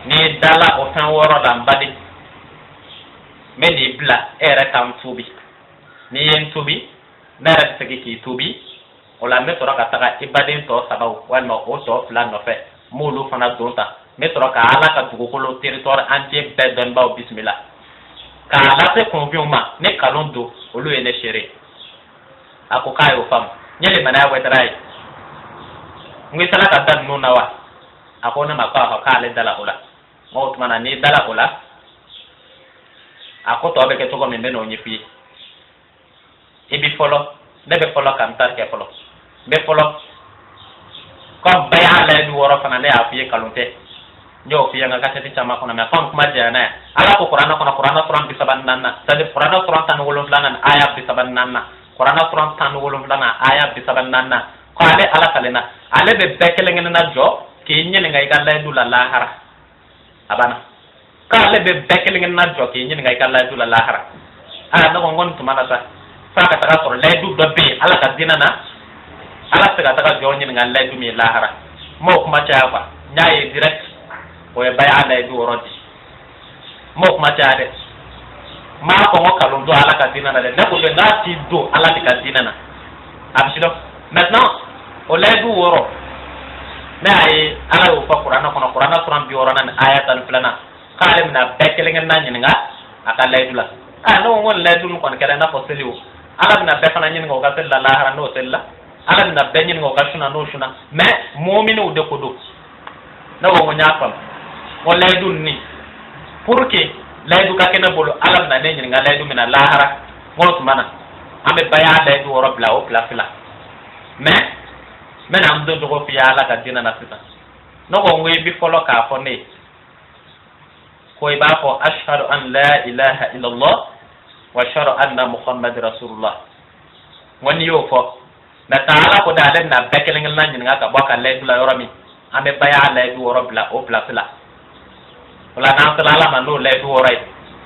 ni dala o fen woro la mbadi meni bla era tam tubi ni yen tubi nara tsaki ki tubi ola metoro ka taga ibadin to sabaw wal ma o to flan no fe mulu fana donta metoro ka ala ka dugo ko territoire entier bedon ba bismillah ka ala se convion ma ne kalondo olu ene chere ako kayo fam nyele mana wetrai ngi sala ka dan no nawa ako na makwa ka ale dala ola mo tmana ni dala ola ako to be ke to ko men no nyifi ibi folo be folo kan tar ke folo be folo ko baya le du woro fana le afiye kalunte nyo fiya nga kati chama kona me fam kuma jana ala ko qur'ana suran bi saban nanna tadi qur'ana suran tan wolon lanan aya bi saban nanna qur'ana suran tan wolon lana aya bi saban nanna ko ale ala kalena ale be bekele ngena na jo ki nyene ngai kala du la lahara abana ka ale be bekele ngena na jo ki nyene ngai kala du la lahara no ngon tumana sa fa ka ta ko le du do be ala ka dinana ala ta jo nyene ngai le du mi lahara mo kuma cha fa nyaaye direct o e bay ala du rodi mo kuma cha de ma ko mo kalon do ala ka dinana de ne ko be ngati do ala ka dinana absido maintenant o le du woro me ay ala o fa qur'ana suran bi woro nan ayatan plana kale na bekele ngen nan nyinga aka le du la no won le du ko kala na fo seliu ala na be fana nyinga o ka sella la hara no sella ala na be nyinga o ka shuna no shuna me mu'minu de ko do na wo nya fam o le du ni pour que le du ka kena bolo ala na ne nyinga le du mina la hara mo tumana ambe baya le du woro bla o bla fila mais am do ko fi ala ka dina na sita no ko ngwe bi folo ka fo ne ko iba ko ashhadu an la ilaha illa allah wa ashhadu anna muhammad rasulullah woni yo fo na taala ko dalen na bekele ngel nan nga ka baka le dula yoromi ame baya le du woro bla o bla fila wala na tala ala manu le du worai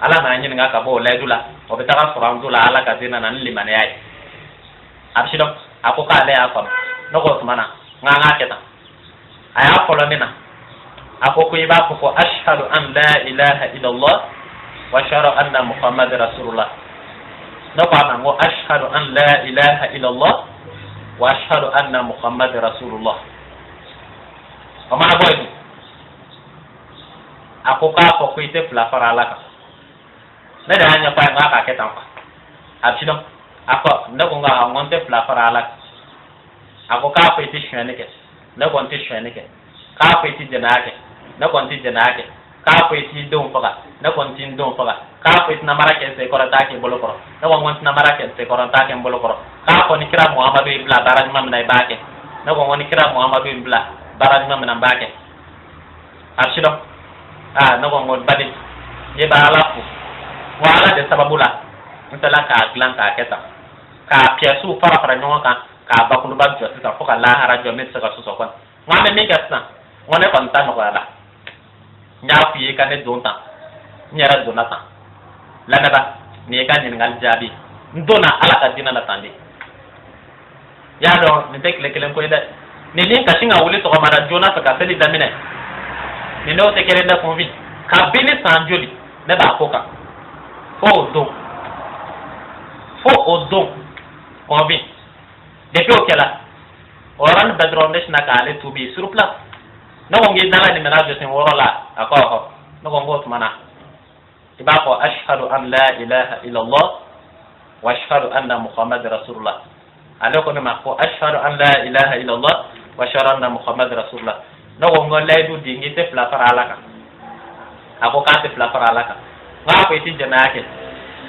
ala na nyin nga ka bo le dula o be ta furam dula ala ka dina nan limane ay abshido ako ka le afam no ko mana nga keta aya folo mina ako ko iba ko ashhadu an la ilaha illa allah wa ashhadu anna muhammad rasulullah no ko ma ngo ashhadu an la ilaha illa allah wa ashhadu anna muhammad rasulullah o mana boy ako ka ko ko ite fla fara la ka ne da nya pa nga ka keta ko abshido ako ndo nga ngonte fla fara la ako ka fa iti shweneke na konti shweneke ka fa iti janake na konti janake ka ko ti don faga na kon tin don faga ka ko na marake se korata ke bolo koro na won na marake se korata ke bolo koro ka ko ni kira muhammadu ibla baraj mam na baake na won ni kira muhammadu ibla baraj mam na baake ashido na won badi ye ba ala fu wala de sababula ntala ka glan ka keta ka piasu fara nyonga ka ba kulu ba jo ta foka la hara jo met saka so kon ngame ni gasna ngone kon ta no ala nya fi ka ne donta nyara donata la na ba ni ka ni ngal jabi ndona ala ka dina na tande ya do ni tek le kelen ko ida ni lin ka singa wuli to mara jona ka seli damine ni no te kele da konvi ka bini sanjoli ne ba foka fo odo konvi depuis au kela oran bedroom des na ka ale to be sur place no ngi dala ni menage sen worola akoko no ngo mana ibako ashhadu an la ilaha illa allah wa ashhadu anna muhammad rasulullah alako ne mako ashhadu an la ilaha illa allah wa ashhadu anna muhammad rasulullah no ngo laydu dingi te fla fara alaka ako ka te fla fara alaka nga ko iti janake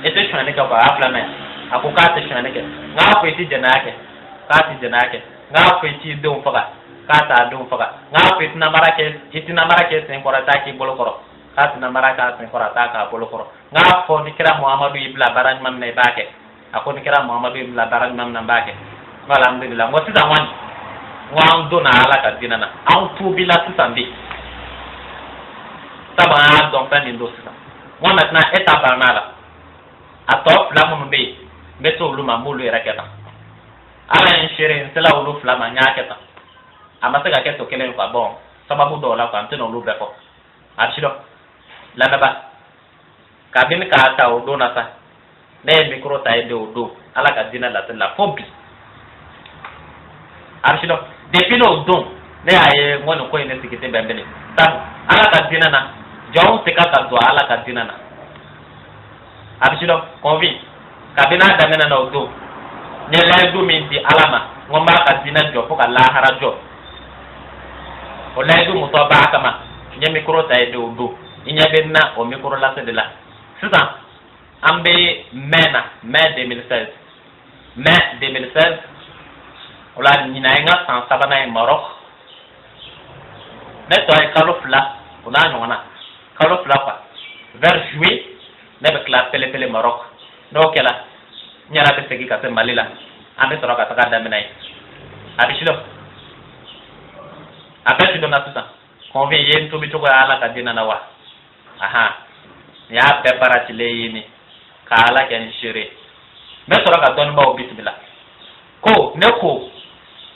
ete shwane ka ba afla me ako ka te shwane ke nga ko iti janake ka ti janake nga ko iti don faga ka ta don faga nga ko iti na marake sen korata ki bolo koro ka ti na maraka sen korata ka bolo koro nga ko ni kira muhammadu ibla baraj mam ne baake ako ni kira muhammadu ibla baraj mam na baake alhamdulillah ngo tida wani ngwan do na ala ka dinana an tubi la tutandi taba don pen ndo sisa ngwan na eta banala atop la mun be beto luma mulu raketa ala en shere ntela ulu flama nyaketa amata ga keto kelen kwa bon sababu do la kwa nteno lu beko achido la naba kabin ka ta odo na sa ne mikro ta ede odo ala ka dina la fobi achido depuis no don ne aye ngono ko ine sikite bembele tan ala ka dina na jaw se ka do ala ka dina na achido convi kabina dangana na odo ne la du min di alama ngomba ka dina jo ko la hara jo o la du mutaba kama nye mikro ta ede odo inya benna o mikro la se de la sisan ambe mai 2016 ola nyina nga san sabana e Maroc neto ay kalofla ona nyona kalofla kwa vers juillet ne be kla pele Maroc no kela nyara be segi ka se malila ande toro ka taka daminai abishilo abetu do na tuta konve yen to bito ko ala ka dina na wa aha ya preparati le yini ka ala ken shire me toro ka don ba bismillah ko ne ko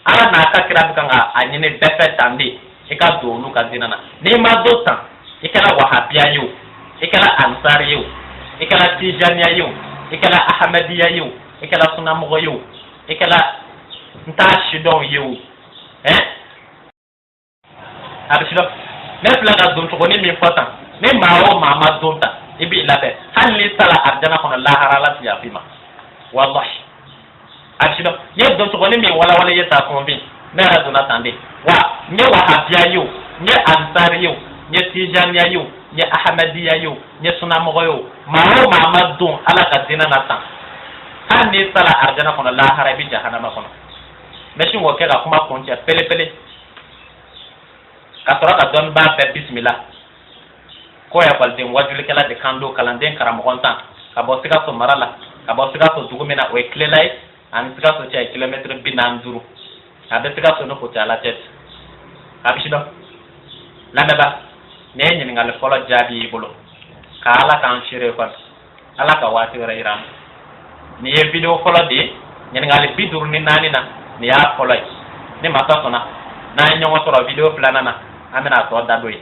ala na ka kira bikanga anyine befe tande ika do lu ka dina na ni ma do tan ikala wahabia yo ikala ansari yo ikala tijaniya yo ikala ahmadiya yo ikala sunamu yo ikala ntashidon yo abishido ne flaga don to ni mi fota ne mawo mama donta ibi labe halli sala arjana kono lahara la ya fima wallahi abishido ye don to ni mi wala yeta konvi ne ra dona tande wa nye wahabia yo nye ansari yo nye tijaniya yo nye ahmadiya yo nye sunamu yo mawo mama don ala ka dina na tan halli sala arjana kono lahara bi jahannama kono meshin wo kela kuma kontia pele kasora ka don ba fe bismillah ko ya balden wajul kala de kando kalanden karamogonta ka bo sika so marala ka bo sika so dugumena o eklelai an sika so cha kilometre binanduru abe sika so no ko ta la tet abishido la meba ne nyin ngal folo jabi bolo ka ala kan shire ko ala ka wati wara iram ni e video folo de nyin ngal bidur ni nani na ni ya folo ni mata sona na nyongo toro video plana na amena to dadoi